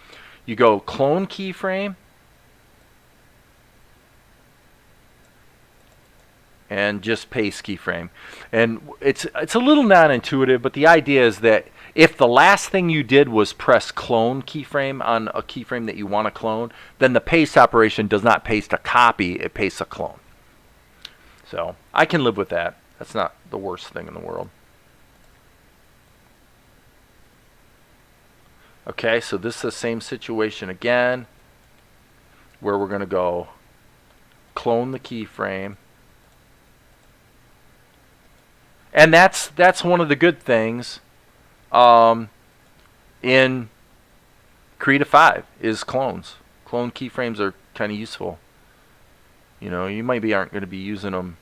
you go clone keyframe, and just paste keyframe. And it's a little non-intuitive, but the idea is that if the last thing you did was press clone keyframe on a keyframe that you want to clone, then the paste operation does not paste a copy, it pastes a clone. So I can live with that. That's not the worst thing in the world. Okay, so this is the same situation again, where we're going to go clone the keyframe. And that's one of the good things in Krita 5 is clones. Clone keyframes are kind of useful. You know, you maybe aren't going to be using them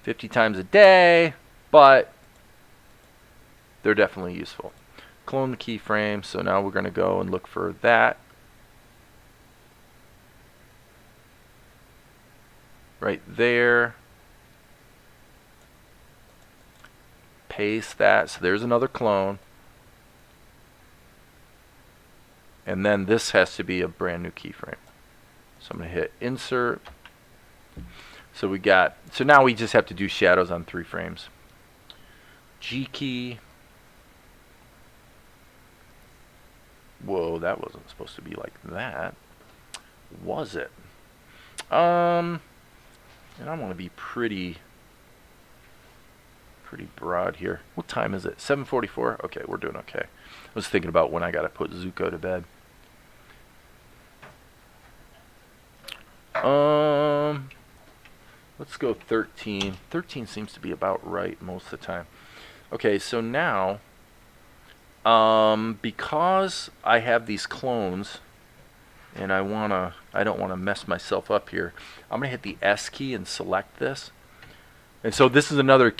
50 times a day, but they're definitely useful. Clone the keyframe, so now we're going to go and look for that. Right there. Paste that, so there's another clone. And then this has to be a brand new keyframe. So I'm going to hit insert. So now we just have to do shadows on 3 frames. G key. Whoa, that wasn't supposed to be like that. Was it? And I want to be pretty broad here. What time is it? 7:44? Okay, we're doing okay. I was thinking about when I got to put Zuko to bed. Let's go 13. 13 seems to be about right most of the time. Okay, so now, because I have these clones, and I don't want to mess myself up here, I'm going to hit the S key and select this. And so this is another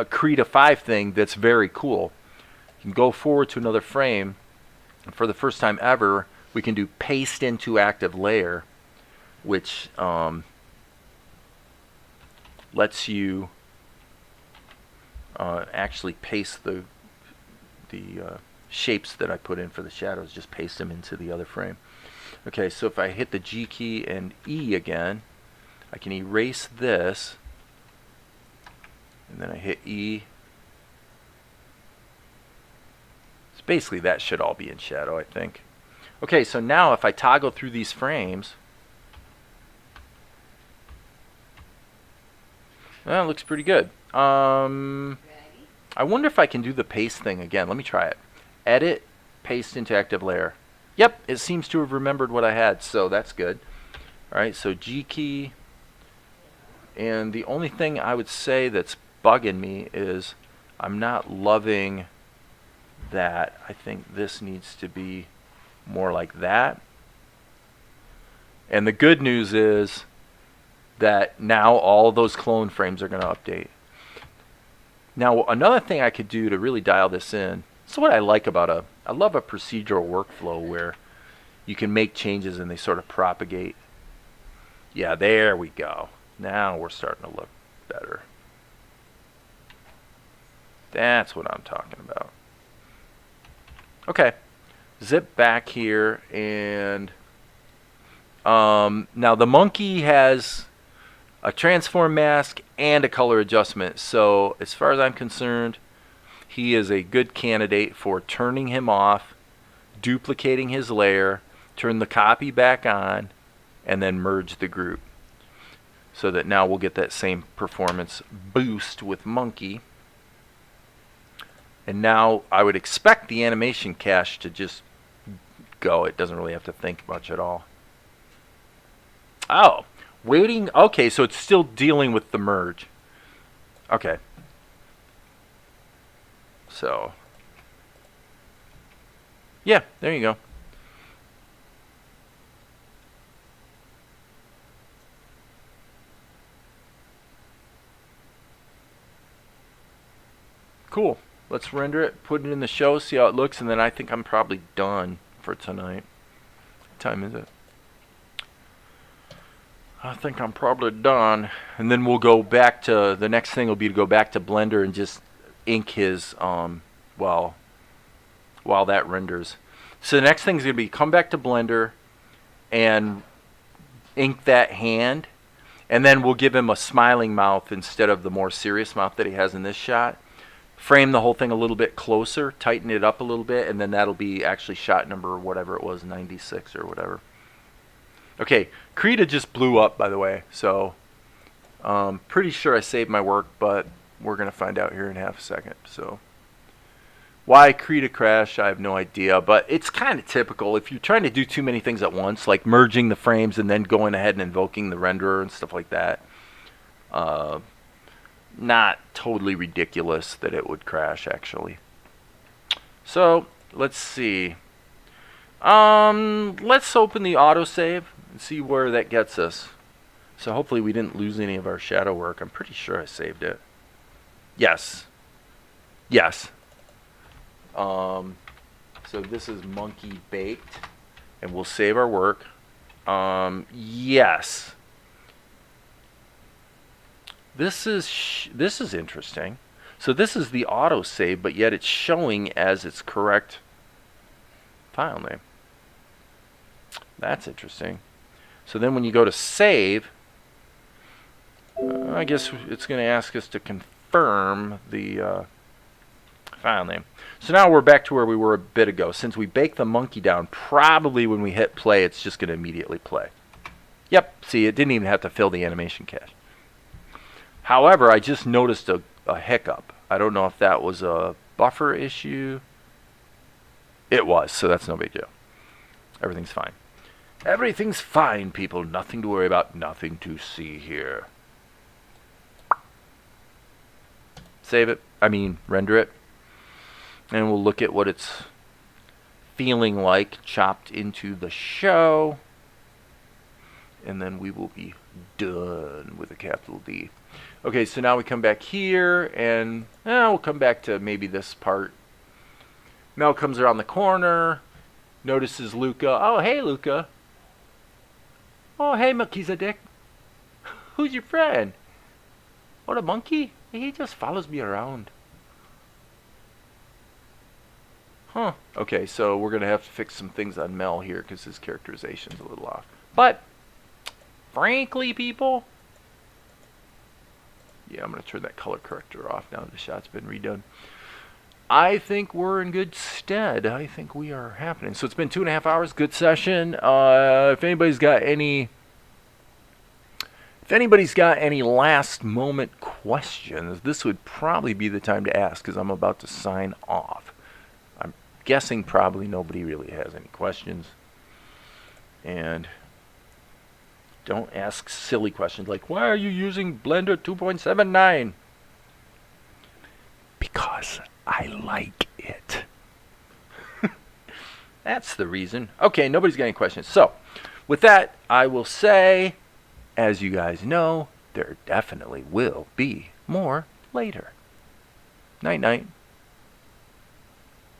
Krita 5 thing that's very cool. You can go forward to another frame, and for the first time ever, we can do paste into active layer, which lets you actually paste the shapes that I put in for the shadows, just paste them into the other frame. Okay, so if I hit the G key and E again, I can erase this, and then I hit E. So basically that should all be in shadow, I think. Okay, so now if I toggle through these frames, well, it looks pretty good. I wonder if I can do the paste thing again. Let me try it. Edit, paste into active layer. Yep, it seems to have remembered what I had, so that's good. Alright, so G key. And the only thing I would say that's bugging me is I'm not loving that. I think this needs to be more like that. And the good news is that now all those clone frames are going to update. Now another thing I could do to really dial this in, this is what I like about I love a procedural workflow where you can make changes and they sort of propagate. Yeah, there we go. Now we're starting to look better. That's what I'm talking about. Okay, zip back here, and now the monkey has a transform mask and a color adjustment. So as far as I'm concerned, he is a good candidate for turning him off, duplicating his layer, turn the copy back on, and then merge the group. So that now we'll get that same performance boost with monkey. And now I would expect the animation cache to just go. It doesn't really have to think much at all. Oh, waiting. Okay, so it's still dealing with the merge. Okay. So, yeah, there you go. Cool. Let's render it, put it in the show, see how it looks, and then I think I'm probably done for tonight. What time is it? I think I'm probably done. And then we'll go back to, the next thing will be to go back to Blender and just ink his, while that renders. So the next thing is going to be come back to Blender and ink that hand. And then we'll give him a smiling mouth instead of the more serious mouth that he has in this shot. Frame the whole thing a little bit closer, tighten it up a little bit, and then that'll be actually shot number whatever it was, 96 or whatever. Okay, Krita just blew up, by the way, so pretty sure I saved my work, but we're going to find out here in half a second. So why Krita crashed, I have no idea, but it's kind of typical. If you're trying to do too many things at once, like merging the frames and then going ahead and invoking the renderer and stuff like that, not totally ridiculous that it would crash, actually. So let's see. Let's open the autosave and see where that gets us. So hopefully we didn't lose any of our shadow work. I'm pretty sure I saved it. Yes. Yes. So this is monkey baked, and we'll save our work. Yes. This is interesting. So this is the autosave, but yet it's showing as its correct file name. That's interesting. So then when you go to save, I guess it's going to ask us to confirm the file name. So now we're back to where we were a bit ago. Since we baked the monkey down, probably when we hit play, it's just going to immediately play. Yep, see, it didn't even have to fill the animation cache. However, I just noticed a hiccup. I don't know if that was a buffer issue. It was, so that's no big deal. Everything's fine. Everything's fine, people. Nothing to worry about. Nothing to see here. Save it. Render it. And we'll look at what it's feeling like chopped into the show. And then we will be done with a capital D. Okay, so now we come back here, and we'll come back to maybe this part. Mel comes around the corner, notices Luka. Oh, hey, Luka. Oh, hey, Melchizidek. Who's your friend? What, a monkey? He just follows me around. Huh. Okay, so we're going to have to fix some things on Mel here because his characterization's a little off. But, frankly, people... Yeah, I'm going to turn that color corrector off now that the shot's been redone. I think we're in good stead. I think we are happening. So it's been 2.5 hours. Good session. If anybody's got any last moment questions, this would probably be the time to ask because I'm about to sign off. I'm guessing probably nobody really has any questions. And don't ask silly questions like, why are you using Blender 2.79? Because I like it. That's the reason. Okay, nobody's got any questions. So, with that, I will say, as you guys know, there definitely will be more later. Night-night.